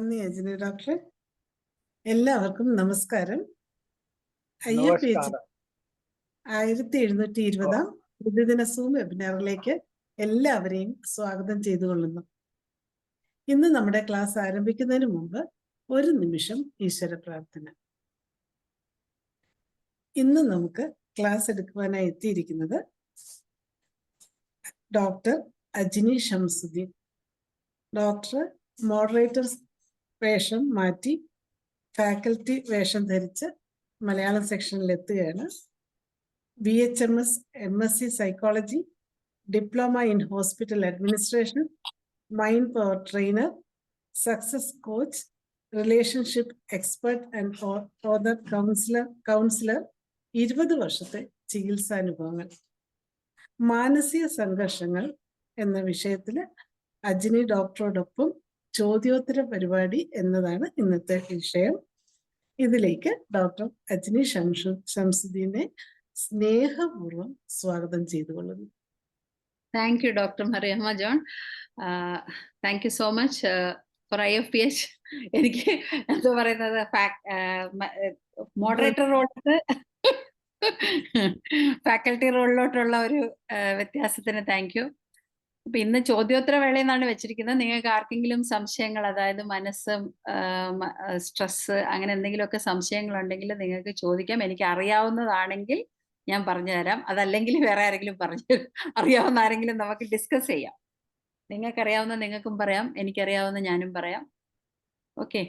നന്ദി അജിനി ഡോക്ടറെ. എല്ലാവർക്കും നമസ്കാരം. IFPH നമസ്കാരം. 1720 പ്രതിദിന സൂം വെബിനാറിലേക്ക് എല്ലാവരെയും സ്വാഗതം ചെയ്തുകൊള്ളുന്നു. ഇന്ന് നമ്മുടെ ക്ലാസ് ആരംഭിക്കുന്നതിന് മുമ്പ് ഒരു നിമിഷം ഈശ്വര പ്രാർത്ഥന. ഇന്ന് നമുക്ക് ക്ലാസ് എടുക്കുവാനായി എത്തിയിരിക്കുന്നത് doctor Ajni Shamsuddin. Doctor moderator വേഷം മാറ്റി ഫാക്കൽറ്റി വേഷം ധരിച്ച് മലയാളം സെക്ഷനിൽ എത്തുകയാണ്. BHMS MSc psychology, diploma in hospital administration, mind power trainer, success coach, relationship expert and author councillor, 20 വർഷത്തെ ചികിത്സാനുഭവങ്ങൾ. മാനസിക സംഘർഷങ്ങൾ എന്ന വിഷയത്തിൽ അജ്നി ഡോക്ടറോടൊപ്പം ചോദ്യോത്തര പരിപാടി എന്നതാണ് ഇന്നത്തെ വിഷയം. ഇതിലേക്ക് ഡോക്ടർ അജ്നി ഷംസുദ്ദീനെ സ്നേഹപൂർവ്വം സ്വാഗതം ചെയ്തുകൊള്ളുന്നു. Thank you doctor Mariyamma John. Thank you so much for IFPH. എനിക്ക് എന്താ പറയുന്നത്, മോഡറേറ്റർ റോളിൽ ഫാക്കൽറ്റി റോളിലോട്ടുള്ള ഒരു വ്യത്യാസത്തിന് താങ്ക് യു. അപ്പൊ ഇന്ന് ചോദ്യോത്തര വേള എന്നാണ് വെച്ചിരിക്കുന്നത്. നിങ്ങൾക്ക് ആർക്കെങ്കിലും സംശയങ്ങൾ, അതായത് മനസ്സ്, സ്ട്രെസ്, അങ്ങനെ എന്തെങ്കിലുമൊക്കെ സംശയങ്ങളുണ്ടെങ്കിൽ നിങ്ങൾക്ക് ചോദിക്കാം. എനിക്ക് അറിയാവുന്നതാണെങ്കിൽ ഞാൻ പറഞ്ഞു തരാം, അതല്ലെങ്കിൽ വേറെ ആരെങ്കിലും പറഞ്ഞു അറിയാവുന്ന ആരെങ്കിലും നമുക്ക് ഡിസ്കസ് ചെയ്യാം. നിങ്ങൾക്കറിയാവുന്ന നിങ്ങൾക്കും പറയാം, എനിക്കറിയാവുന്ന ഞാനും പറയാം. ഓക്കെ,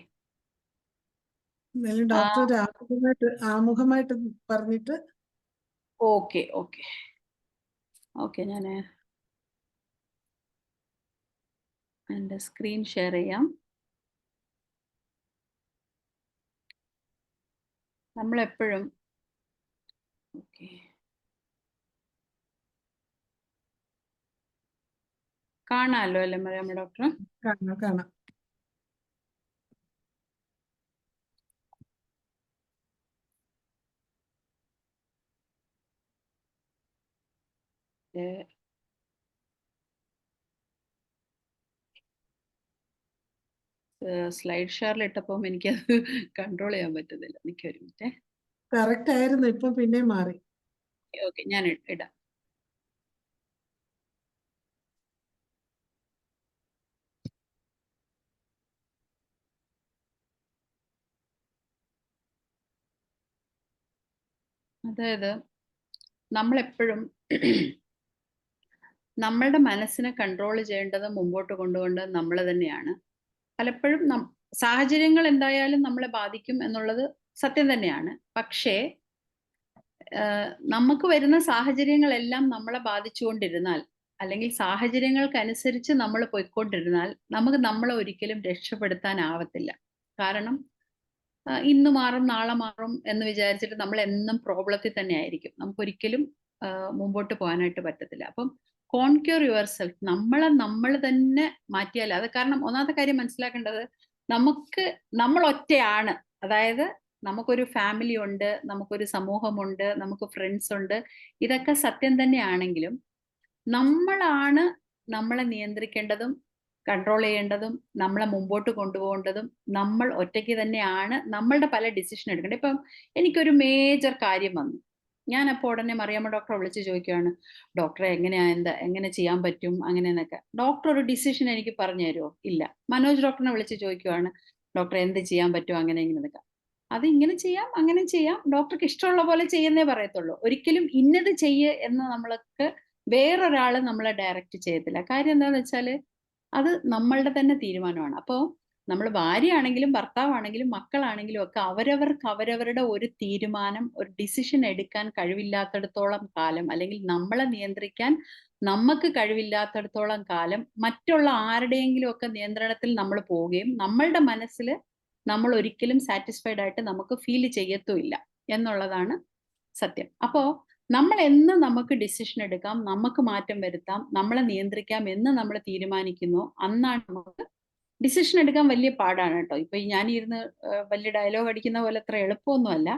ഡോക്ടർ ആമുഖമായിട്ട് പറഞ്ഞിട്ട്. ഓക്കെ ഓക്കെ ഓക്കെ ഞാൻ എൻ്റെ സ്ക്രീൻ ഷെയർ ചെയ്യാം. നമ്മളെപ്പോഴും ഓക്കെ കാണാമല്ലോ അല്ലേ മറിയാമ്മ ഡോക്ടർ? കാണാം. സ്ലൈഡ് ഷെയറിൽ ഇട്ടപ്പം എനിക്കത് കൺട്രോൾ ചെയ്യാൻ പറ്റുന്നില്ല. എനിക്ക് ഒരു മിനിറ്റ്. കറക്റ്റ് ആയിരുന്നു, ഇപ്പൊ പിന്നെ മാറി. ഓക്കെ, ഞാൻ ഇടാം. അതായത് നമ്മളെപ്പോഴും നമ്മളുടെ മനസ്സിനെ കൺട്രോൾ ചെയ്യേണ്ടത്, മുമ്പോട്ട് കൊണ്ടുപോകേണ്ടത് നമ്മൾ തന്നെയാണ്. പലപ്പോഴും സാഹചര്യങ്ങൾ എന്തായാലും നമ്മളെ ബാധിക്കും എന്നുള്ളത് സത്യം തന്നെയാണ്. പക്ഷേ നമുക്ക് വരുന്ന സാഹചര്യങ്ങളെല്ലാം നമ്മളെ ബാധിച്ചുകൊണ്ടിരുന്നാൽ, അല്ലെങ്കിൽ സാഹചര്യങ്ങൾക്കനുസരിച്ച് നമ്മൾ പോയിക്കൊണ്ടിരുന്നാൽ നമുക്ക് നമ്മളെ ഒരിക്കലും രക്ഷപ്പെടുത്താനാവത്തില്ല. കാരണം ഇന്ന് മാറും നാളെ മാറും എന്ന് വിചാരിച്ചിട്ട് നമ്മൾ എന്നും പ്രോബ്ലത്തിൽ തന്നെ ആയിരിക്കും. നമുക്കൊരിക്കലും മുമ്പോട്ട് പോകാനായിട്ട് പറ്റത്തില്ല. അപ്പം കോൺക്യൂർ യുവർ സെൽഫ്, നമ്മൾ തന്നെ മാറ്റിയാൽ അത്. കാരണം ഒന്നാമത്തെ കാര്യം മനസ്സിലാക്കേണ്ടത്, നമ്മൾ ഒറ്റയാണ്. അതായത് നമുക്കൊരു ഫാമിലി ഉണ്ട്, നമുക്കൊരു സമൂഹമുണ്ട്, നമുക്ക് ഫ്രണ്ട്സ് ഉണ്ട്. ഇതൊക്കെ സത്യം തന്നെയാണെങ്കിലും നമ്മളാണ് നമ്മളെ നിയന്ത്രിക്കേണ്ടതും കൺട്രോൾ ചെയ്യേണ്ടതും നമ്മളെ മുമ്പോട്ട് കൊണ്ടുപോകേണ്ടതും നമ്മൾ ഒറ്റയ്ക്ക് തന്നെയാണ്. നമ്മളുടെ പല ഡിസിഷൻ എടുക്കേണ്ടത്. ഇപ്പം എനിക്കൊരു മേജർ കാര്യം വന്നു, ഞാൻ അപ്പോൾ ഉടനെ മറിയാമ്മ ഡോക്ടറെ വിളിച്ച് ചോദിക്കുകയാണ്, ഡോക്ടറെ എങ്ങനെ ചെയ്യാൻ പറ്റും അങ്ങനെ എന്നൊക്കെ. ഡോക്ടർ ഒരു ഡിസിഷൻ എനിക്ക് പറഞ്ഞു തരുമോ? ഇല്ല. മനോജ് ഡോക്ടറിനെ വിളിച്ച് ചോദിക്കുകയാണ്, ഡോക്ടറെ എന്ത് ചെയ്യാൻ പറ്റും അങ്ങനെ ഇങ്ങനെയൊക്കെ. അത് ഇങ്ങനെ ചെയ്യാം അങ്ങനെ ചെയ്യാം, ഡോക്ടർക്ക് ഇഷ്ടമുള്ള പോലെ ചെയ്യുന്നേ പറയത്തുള്ളൂ. ഒരിക്കലും ഇന്നത് ചെയ്യ് എന്ന് നമ്മൾക്ക് വേറൊരാൾ നമ്മളെ ഡയറക്റ്റ് ചെയ്യത്തില്ല. കാര്യം എന്താണെന്ന് വെച്ചാൽ അത് നമ്മളുടെ തന്നെ തീരുമാനമാണ്. അപ്പോൾ നമ്മൾ ഭാര്യയാണെങ്കിലും ഭർത്താവാണെങ്കിലും മക്കളാണെങ്കിലും ഒക്കെ അവരവരുടെ ഒരു തീരുമാനം, ഒരു ഡിസിഷൻ എടുക്കാൻ കഴിവില്ലാത്തടത്തോളം കാലം, അല്ലെങ്കിൽ നമ്മളെ നിയന്ത്രിക്കാൻ നമുക്ക് കഴിവില്ലാത്തടത്തോളം കാലം മറ്റുള്ള ആരുടെയെങ്കിലും ഒക്കെ നിയന്ത്രണത്തിൽ നമ്മൾ പോവുകയും നമ്മളുടെ മനസ്സിൽ നമ്മൾ ഒരിക്കലും സാറ്റിസ്ഫൈഡ് ആയിട്ട് നമുക്ക് ഫീൽ ചെയ്യത്തുമില്ല എന്നുള്ളതാണ് സത്യം. അപ്പോൾ നമ്മൾ എന്ന് നമുക്ക് ഡിസിഷൻ എടുക്കാം, നമുക്ക് മാറ്റം വരുത്താം, നമ്മളെ നിയന്ത്രിക്കാം എന്ന് നമ്മൾ തീരുമാനിക്കുന്നു, അന്നാണ് നമുക്ക് ഡിസിഷൻ എടുക്കാൻ വലിയ പാടാണ് കേട്ടോ. ഇപ്പൊ ഞാനിരുന്ന് വലിയ ഡയലോഗ് അടിക്കുന്ന പോലെ അത്ര എളുപ്പമൊന്നുമല്ല.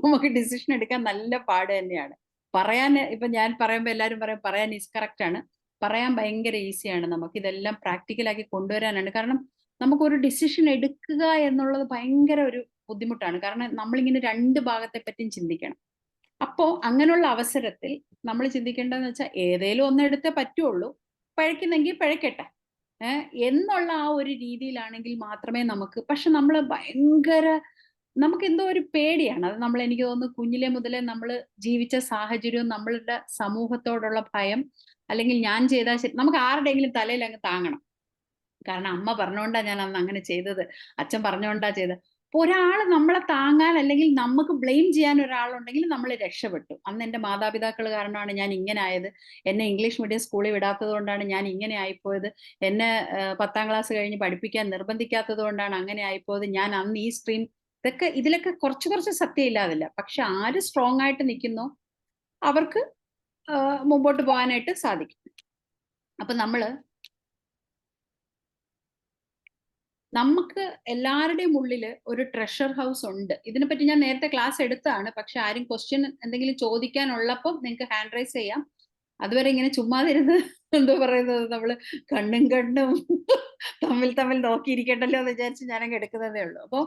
നമുക്ക് ഡിസിഷൻ എടുക്കാൻ നല്ല പാട് തന്നെയാണ്. പറയാൻ ഇപ്പൊ ഞാൻ പറയുമ്പോൾ എല്ലാവരും പറയാൻ ഈസ് കറക്റ്റ് ആണ്, പറയാൻ ഭയങ്കര ഈസിയാണ്. നമുക്ക് ഇതെല്ലാം പ്രാക്ടിക്കലാക്കി കൊണ്ടുവരാനാണ്. കാരണം നമുക്കൊരു ഡിസിഷൻ എടുക്കുക എന്നുള്ളത് ഭയങ്കര ഒരു ബുദ്ധിമുട്ടാണ്. കാരണം നമ്മളിങ്ങനെ രണ്ട് ഭാഗത്തെ പറ്റിയും ചിന്തിക്കണം. അപ്പോ അങ്ങനെയുള്ള അവസരത്തിൽ നമ്മൾ ചിന്തിക്കേണ്ടതെന്ന് വെച്ചാൽ ഏതേലും ഒന്ന് എടുത്തേ പറ്റുള്ളൂ. പഴയ്ക്കുന്നെങ്കിൽ പഴയ്ക്കട്ടെ. എന്നുള്ള ആ ഒരു രീതിയിലാണെങ്കിൽ മാത്രമേ നമുക്ക്, പക്ഷെ നമ്മൾ ഭയങ്കര നമുക്കെന്തോ ഒരു പേടിയാണ്. അത് നമ്മൾ, എനിക്ക് തോന്നുന്നു കുഞ്ഞിലെ മുതലേ നമ്മൾ ജീവിച്ച സാഹചര്യവും നമ്മളുടെ സമൂഹത്തോടുള്ള ഭയം, അല്ലെങ്കിൽ ഞാൻ ചെയ്താൽ ശരി, നമുക്ക് ആരുടെയെങ്കിലും തലയിൽ അങ്ങ് താങ്ങണം. കാരണം അമ്മ പറഞ്ഞോണ്ടാ ഞാൻ അന്ന് അങ്ങനെ ചെയ്തത്, അച്ഛൻ പറഞ്ഞോണ്ടാ ചെയ്തത്. അപ്പൊ ഒരാള് നമ്മളെ താങ്ങാൻ, അല്ലെങ്കിൽ നമുക്ക് ബ്ലെയിം ചെയ്യാൻ ഒരാളുണ്ടെങ്കിൽ നമ്മൾ രക്ഷപ്പെട്ടു. അന്ന് എന്റെ മാതാപിതാക്കൾ കാരണമാണ് ഞാൻ ഇങ്ങനെ ആയത്, എന്നെ ഇംഗ്ലീഷ് മീഡിയം സ്കൂളിൽ വിടാത്തത് കൊണ്ടാണ് ഞാൻ ഇങ്ങനെ ആയിപ്പോയത്, എന്നെ 10ാം ക്ലാസ് കഴിഞ്ഞ് പഠിപ്പിക്കാൻ നിർബന്ധിക്കാത്തത് കൊണ്ടാണ് അങ്ങനെ ആയിപ്പോയത്, ഞാൻ അന്ന് ഈ സ്ട്രീം, ഇതൊക്കെ ഇതിലൊക്കെ കുറച്ച് കുറച്ച് സത്യം ഇല്ലാതില്ല. പക്ഷെ ആര് സ്ട്രോങ് ആയിട്ട് നിൽക്കുന്നോ അവർക്ക് മുമ്പോട്ട് പോകാനായിട്ട് സാധിക്കും. അപ്പൊ നമുക്ക് എല്ലാവരുടെയും ഉള്ളിൽ ഒരു ട്രഷർ ഹൗസ് ഉണ്ട്. ഇതിനെപ്പറ്റി ഞാൻ നേരത്തെ ക്ലാസ് എടുത്തതാണ്. പക്ഷെ ആരും ക്വസ്റ്റ്യൻ എന്തെങ്കിലും ചോദിക്കാനുള്ളപ്പം നിങ്ങൾക്ക് ഹാൻഡ് റൈസ് ചെയ്യാം. അതുവരെ ഇങ്ങനെ ചുമ്മാതിരുന്ന് എന്തോ പറയുന്നത്, നമ്മള് കണ്ണും തമ്മിൽ നോക്കിയിരിക്കണ്ടല്ലോ എന്ന് വിചാരിച്ച് ഞാനങ്ങ് എടുക്കുന്നതേ ഉള്ളൂ. അപ്പൊ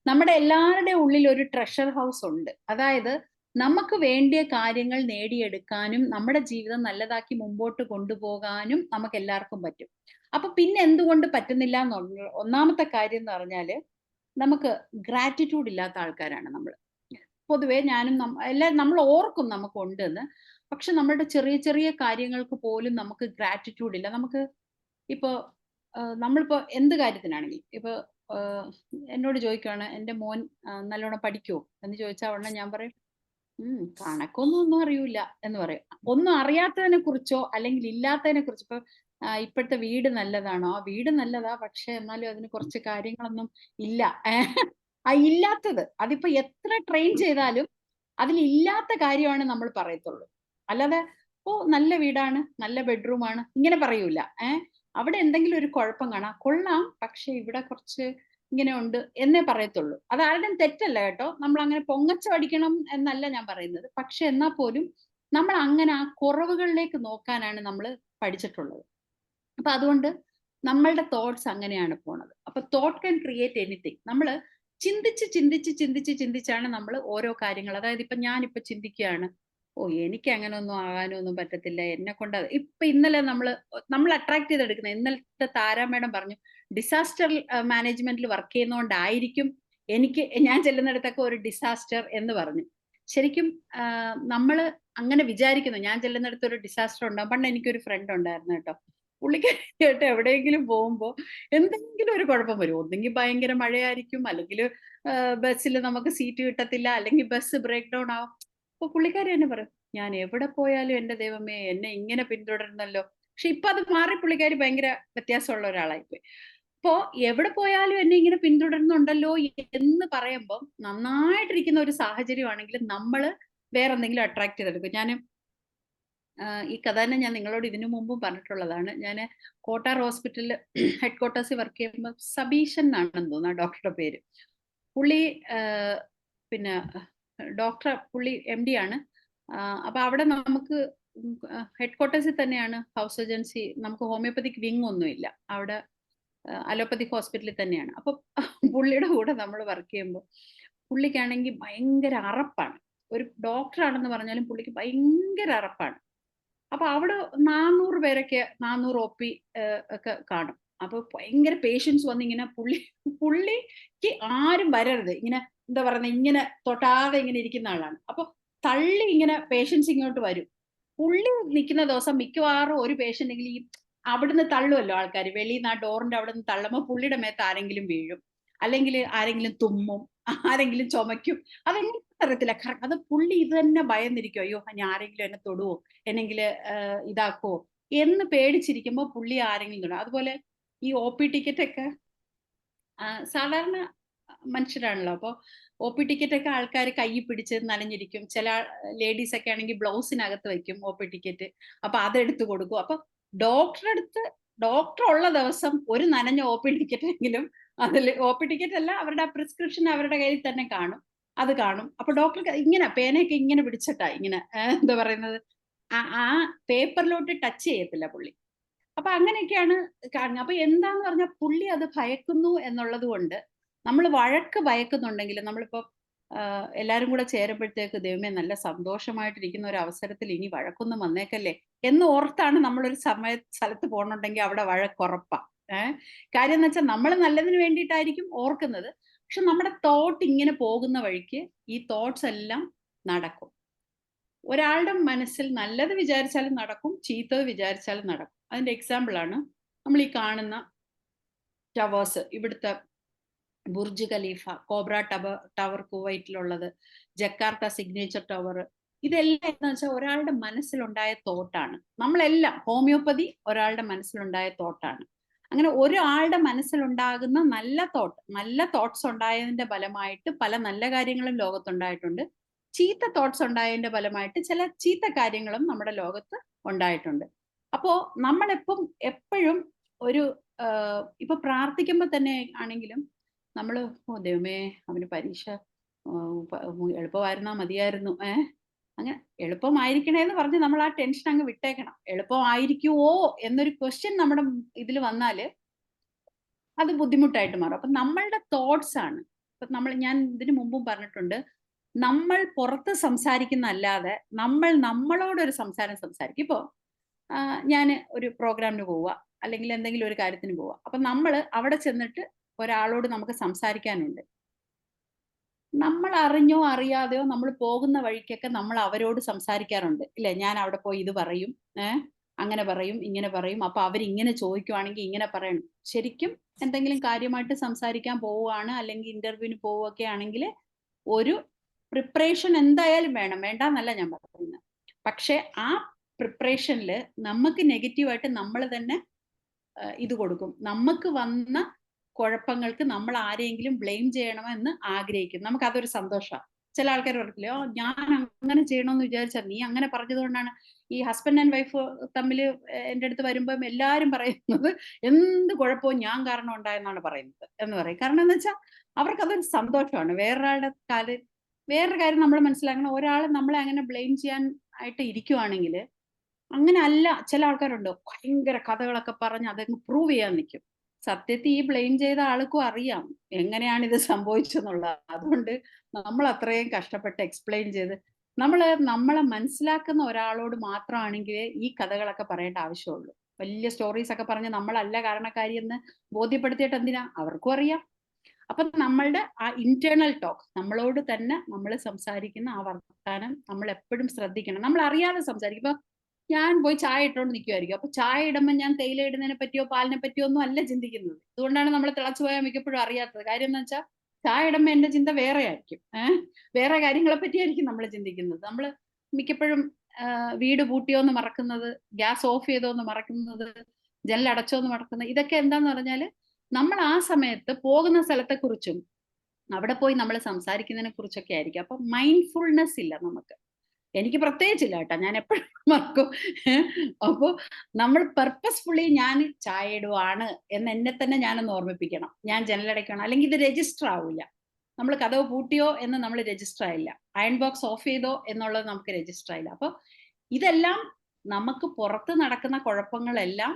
നമ്മുടെ എല്ലാവരുടെയും ഉള്ളിൽ ഒരു ട്രഷർ ഹൗസ് ഉണ്ട്. അതായത് നമുക്ക് വേണ്ടിയ കാര്യങ്ങൾ നേടിയെടുക്കാനും നമ്മുടെ ജീവിതം നല്ലതാക്കി മുമ്പോട്ട് കൊണ്ടുപോകാനും നമുക്ക് എല്ലാവർക്കും പറ്റും. അപ്പൊ പിന്നെ എന്തുകൊണ്ട് പറ്റുന്നില്ല എന്നുള്ള ഒന്നാമത്തെ കാര്യം എന്ന് പറഞ്ഞാല്, നമുക്ക് ഗ്രാറ്റിറ്റ്യൂഡ് ഇല്ലാത്ത ആൾക്കാരാണ് നമ്മൾ. പൊതുവെ ഞാനും എല്ലാം നമ്മൾ ഓർക്കും നമുക്കുണ്ട് എന്ന്. പക്ഷെ നമ്മളുടെ ചെറിയ ചെറിയ കാര്യങ്ങൾക്ക് പോലും നമുക്ക് ഗ്രാറ്റിറ്റ്യൂഡ് ഇല്ല. നമുക്ക് ഇപ്പോ നമ്മളിപ്പോ എന്ത് കാര്യത്തിനാണെങ്കിലും, ഇപ്പൊ എന്നോട് ചോദിക്കുവാണ് എന്റെ മോൻ നല്ലോണം പഠിക്കുവോ എന്ന് ചോദിച്ചാൽ ഉടനെ ഞാൻ പറയും കണക്കൊന്നും അറിയൂല എന്ന് പറയും. ഒന്നും അറിയാത്തതിനെ കുറിച്ചോ അല്ലെങ്കിൽ ഇല്ലാത്തതിനെ കുറിച്ചോ, ഇപ്പൊ ഇപ്പോഴത്തെ വീട് നല്ലതാണോ, ആ വീട് നല്ലതാ, പക്ഷെ എന്നാലും അതിന് കുറച്ച് കാര്യങ്ങളൊന്നും ഇല്ല. ആ ഇല്ലാത്തത് അതിപ്പോ എത്ര ട്രെയിൻ ചെയ്താലും അതിലില്ലാത്ത കാര്യമാണ് നമ്മൾ പറയത്തുള്ളൂ. അല്ലാതെ ഓ നല്ല വീടാണ്, നല്ല ബെഡ്റൂം ആണ്, ഇങ്ങനെ പറയൂല. അവിടെ എന്തെങ്കിലും ഒരു കുഴപ്പം കാണാം, കൊള്ളാം പക്ഷെ ഇവിടെ കുറച്ച് ഇങ്ങനെ ഉണ്ട് എന്നേ പറയത്തുള്ളൂ. അത് ആരുടെയും തെറ്റല്ല കേട്ടോ, നമ്മൾ അങ്ങനെ പൊങ്ങച്ച പഠിക്കണം എന്നല്ല ഞാൻ പറയുന്നത്. പക്ഷെ എന്നാൽ പോലും നമ്മൾ അങ്ങനെ ആ കുറവുകളിലേക്ക് നോക്കാനാണ് നമ്മൾ പഠിച്ചിട്ടുള്ളത്. അപ്പൊ അതുകൊണ്ട് നമ്മളുടെ തോട്ട്സ് അങ്ങനെയാണ് പോണത്. അപ്പൊ തോട്ട് ക്യാൻ ക്രിയേറ്റ് എനിത്തിങ്. നമ്മൾ ചിന്തിച്ചാണ് നമ്മൾ ഓരോ കാര്യങ്ങൾ, അതായത് ഇപ്പൊ ഞാനിപ്പോ ചിന്തിക്കുകയാണ്, ഓ എനിക്ക് അങ്ങനെ ഒന്നും ആകാനും ഒന്നും പറ്റത്തില്ല, എന്നെ കൊണ്ട്. ഇപ്പൊ ഇന്നലെ നമ്മൾ അട്രാക്ട് ചെയ്തെടുക്കുന്നത്, ഇന്നലത്തെ താര മേഡം പറഞ്ഞു ഡിസാസ്റ്റർ മാനേജ്മെന്റിൽ വർക്ക് ചെയ്യുന്നതുകൊണ്ടായിരിക്കും ഞാൻ ചെല്ലുന്നിടത്തൊക്കെ ഒരു ഡിസാസ്റ്റർ എന്ന് പറഞ്ഞു. ശരിക്കും നമ്മൾ അങ്ങനെ വിചാരിക്കുന്നു, ഞാൻ ചെല്ലുന്നിടത്ത് ഒരു ഡിസാസ്റ്റർ ഉണ്ടാവും. പണ്ട് എനിക്കൊരു ഫ്രണ്ട് ഉണ്ടായിരുന്നു കേട്ടോ, പുള്ളിക്കാരിയായിട്ട് എവിടെയെങ്കിലും പോകുമ്പോ എന്തെങ്കിലും ഒരു കുഴപ്പം വരും. ഒന്നെങ്കിൽ ഭയങ്കര മഴയായിരിക്കും, അല്ലെങ്കിൽ ബസ്സിൽ നമുക്ക് സീറ്റ് കിട്ടത്തില്ല, അല്ലെങ്കിൽ ബസ് ബ്രേക്ക് ഡൗൺ ആവും. അപ്പൊ പുള്ളിക്കാരി തന്നെ പറയും, ഞാൻ എവിടെ പോയാലും എന്റെ ദൈവമേ എന്നെ ഇങ്ങനെ പിന്തുടരുന്നല്ലോ. പക്ഷെ ഇപ്പൊ അത് മാറി, പുള്ളിക്കാരി ഭയങ്കര വ്യത്യാസമുള്ള ഒരാളായിപ്പോയി. അപ്പോ എവിടെ പോയാലും എന്നെ ഇങ്ങനെ പിന്തുടരുന്നുണ്ടല്ലോ എന്ന് പറയുമ്പോൾ നന്നായിട്ടിരിക്കുന്ന ഒരു സാഹചര്യമാണെങ്കിൽ നമ്മൾ വേറെ എന്തെങ്കിലും അട്രാക്ട് ചെയ്തെടുക്കും. ഈ കഥ തന്നെ ഞാൻ നിങ്ങളോട് ഇതിനു മുമ്പും പറഞ്ഞിട്ടുള്ളതാണ്. ഞാൻ കോട്ടാർ ഹോസ്പിറ്റലിൽ ഹെഡ് ക്വാർട്ടേഴ്സിൽ വർക്ക് ചെയ്യുമ്പോൾ സബീഷൻ എന്നാണെന്ന് തോന്നുന്നു ഡോക്ടറുടെ പേര്. പുള്ളി പിന്നെ പുള്ളി MD ആണ്. അപ്പൊ അവിടെ നമുക്ക് ഹെഡ് ക്വാർട്ടേഴ്സിൽ തന്നെയാണ് ഹൗസ് സർജൻസി. നമുക്ക് ഹോമിയോപ്പതിക് വിങ് ഒന്നുമില്ല അവിടെ, അലോപ്പതിക് ഹോസ്പിറ്റലിൽ തന്നെയാണ്. അപ്പൊ പുള്ളിയുടെ കൂടെ നമ്മൾ വർക്ക് ചെയ്യുമ്പോൾ പുള്ളിക്കാണെങ്കിൽ ഭയങ്കര അറപ്പാണ്. ഒരു ഡോക്ടറാണെന്ന് പറഞ്ഞാലും പുള്ളിക്ക് ഭയങ്കര അറപ്പാണ്. അപ്പൊ അവിടെ 400 പേരൊക്കെ 400 OP ഒക്കെ കാണും. അപ്പൊ ഭയങ്കര പേഷ്യൻസ് വന്ന് ഇങ്ങനെ പുള്ളിക്ക് ആരും വരരുത്, ഇങ്ങനെ എന്താ പറയുന്നത്, ഇങ്ങനെ തൊട്ടാതെ ഇങ്ങനെ ഇരിക്കുന്ന ആളാണ്. അപ്പൊ തള്ളി ഇങ്ങനെ പേഷ്യൻസ് ഇങ്ങോട്ട് വരും. പുള്ളി നിൽക്കുന്ന ദിവസം മിക്കവാറും ഒരു പേഷ്യന്റ് എങ്കിലും ഈ അവിടുന്ന് തള്ളുമല്ലോ ആൾക്കാർ, വെളിയിൽ നിന്ന് ആ ഡോറിന്റെ അവിടെ നിന്ന് തള്ളുമ്പോൾ പുള്ളിയുടെ മേത്ത് ആരെങ്കിലും വീഴും, അല്ലെങ്കിൽ ആരെങ്കിലും തുമ്മും, ആരെങ്കിലും ചുമയ്ക്കും. അതെങ്ങനെ അറിയത്തില്ല. അത് പുള്ളി ഇത് തന്നെ ഭയന്നിരിക്കും, അയ്യോ ഞാൻ ആരെങ്കിലും എന്നെ തൊടുവോ, എന്നെങ്കിൽ ഇതാക്കുവോ എന്ന് പേടിച്ചിരിക്കുമ്പോൾ പുള്ളി ആരെങ്കിലും തൊടും. അതുപോലെ ഈ OP ടിക്കറ്റ് ഒക്കെ സാധാരണ മനുഷ്യരാണല്ലോ. അപ്പോൾ OP ടിക്കറ്റ് ഒക്കെ ആൾക്കാർ കൈ പിടിച്ച് നനഞ്ഞിരിക്കും. ചില ലേഡീസ് ഒക്കെ ആണെങ്കിൽ ബ്ലൗസിനകത്ത് വെക്കും OP ടിക്കറ്റ്. അപ്പൊ അതെടുത്ത് കൊടുക്കും. അപ്പൊ ഡോക്ടർ ഉള്ള ദിവസം ഒരു നനഞ്ഞ OP ടിക്കറ്റ് എങ്കിലും അതിൽ, OP ടിക്കറ്റ് അല്ല, അവരുടെ പ്രിസ്ക്രിപ്ഷൻ അവരുടെ കയ്യിൽ തന്നെ കാണും, അത് കാണും. അപ്പൊ ഡോക്ടർക്ക് ഇങ്ങനെ പേനയൊക്കെ ഇങ്ങനെ പിടിച്ചിട്ടാ ഇങ്ങനെ എന്താ പറയുന്നത്, ആ പേപ്പറിലോട്ട് ടച്ച് ചെയ്യത്തില്ല പുള്ളി. അപ്പൊ അങ്ങനെയൊക്കെയാണ് കാണുന്നത്. അപ്പൊ എന്താന്ന് പറഞ്ഞാൽ പുള്ളി അത് ഭയക്കുന്നു എന്നുള്ളത് കൊണ്ട് നമ്മൾ വഴക്ക് ഭയക്കുന്നുണ്ടെങ്കിൽ നമ്മളിപ്പോ എല്ലാരും കൂടെ ചേരുമ്പോഴത്തേക്ക് ദൈവമേ നല്ല സന്തോഷമായിട്ടിരിക്കുന്ന ഒരു അവസരത്തിൽ ഇനി വഴക്കൊന്നും വന്നേക്കല്ലേ എന്ന് ഓർത്താണ് നമ്മളൊരു സ്ഥലത്ത് പോകണുണ്ടെങ്കിൽ അവിടെ വഴക്കുറപ്പാ. കാര്യം എന്ന് വെച്ചാൽ നമ്മൾ നല്ലതിന് വേണ്ടിയിട്ടായിരിക്കും ഓർക്കുന്നത്. പക്ഷെ നമ്മുടെ തോട്ട് ഇങ്ങനെ പോകുന്ന വഴിക്ക് ഈ തോട്ട്സ് എല്ലാം നടക്കും. ഒരാളുടെ മനസ്സിൽ നല്ലത് വിചാരിച്ചാലും നടക്കും, ചീത്തത് വിചാരിച്ചാലും നടക്കും. അതിന്റെ എക്സാമ്പിൾ ആണ് നമ്മൾ ഈ കാണുന്ന ടവേഴ്സ്. ഇവിടുത്തെ ബുർജ് ഖലീഫ, കോബ്ര ടവർ കുവൈറ്റിലുള്ളത്, ജക്കാർത്ത സിഗ്നേച്ചർ ടവർ, ഇതെല്ലാം എന്ന് വെച്ചാൽ ഒരാളുടെ മനസ്സിലുണ്ടായ തോട്ടാണ്. നമ്മളെല്ലാം ഹോമിയോപ്പതി ഒരാളുടെ മനസ്സിലുണ്ടായ തോട്ടാണ്. അങ്ങനെ ഒരാളുടെ മനസ്സിലുണ്ടാകുന്ന നല്ല തോട്ട്സ് ഉണ്ടായതിന്റെ ഫലമായിട്ട് പല നല്ല കാര്യങ്ങളും ലോകത്തുണ്ടായിട്ടുണ്ട്. ചീത്ത തോട്ട്സ് ഉണ്ടായതിന്റെ ഫലമായിട്ട് ചില ചീത്ത കാര്യങ്ങളും നമ്മുടെ ലോകത്ത് ഉണ്ടായിട്ടുണ്ട്. അപ്പോ എപ്പോഴും ഒരു ഇപ്പൊ പ്രാർത്ഥിക്കുമ്പോൾ തന്നെ ആണെങ്കിലും നമ്മൾ ദൈവമേ അവന് പരീക്ഷ എളുപ്പമായിരുന്നാ മതിയായിരുന്നു, അങ്ങനെ എളുപ്പമായിരിക്കണേന്ന് പറഞ്ഞ് നമ്മൾ ആ ടെൻഷൻ അങ്ങ് വിട്ടേക്കണം. എളുപ്പമായിരിക്കുവോ എന്നൊരു ക്വസ്റ്റ്യൻ നമ്മുടെ ഇതിൽ വന്നാല് അത് ബുദ്ധിമുട്ടായിട്ട് മാറും. അപ്പൊ നമ്മളുടെ തോട്ട്സ് ആണ്. ഇപ്പൊ ഞാൻ ഇതിനു മുമ്പും പറഞ്ഞിട്ടുണ്ട്, നമ്മൾ പുറത്ത് സംസാരിക്കുന്നല്ലാതെ നമ്മൾ നമ്മളോടൊരു സംസാരിക്കും. ഇപ്പോ ഞാൻ ഒരു പ്രോഗ്രാമിന് പോവുക, അല്ലെങ്കിൽ എന്തെങ്കിലും ഒരു കാര്യത്തിന് പോവുക. അപ്പൊ നമ്മൾ അവിടെ ചെന്നിട്ട് ഒരാളോട് നമുക്ക് സംസാരിക്കാനുണ്ട്. നമ്മൾ അറിഞ്ഞോ അറിയാതെയോ നമ്മൾ പോകുന്ന വഴിക്കൊക്കെ നമ്മൾ അവരോട് സംസാരിക്കാറുണ്ട് ഇല്ലേ? ഞാൻ അവിടെ പോയി ഇത് പറയും, അങ്ങനെ പറയും, ഇങ്ങനെ പറയും, അപ്പൊ അവരിങ്ങനെ ചോദിക്കുവാണെങ്കിൽ ഇങ്ങനെ പറയണം. ശരിക്കും എന്തെങ്കിലും കാര്യമായിട്ട് സംസാരിക്കാൻ പോവുകയാണ്, അല്ലെങ്കിൽ ഇന്റർവ്യൂവിന് പോവുകയൊക്കെ ആണെങ്കിൽ ഒരു പ്രിപ്പറേഷൻ എന്തായാലും വേണം, വേണ്ടാന്നല്ല ഞാൻ പറയുന്നത്. പക്ഷെ ആ പ്രിപ്പറേഷനിൽ നമുക്ക് നെഗറ്റീവായിട്ട് നമ്മൾ തന്നെ ഇത് കൊടുക്കും. നമുക്ക് വന്ന കുഴപ്പങ്ങൾക്ക് നമ്മൾ ആരെയെങ്കിലും ബ്ലെയിം ചെയ്യണമെന്ന് ആഗ്രഹിക്കും. നമുക്ക് അതൊരു സന്തോഷമാണ്. ചില ആൾക്കാർ പറയില്ലേ, ഞാൻ അങ്ങനെ ചെയ്യണമെന്ന് വിചാരിച്ചാൽ നീ അങ്ങനെ പറഞ്ഞതുകൊണ്ടാണ്. ഈ ഹസ്ബൻഡ് ആൻഡ് വൈഫ് തമ്മിൽ എൻ്റെ അടുത്ത് വരുമ്പം എല്ലാവരും പറയുന്നത് എന്ത് കുഴപ്പവും ഞാൻ കാരണം ഉണ്ടായെന്നാണ് പറയുന്നത് എന്ന് പറയും. കാരണം എന്ന് വെച്ചാൽ അവർക്കതൊരു സന്തോഷമാണ്. വേറൊരു കാര്യം നമ്മൾ മനസ്സിലാക്കണം, ഒരാൾ നമ്മളെ അങ്ങനെ ബ്ലെയിം ചെയ്യാൻ ആയിട്ട് ഇരിക്കുവാണെങ്കിൽ അങ്ങനെ അല്ല. ചില ആൾക്കാരുണ്ട് ഭയങ്കര കഥകളൊക്കെ പറഞ്ഞ് അതങ്ങ് പ്രൂവ് ചെയ്യാൻ നിൽക്കും. സത്യത്തിൽ ഈ ബ്ലെയിം ചെയ്ത ആൾക്കും അറിയാം എങ്ങനെയാണ് ഇത് സംഭവിച്ചെന്നുള്ളത്. അതുകൊണ്ട് നമ്മൾ അത്രയും കഷ്ടപ്പെട്ട് എക്സ്പ്ലെയിൻ ചെയ്ത് നമ്മളെ മനസ്സിലാക്കുന്ന ഒരാളോട് മാത്രമാണെങ്കിൽ ഈ കഥകളൊക്കെ പറയേണ്ട ആവശ്യമുള്ളൂ. വലിയ സ്റ്റോറീസ് ഒക്കെ പറഞ്ഞ് നമ്മളല്ല കാരണക്കാരി എന്ന് ബോധ്യപ്പെടുത്തിയിട്ട് എന്തിനാ? അവർക്കും അറിയാം. അപ്പൊ നമ്മളുടെ ആ ഇന്റേണൽ ടോക്ക്, നമ്മളോട് തന്നെ നമ്മൾ സംസാരിക്കുന്ന ആ വർത്താനം നമ്മൾ എപ്പോഴും ശ്രദ്ധിക്കണം. നമ്മൾ അറിയാതെ സംസാരിക്കും. ഇപ്പൊ ഞാൻ പോയി ചായ ഇട്ടോണ്ട് നിൽക്കുമായിരിക്കും. അപ്പൊ ചായ ഇടുമ്പോൾ ഞാൻ തേയില ഇടുന്നതിനെ പറ്റിയോ പാലിനെ പറ്റിയോ ഒന്നും അല്ല ചിന്തിക്കുന്നത്. അതുകൊണ്ടാണ് നമ്മൾ തിളച്ചു പോയാൽ മിക്കപ്പോഴും അറിയാത്തത്. കാര്യം എന്ന് വെച്ചാൽ ചായ ഇടുമ്പോൾ എന്റെ ചിന്ത വേറെ ആയിരിക്കും. വേറെ കാര്യങ്ങളെ പറ്റിയായിരിക്കും നമ്മൾ ചിന്തിക്കുന്നത്. നമ്മൾ മിക്കപ്പോഴും വീട് പൂട്ടിയോന്ന് മറക്കുന്നത്, ഗ്യാസ് ഓഫ് ചെയ്തോന്ന് മറക്കുന്നത്, ജനലടച്ചോന്ന് മറക്കുന്നത്, ഇതൊക്കെ എന്താന്ന് പറഞ്ഞാല് നമ്മൾ ആ സമയത്ത് പോകുന്ന സ്ഥലത്തെ കുറിച്ചും അവിടെ പോയി നമ്മൾ സംസാരിക്കുന്നതിനെ കുറിച്ചൊക്കെ ആയിരിക്കും. അപ്പൊ മൈൻഡ്ഫുൾനെസ് ഇല്ല നമുക്ക്. എനിക്ക് പ്രത്യേകിച്ചില്ല കേട്ടോ, ഞാൻ എപ്പോഴും മറക്കും. അപ്പോ നമ്മൾ പർപ്പസ്ഫുള്ളി ഞാൻ ചായ ഇടുവാണ് എന്ന് എന്നെ തന്നെ ഞാനൊന്ന് ഓർമ്മിപ്പിക്കണം. ഞാൻ ജനലടയ്ക്കണം, അല്ലെങ്കിൽ ഇത് രജിസ്റ്റർ ആവില്ല. നമ്മൾ കഥവ് പൂട്ടിയോ എന്ന് നമ്മൾ രജിസ്റ്റർ ആയില്ല, അയൺ ബോക്സ് ഓഫ് ചെയ്തോ എന്നുള്ളത് നമുക്ക് രജിസ്റ്റർ ആയില്ല. അപ്പൊ ഇതെല്ലാം നമുക്ക് പുറത്ത് നടക്കുന്ന കുഴപ്പങ്ങളെല്ലാം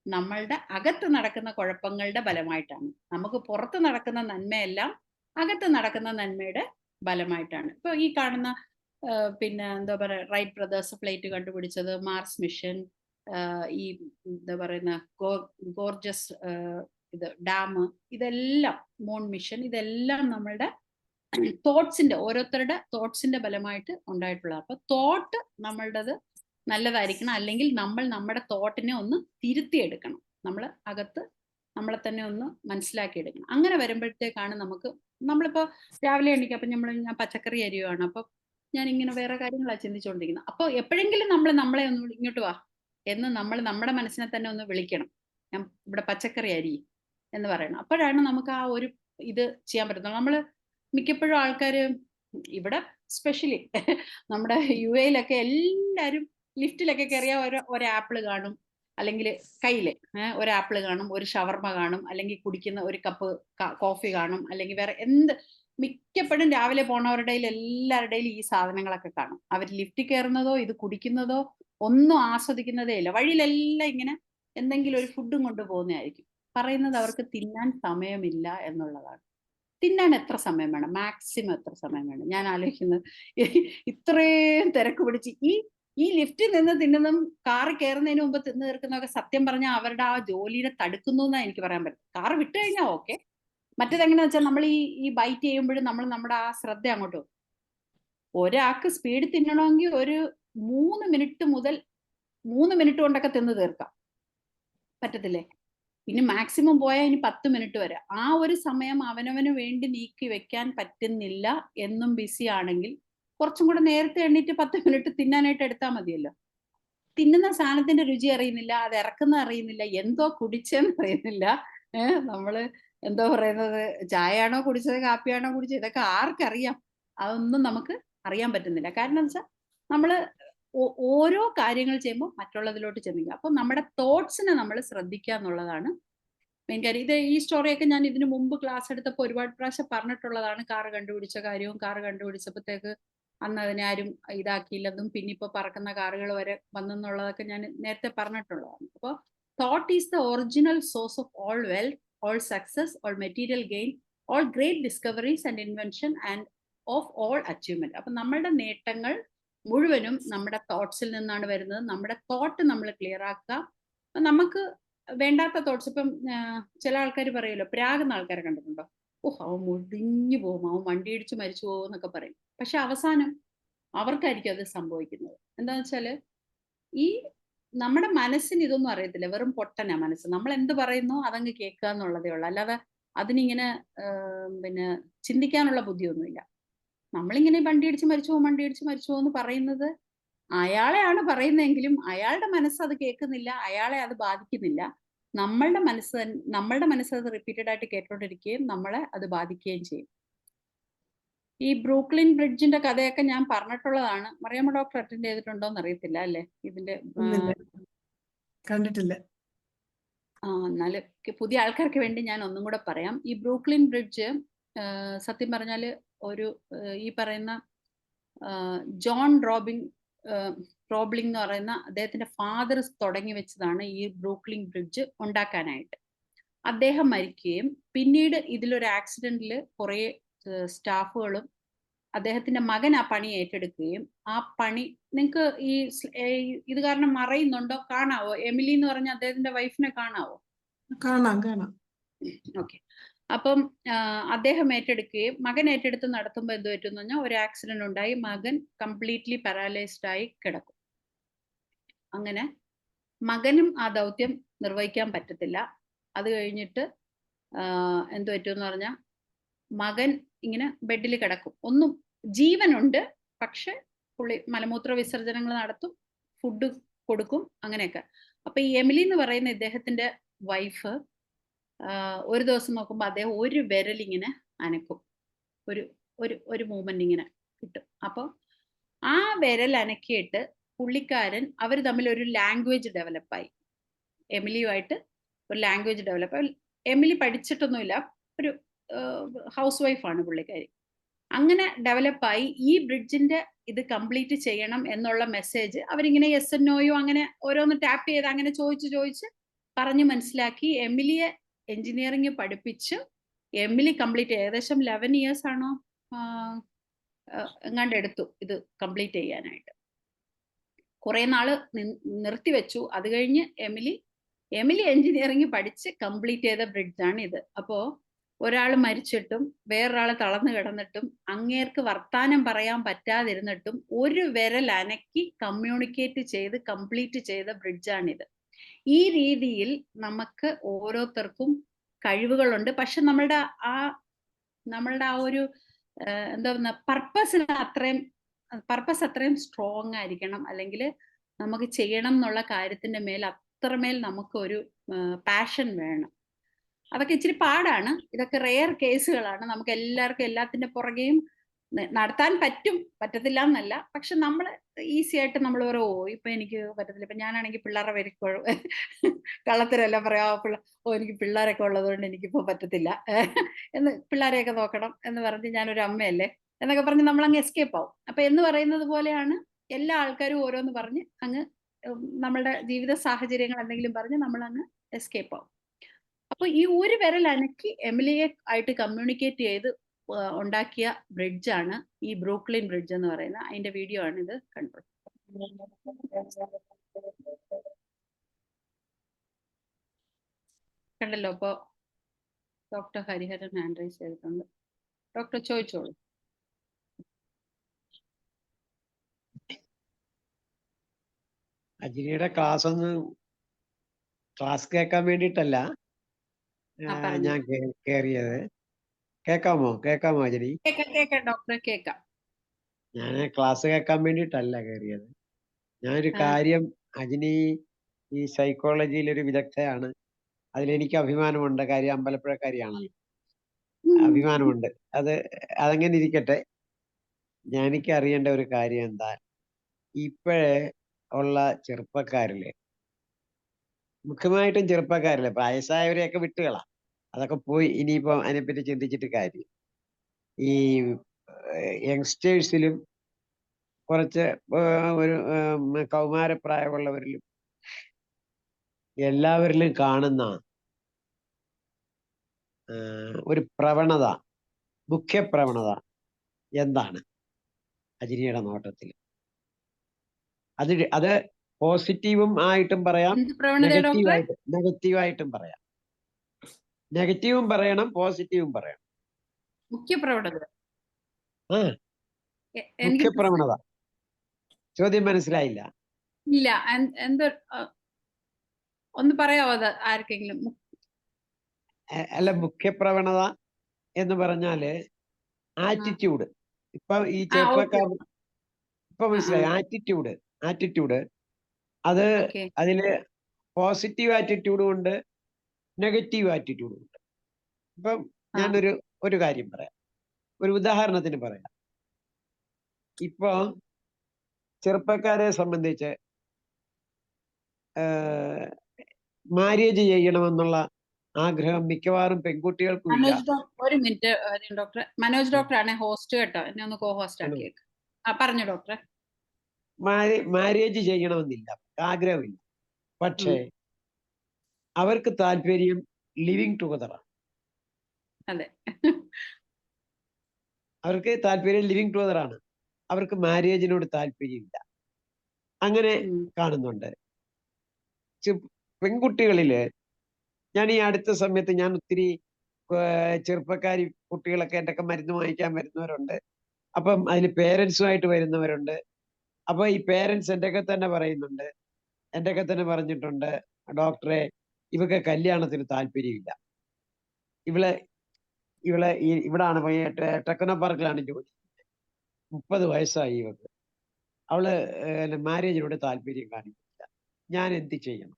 നമ്മളുടെ അകത്ത് നടക്കുന്ന കുഴപ്പങ്ങളുടെ ഫലമായിട്ടാണ്. നമുക്ക് പുറത്ത് നടക്കുന്ന നന്മയെല്ലാം അകത്ത് നടക്കുന്ന നന്മയുടെ ഫലമായിട്ടാണ്. ഇപ്പൊ ഈ കാണുന്ന പിന്നെ എന്താ പറയുക, റൈറ്റ് ബ്രദേഴ്സ് ഫ്ലൈറ്റ് കണ്ടുപിടിച്ചത്, മാർസ് മിഷൻ, ഈ എന്താ പറയുന്ന ഗോർജസ് ഇത് ഡാം, ഇതെല്ലാം മൂൺ മിഷൻ, ഇതെല്ലാം നമ്മളുടെ തോട്ട്സിന്റെ, ഓരോരുത്തരുടെ തോട്ട്സിന്റെ ഫലമായിട്ട് ഉണ്ടായിട്ടുള്ള. അപ്പൊ തോട്ട് നമ്മളുടേത് നല്ലതായിരിക്കണം, അല്ലെങ്കിൽ നമ്മൾ നമ്മുടെ തോട്ടിനെ ഒന്ന് തിരുത്തിയെടുക്കണം. നമ്മൾ അകത്ത് നമ്മളെ തന്നെ ഒന്ന് മനസ്സിലാക്കി എടുക്കണം. അങ്ങനെ വരുമ്പോഴത്തേക്കാണ് നമ്മളിപ്പോ രാവിലെ എണീക്കും, അപ്പൊ ഞാൻ പച്ചക്കറി അരിയുവാണ്, അപ്പൊ ഞാൻ ഇങ്ങനെ വേറെ കാര്യങ്ങളാണ് ചിന്തിച്ചുകൊണ്ടിരിക്കുന്നത്. അപ്പോൾ എപ്പോഴെങ്കിലും നമ്മളെ ഒന്ന് ഇങ്ങോട്ട് വാ എന്ന് നമ്മൾ നമ്മുടെ മനസ്സിനെ തന്നെ ഒന്ന് വിളിക്കണം. ഞാൻ ഇവിടെ പച്ചക്കറി അരി എന്ന് പറയണം. അപ്പോഴാണ് നമുക്ക് ആ ഒരു ഇത് ചെയ്യാൻ പറ്റുന്നത്. നമ്മൾ മിക്കപ്പോഴും ആൾക്കാര് ഇവിടെ സ്പെഷ്യലി നമ്മുടെ UAE-ലൊക്കെ എല്ലാവരും ലിഫ്റ്റിലൊക്കെ കയറിയ ഒരു ആപ്പിൾ കാണും, അല്ലെങ്കിൽ കയ്യില് ഒരു ആപ്പിൾ കാണും, ഒരു ഷവർമ കാണും, അല്ലെങ്കിൽ കുടിക്കുന്ന ഒരു കപ്പ് കോഫി കാണും, അല്ലെങ്കിൽ വേറെ മിക്കപ്പോഴും രാവിലെ പോണവരുടെ എല്ലാവരുടെയും ഈ സാധനങ്ങളൊക്കെ കാണും. അവർ ലിഫ്റ്റിൽ കയറുന്നതോ ഇത് കുടിക്കുന്നതോ ഒന്നും ആസ്വദിക്കുന്നതേ ഇല്ല. വഴിയിലെല്ലാം ഇങ്ങനെ എന്തെങ്കിലും ഒരു ഫുഡും കൊണ്ട് പോകുന്നതായിരിക്കും. പറയുന്നത് അവർക്ക് തിന്നാൻ സമയമില്ല എന്നുള്ളതാണ്. തിന്നാൻ എത്ര സമയം വേണം? മാക്സിമം എത്ര സമയം വേണം? ഞാൻ ആലോചിക്കുന്നത് ഇത്രയും തിരക്ക് പിടിച്ച് ഈ ലിഫ്റ്റിൽ നിന്ന് തിന്നുന്നതും കാറ് കയറുന്നതിന് മുമ്പ് തിന്നു തീർക്കുന്നതൊക്കെ സത്യം പറഞ്ഞാൽ അവരുടെ ആ ജോലിയെ തടുക്കുന്നു എന്നാ എനിക്ക് പറയാൻ പറ്റും. കാറ് വിട്ട് കഴിഞ്ഞാൽ ഓക്കെ. മറ്റേതെങ്ങനെയാ വെച്ചാൽ നമ്മൾ ഈ ബൈറ്റ് ചെയ്യുമ്പോഴും നമ്മൾ നമ്മുടെ ആ ശ്രദ്ധ അങ്ങോട്ട് പോകും. ഒരാൾക്ക് സ്പീഡ് തിന്നണമെങ്കിൽ ഒരു 3 മിനിറ്റ് മുതൽ 3 മിനിറ്റ് കൊണ്ടൊക്കെ തിന്ന് തീർക്കാം. പറ്റത്തില്ലേ? ഇനി മാക്സിമം പോയാൽ ഇനി 10 മിനിറ്റ് വരെ. ആ ഒരു സമയം അവനവന് വേണ്ടി നീക്കി വെക്കാൻ പറ്റുന്നില്ല എന്നും ബിസി ആണെങ്കിൽ കുറച്ചും കൂടെ നേരത്തെ എണ്ണീറ്റ് 10 മിനിറ്റ് തിന്നാനായിട്ട് എടുത്താൽ മതിയല്ലോ. തിന്നുന്ന സാധനത്തിന്റെ രുചി അറിയുന്നില്ല, അത് ഇറക്കുന്ന അറിയുന്നില്ല, എന്തോ കുടിച്ചെന്ന് അറിയുന്നില്ല. നമ്മള് എന്തോ പറയുന്നത്, ചായയാണോ കുടിച്ചത്, കാപ്പിയാണോ കുടിച്ചത്, ഇതൊക്കെ ആർക്കറിയാം? അതൊന്നും നമുക്ക് അറിയാൻ പറ്റുന്നില്ല. കാരണം എന്ന് വെച്ചാൽ നമ്മള് ഓരോ കാര്യങ്ങൾ ചെയ്യുമ്പോൾ മറ്റുള്ളതിലോട്ട് ചിന്തിക്കുക. അപ്പൊ നമ്മുടെ തോട്ട്സിനെ നമ്മൾ ശ്രദ്ധിക്കുക എന്നുള്ളതാണ് മെയിൻ കാര്യം. ഈ സ്റ്റോറിയൊക്കെ ഞാൻ ഇതിനു മുമ്പ് ക്ലാസ് എടുത്തപ്പോൾ ഒരുപാട് പ്രാവശ്യം പറഞ്ഞിട്ടുള്ളതാണ്. കാറ് കണ്ടുപിടിച്ച കാര്യവും കാറ് കണ്ടുപിടിച്ചപ്പോഴത്തേക്ക് അന്ന് അതിനെ ആരും ഇതാക്കിയില്ലെന്നും പിന്നെ ഇപ്പൊ പറക്കുന്ന കാറുകൾ വരെ വന്നെന്നുള്ളതൊക്കെ ഞാൻ നേരത്തെ പറഞ്ഞിട്ടുള്ളതാണ്. അപ്പോൾ thought is the original source of all wealth, all success, all material gain, all great discoveries and invention and of all achievement. അപ്പൊ നമ്മളുടെ നേട്ടങ്ങൾ മുഴുവനും നമ്മുടെ തോട്ട്സിൽ നിന്നാണ് വരുന്നത്. നമ്മുടെ തോട്ട് നമ്മൾ ക്ലിയർ ആക്കുക. നമുക്ക് വേണ്ടാത്ത തോട്ട്സ്, ഇപ്പം ചില ആൾക്കാർ പറയുമല്ലോ, പ്രാകുന്ന ആൾക്കാരെ കണ്ടിട്ടുണ്ടോ? അവൻ മുടിഞ്ഞു പോകും, അവൻ വണ്ടി ഇടിച്ച് മരിച്ചു പോകും എന്നൊക്കെ പറയും. പക്ഷെ അവസാനം അവർക്കായിരിക്കും അത് സംഭവിക്കുന്നത്. എന്താന്ന് വെച്ചാല് ഈ നമ്മുടെ മനസ്സിന് ഇതൊന്നും അറിയത്തില്ല, വെറും പൊട്ടനാ മനസ്സ്. നമ്മൾ എന്ത് പറയുന്നോ അതങ്ങ് കേൾക്കുക എന്നുള്ളതേ ഉള്ളൂ. അല്ലാതെ അതിനിങ്ങനെ പിന്നെ ചിന്തിക്കാനുള്ള ബുദ്ധിയൊന്നുമില്ല. നമ്മളിങ്ങനെ വണ്ടി ഇടിച്ച് മരിച്ചു പോകും എന്ന് പറയുന്നത് അയാളെയാണ് പറയുന്നതെങ്കിലും അയാളുടെ മനസ്സ് അത് കേൾക്കുന്നില്ല, അയാളെ അത് ബാധിക്കുന്നില്ല. നമ്മളുടെ മനസ്സ് അത് റിപ്പീറ്റഡ് ആയിട്ട് കേട്ടോണ്ടിരിക്കുകയും നമ്മളെ അത് ബാധിക്കുകയും ചെയ്യും. ഈ ബ്രൂക്ലിൻ ബ്രിഡ്ജിന്റെ കഥയൊക്കെ ഞാൻ പറഞ്ഞിട്ടുള്ളതാണ്. മറിയാമ്മ ഡോക്ടർ അറ്റൻഡ് ചെയ്തിട്ടുണ്ടോ എന്ന് അറിയത്തില്ല അല്ലേ ഇതിന്റെ? കണ്ടിട്ടില്ല. എന്നാല് പുതിയ ആൾക്കാർക്ക് വേണ്ടി ഞാൻ ഒന്നും കൂടെ പറയാം. ഈ ബ്രൂക്ലിൻ ബ്രിഡ്ജ് സത്യം പറഞ്ഞാല് ഒരു ഈ പറയുന്ന ജോൺ റോബ്ലിംഗ് എന്ന് പറയുന്ന അദ്ദേഹത്തിന്റെ ഫാദർ തുടങ്ങി വെച്ചതാണ് ഈ ബ്രൂക്ലിൻ ബ്രിഡ്ജ് ഉണ്ടാക്കാനായിട്ട്. അദ്ദേഹം മരിക്കുകയും പിന്നീട് ഇതിലൊരു ആക്സിഡന്റിൽ കുറെ സ്റ്റാഫുകളും അദ്ദേഹത്തിന്റെ മകൻ ആ പണി ഏറ്റെടുക്കുകയും ആ പണി നിങ്ങൾക്ക് ഇത് കാരണം മറയുന്നുണ്ടോ? കാണാവോ? എമിലി എന്ന് പറഞ്ഞ അദ്ദേഹത്തിന്റെ വൈഫിനെ കാണാവോ? കാണാം. ഓക്കെ. അപ്പം അദ്ദേഹം ഏറ്റെടുക്കുകയും മകൻ ഏറ്റെടുത്ത് നടത്തുമ്പോൾ എന്ത് പറ്റും എന്ന് പറഞ്ഞാൽ ഒരു ആക്സിഡന്റ് ഉണ്ടായി, മകൻ കംപ്ലീറ്റ്ലി പാരാലൈസ്ഡ് ആയി കിടക്കും. അങ്ങനെ മകനും ആ ദൗത്യം നിർവഹിക്കാൻ പറ്റത്തില്ല. അത് കഴിഞ്ഞിട്ട് എന്ത് പറ്റും എന്ന് പറഞ്ഞാൽ മകൻ ഇങ്ങനെ ബെഡിൽ കിടക്കും. ഒന്നും ജീവനുണ്ട്, പക്ഷെ പുള്ളി മലമൂത്ര വിസർജനങ്ങൾ നടത്തും, ഫുഡ് കൊടുക്കും, അങ്ങനെയൊക്കെ. അപ്പൊ ഈ എമിലി എന്ന് പറയുന്ന ഇദ്ദേഹത്തിന്റെ വൈഫ് ഒരു ദിവസം നോക്കുമ്പോൾ അദ്ദേഹം ഒരു വിരലിങ്ങനെ അനക്കും, ഒരു മൂവ്മെന്റ് ഇങ്ങനെ കിട്ടും. അപ്പോൾ ആ വിരൽ അനക്കിയിട്ട് പുള്ളിക്കാരൻ അവർ തമ്മിൽ ഒരു ലാംഗ്വേജ് ഡെവലപ്പായി. എമിലിയുമായിട്ട് ഒരു ലാംഗ്വേജ് ഡെവലപ്പ്. എമിലി പഠിച്ചിട്ടൊന്നുമില്ല, ഒരു ഹൗസ് വൈഫാണ് പുള്ളിക്കാരി. അങ്ങനെ ഡെവലപ്പായി ഈ ബ്രിഡ്ജിന്റെ ഇത് കംപ്ലീറ്റ് ചെയ്യണം എന്നുള്ള മെസ്സേജ് അവരിങ്ങനെ യെസ് ആൻഡ് നോയോ അങ്ങനെ ഓരോന്ന് ടാപ്പ് ചെയ്ത് അങ്ങനെ ചോദിച്ച് പറഞ്ഞ് മനസ്സിലാക്കി എമിലിയെ എഞ്ചിനീയറിംഗ് പഠിപ്പിച്ച് എമിലി കംപ്ലീറ്റ് ഏകദേശം 11 years ആണോ എങ്ങാണ്ട് എടുത്തു ഇത് കംപ്ലീറ്റ് ചെയ്യാനായിട്ട്. കുറെ നാള് നിർത്തിവെച്ചു. അത് കഴിഞ്ഞ് എമിലി എഞ്ചിനീയറിംഗ് പഠിച്ച് കംപ്ലീറ്റ് ചെയ്ത ബ്രിഡ്ജാണ് ഇത്. അപ്പോ ഒരാൾ മരിച്ചിട്ടും വേറൊരാൾ തളർന്നു കിടന്നിട്ടും അങ്ങേർക്ക് വർത്താനം പറയാൻ പറ്റാതിരുന്നിട്ടും ഒരു വിരൽ അനക്കി കമ്മ്യൂണിക്കേറ്റ് ചെയ്ത് കംപ്ലീറ്റ് ചെയ്ത ബ്രിഡ്ജാണിത്. ഈ രീതിയിൽ നമുക്ക് ഓരോരുത്തർക്കും കഴിവുകളുണ്ട്. പക്ഷെ നമ്മളുടെ ആ ഒരു എന്താ പർപ്പസ് അത്രയും സ്ട്രോങ് ആയിരിക്കണം. അല്ലെങ്കിൽ നമുക്ക് ചെയ്യണം എന്നുള്ള കാര്യത്തിന്റെ മേൽ അത്രമേൽ നമുക്ക് ഒരു പാഷൻ വേണം. അതൊക്കെ ഇച്ചിരി പാടാണ്. ഇതൊക്കെ റെയർ കേസുകളാണ്. നമുക്ക് എല്ലാവർക്കും എല്ലാത്തിന്റെ പുറകെയും നടത്താൻ പറ്റത്തില്ല എന്നല്ല, പക്ഷെ നമ്മൾ ഈസി ആയിട്ട് നമ്മൾ പറയും ഇപ്പൊ എനിക്ക് പറ്റത്തില്ല. ഇപ്പൊ ഞാനാണെങ്കിൽ പിള്ളേരെ വരിക്കോഴും കള്ളത്തരല്ല പറയാ, എനിക്ക് പിള്ളേരൊക്കെ ഉള്ളതുകൊണ്ട് എനിക്കിപ്പോ പറ്റത്തില്ല എന്ന്, പിള്ളേരെയൊക്കെ നോക്കണം എന്ന് പറഞ്ഞ് ഞാനൊരു അമ്മയല്ലേ എന്നൊക്കെ പറഞ്ഞ് നമ്മൾ അങ്ങ് എസ്കേപ്പ് ആവും. അപ്പൊ എന്ന് പറയുന്നത് പോലെയാണ് എല്ലാ ആൾക്കാരും ഓരോന്ന് പറഞ്ഞ് അങ്ങ് നമ്മളുടെ ജീവിത സാഹചര്യങ്ങൾ എന്തെങ്കിലും പറഞ്ഞ് നമ്മൾ അങ്ങ് എസ്കേപ്പ് ആവും. അപ്പൊ ഈ ഒരു വിരൽ അനക്കി എമിലിയെ ആയിട്ട് കമ്മ്യൂണിക്കേറ്റ് ചെയ്ത് ഉണ്ടാക്കിയ ബ്രിഡ്ജാണ് ഈ ബ്രൂക്ലിൻ ബ്രിഡ്ജ് എന്ന് പറയുന്ന അതിന്റെ വീഡിയോ ആണ് ഇത് കണ്ടത്. കണ്ടല്ലോ. അപ്പൊ ഡോക്ടർ ഹരിഹരൻ ഹാൻഡ് റൈസ് ചെയ്തിട്ടുണ്ട്. ഡോക്ടർ ചോദിച്ചോളൂ. അജിനിയുടെ ക്ലാസ് കേൾക്കാൻ വേണ്ടിയിട്ടല്ല ഞാൻ കേറിയത്. കേൾക്കാമോ അജിനി? കേക്കാം ഡോക്ടറെ, കേക്കാം. ഞാൻ ക്ലാസ് കേൾക്കാൻ വേണ്ടിയിട്ടല്ല കയറിയത്. ഞാനൊരു കാര്യം, അജിനി ഈ സൈക്കോളജിയിൽ ഒരു വിദഗ്ധയാണ്, അതിലെനിക്ക് അഭിമാനമുണ്ട്. കാര്യം അമ്പലപ്പുഴക്കാരിയാണല്ലോ, അഭിമാനമുണ്ട്. അതങ്ങനെ ഇരിക്കട്ടെ. എനിക്ക് അറിയേണ്ട ഒരു കാര്യം എന്താ, ഇപ്പോഴേ ഉള്ള ചെറുപ്പക്കാരില്, മുഖ്യമായിട്ടും ചെറുപ്പക്കാരില്, പ്രായസായവരെയൊക്കെ വിട്ടുകളാം, അതൊക്കെ പോയി. ഇനിയിപ്പോ അതിനെപ്പറ്റി ചിന്തിച്ചിട്ട് കാര്യം. ഈ യങ്സ്റ്റേഴ്സിലും കുറച്ച് ഒരു കൗമാരപ്രായമുള്ളവരിലും എല്ലാവരിലും കാണുന്ന ഒരു പ്രവണത, മുഖ്യ പ്രവണത എന്താണ് അജിനിയുടെ നോട്ടത്തിൽ? അത് പോസിറ്റീവും ആയിട്ടും പറയാം, നെഗറ്റീവായിട്ടും പറയാം. നെഗറ്റീവും പറയണം, പോസിറ്റീവും പറയണം. മുഖ്യ പ്രവണത. മുഖ്യ പ്രവണത. ചോദ്യം മനസ്സിലായില്ല? ഇല്ല, എന്തോ ഒന്ന് പറയാവോ അത് ആർക്കെങ്കിലും? അല്ല, മുഖ്യ പ്രവണത എന്ന് പറഞ്ഞാല് ആറ്റിറ്റ്യൂഡ്. ഇപ്പൊ ഈ ചെറുപ്പക്കാർ, ഇപ്പൊ മനസ്സിലായി? ആറ്റിറ്റ്യൂഡ് അത് അതില് പോസിറ്റീവ് ആറ്റിറ്റ്യൂഡും ഉണ്ട്, നെഗറ്റീവ് ആറ്റിറ്റ്യൂഡും ഉണ്ട്. ഇപ്പം ഞാനൊരു കാര്യം പറയാം, ഒരു ഉദാഹരണത്തിന് പറയാം. ഇപ്പൊ ചെറുപ്പക്കാരെ സംബന്ധിച്ച് മാര്യേജ് ചെയ്യണമെന്നുള്ള ആഗ്രഹം മിക്കവാറും പെൺകുട്ടികൾക്കും ഇല്ല. ഒരു മിനിറ്റ് ഡോക്ടർ, മനോജ് ഡോക്ടറാണ് ഹോസ്റ്റ് കേട്ടോ, എന്നെ ഒന്ന് കോ ഹോസ്റ്റ് ആക്കിയേക്ക്. പറഞ്ഞു ഡോക്ടറെ. മാര്യേജ് ചെയ്യണമെന്നില്ല, ആഗ്രഹമില്ല. പക്ഷേ അവർക്ക് താല്പര്യം ലിവിങ് ടുഗദറാണ്. അതെ, അവർക്ക് താല്പര്യം ലിവിങ് ടുഗദറാണ്. അവർക്ക് മാര്യേജിനോട് താല്പര്യമില്ല. അങ്ങനെ കാണുന്നുണ്ട്. പെൺകുട്ടികളില് ഞാൻ ഈ അടുത്ത സമയത്ത് ഞാൻ ഒത്തിരി ചെറുപ്പക്കാരി കുട്ടികളൊക്കെ എൻ്റെ ഒക്കെ മരുന്ന് വാങ്ങിക്കാൻ വരുന്നവരുണ്ട്. അപ്പം അതിൽ പേരൻസുമായിട്ട് വരുന്നവരുണ്ട്. അപ്പൊ ഈ പേരൻസ് എൻ്റെ ഒക്കെ തന്നെ പറയുന്നുണ്ട്, എൻ്റെ ഒക്കെ തന്നെ പറഞ്ഞിട്ടുണ്ട്, ഡോക്ടറെ ഇവക്ക് കല്യാണത്തിന് താല്പര്യമില്ല. ഇവിടാണ് ടെക്നോ പാർക്കിലാണ് ജോലി. 30 വയസ്സായി ഇവക്ക്. അവള് മാര്യേജിനോട് താല്പര്യം കാണിക്കില്ല. ഞാൻ എന്ത് ചെയ്യണം?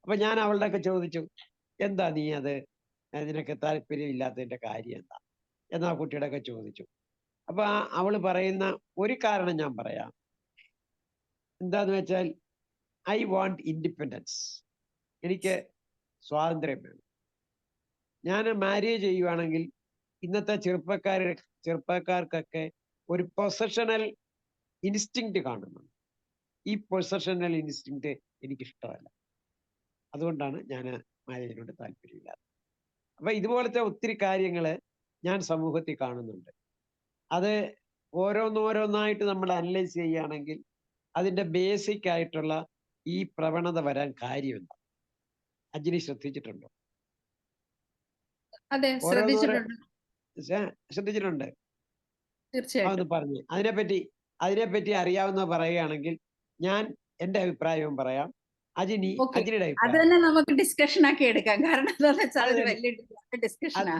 അപ്പൊ ഞാൻ അവളുടെ ഒക്കെ ചോദിച്ചു, എന്താ നീ നിനക്ക് താല്പര്യം ഇല്ലാത്തതിന്റെ കാര്യം എന്താ എന്നാ കുട്ടിയുടെ ഒക്കെ ചോദിച്ചു. അപ്പൊ അവള് പറയുന്ന ഒരു കാരണം ഞാൻ പറയാം. എന്താന്ന് വെച്ചാൽ, ഐ വാണ്ട് ഇൻഡിപെൻഡൻസ്. എനിക്ക് സ്വാതന്ത്ര്യം വേണം. ഞാൻ മാര്യേജ് ചെയ്യുവാണെങ്കിൽ ഇന്നത്തെ ചെറുപ്പക്കാർക്കൊക്കെ ഒരു പൊസഷണൽ ഇൻസ്റ്റിങ്ക്റ്റ് കാണുന്നുണ്ട്. ഈ പൊസഷണൽ ഇൻസ്റ്റിങ്ക്റ്റ് എനിക്കിഷ്ടമല്ല. അതുകൊണ്ടാണ് ഞാൻ മാര്യേജിനോട് താല്പര്യമില്ലാത്തത്. അപ്പൊ ഇതുപോലത്തെ ഒത്തിരി കാര്യങ്ങള് ഞാൻ സമൂഹത്തിൽ കാണുന്നുണ്ട്. അത് ഓരോന്നോരോന്നായിട്ട് നമ്മൾ അനലൈസ് ചെയ്യുകയാണെങ്കിൽ അതിന്റെ ബേസിക് ആയിട്ടുള്ള ഈ പ്രവണത വരാൻ കാര്യം എന്താ? അജിനി ശ്രദ്ധിച്ചിട്ടുണ്ടോ? അതെ, ശ്രദ്ധിച്ചിട്ടുണ്ട്. തീർച്ചയായിട്ടും. അതൊന്ന് പറഞ്ഞു അതിനെപ്പറ്റി അറിയാവുന്ന പറയുകയാണെങ്കിൽ ഞാൻ എന്റെ അഭിപ്രായവും പറയാം. അജിനിയുടെ അത് തന്നെ നമുക്ക് ഡിസ്കഷൻ ആക്കി എടുക്കാം. കാരണം എന്താണെന്ന് വെച്ചാൽ ഒരു വലിയ ഡിസ്കഷനാ.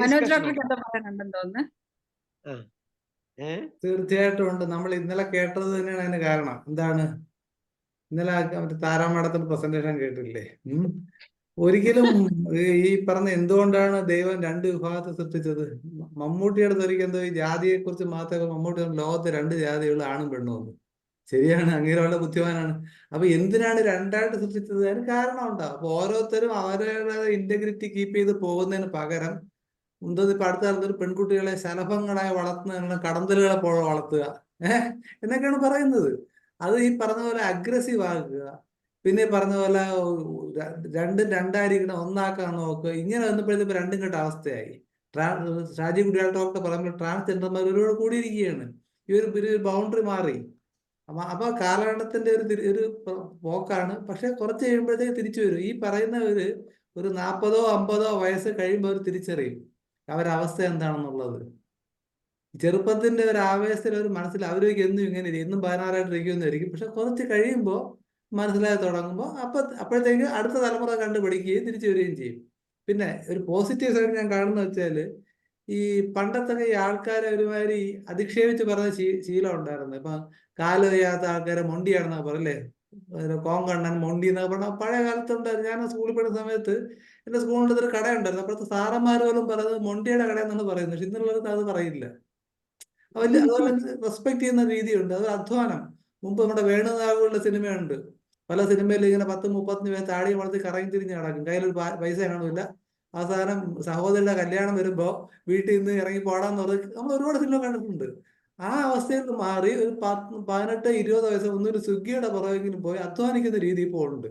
മനോജ് ഡോക്ടർക്ക് എന്താ പറയാനുണ്ടെന്ന് തോന്നുന്നു. തീർച്ചയായിട്ടും ഉണ്ട്. നമ്മൾ ഇന്നലെ കേട്ടത് തന്നെയാണ് അതിന് കാരണം. എന്താണ്? ഇന്നലെ താരാ മാഡത്തിന്റെ പ്രസന്റേഷൻ കേട്ടില്ലേ? ഒരിക്കലും ഈ പറഞ്ഞ എന്തുകൊണ്ടാണ് ദൈവം 2 വിഭാഗത്തെ സൃഷ്ടിച്ചത്? മമ്മൂട്ടിയുടെ ഒരിക്കലും എന്തോ ഈ ജാതിയെ കുറിച്ച് മാത്രമേ മമ്മൂട്ടി ലോകത്ത് 2 ജാതികൾ, ആണും പെണ്ണും ഉണ്ട്. ശരിയാണ്, അങ്ങനെയുള്ള ബുദ്ധിമാനാണ്. അപ്പൊ എന്തിനാണ് 2ആയിട്ട് സൃഷ്ടിച്ചത്? അതിന് കാരണം ഉണ്ടാവും. അപ്പൊ ഓരോരുത്തരും അവരുടെ ഇന്റഗ്രിറ്റി കീപ്പ് ചെയ്ത് പോകുന്നതിന് പകരം ഇപ്പൊ അടുത്ത കാലത്ത് ഒരു പെൺകുട്ടികളെ ശലഭങ്ങളായി വളർത്തുന്നതിനുള്ള കടന്തലുകളെ പോലെ വളർത്തുക എന്നൊക്കെയാണ് പറയുന്നത്. അത് ഈ പറഞ്ഞ പോലെ അഗ്രസീവ് ആക്കുക, പിന്നെ ഈ പറഞ്ഞ പോലെ രണ്ടും രണ്ടായിരിക്കണം ഒന്നാക്കാൻ നോക്കുക. ഇങ്ങനെ വന്നപ്പോഴത്തേക്ക് രണ്ടും കെട്ട അവസ്ഥയായി. ഷാജി കുട്ടിയാൾ ഡോക്ടർ പറയുമ്പോൾ ട്രാൻസ്ജെൻഡർമാർ ഒരുപാട് കൂടിയിരിക്കുകയാണ്. ഈ ഒരു ബൗണ്ടറി മാറി. അപ്പൊ കാലഘട്ടത്തിന്റെ ഒരു പോക്കാണ്. പക്ഷെ കുറച്ച് കഴിയുമ്പോഴത്തേക്ക് തിരിച്ചു വരും. ഈ പറയുന്ന ഒരു 40 50 വയസ്സ് കഴിയുമ്പോൾ അവർ തിരിച്ചറിയും അവരവസ്ഥ എന്താണെന്നുള്ളത്. ചെറുപ്പത്തിന്റെ ഒരു ആവേശത്തിൽ ഒരു മനസ്സിൽ അവർക്ക് എന്നും ഇങ്ങനെ എന്നും 16 ഇരിക്കുന്നതായിരിക്കും. പക്ഷെ കുറച്ച് കഴിയുമ്പോൾ മനസ്സിലായി തുടങ്ങുമ്പോൾ അപ്പോഴത്തേക്ക് അടുത്ത തലമുറ കണ്ടുപിടിക്കുകയും തിരിച്ചു വരികയും ചെയ്യും. പിന്നെ ഒരു പോസിറ്റീവ് സൈഡ് ഞാൻ കാണുന്ന വെച്ചാല്, ഈ പണ്ടത്തെ ഈ ആൾക്കാരെ ഒരുമാതിരി അധിക്ഷേപിച്ച് പറഞ്ഞ ശീലം ഉണ്ടായിരുന്നു. ഇപ്പൊ കാല് വയ്യാത്ത ആൾക്കാരെ മൊണ്ടിയാണെന്നൊക്കെ പറയല്ലേ, കോങ്കണ്ണൻ മൊണ്ടി എന്നൊക്കെ പറഞ്ഞാൽ പഴയ കാലത്തുണ്ടായിരുന്നു. ഞാൻ സ്കൂളിൽ പഠിക്കുന്ന സമയത്ത് എന്റെ സ്കൂളിൻ്റെ ഒരു കട ഉണ്ടായിരുന്നു. അപ്പോഴത്തെ സാറന്മാർ പോലും പറയുന്നത് മൊണ്ടിയുടെ കട എന്നാണ് പറയുന്നത്. പക്ഷെ ഇന്നുള്ളവർക്ക് അത് പറയില്ല. അതുപോലെ റെസ്പെക്ട് ചെയ്യുന്ന രീതിയുണ്ട്. അത് അധ്വാനം. മുമ്പ് നമ്മുടെ വേണുനാഗുകളുടെ സിനിമയുണ്ട്. പല സിനിമയിൽ ഇങ്ങനെ 10 35 പേര് താടി വളർത്തി കറങ്ങി തിരിഞ്ഞ് നടക്കും, കയ്യിലൊരു പൈസ കാണില്ല. അവസാനം സഹോദരിയുടെ കല്യാണം വരുമ്പോ വീട്ടിൽ നിന്ന് ഇറങ്ങി പോടാന്ന് പറഞ്ഞ് നമ്മൾ ഒരുപാട് സിനിമ കണ്ടിട്ടുണ്ട്. ആ അവസ്ഥയിൽ നിന്ന് മാറി ഒരു 18 20 വയസ്സ് ഒന്നൊരു സ്വിഗ്ഗിയുടെ പുറകെങ്കിലും പോയി അധ്വാനിക്കുന്ന രീതി ഇപ്പോൾ ഉണ്ട്.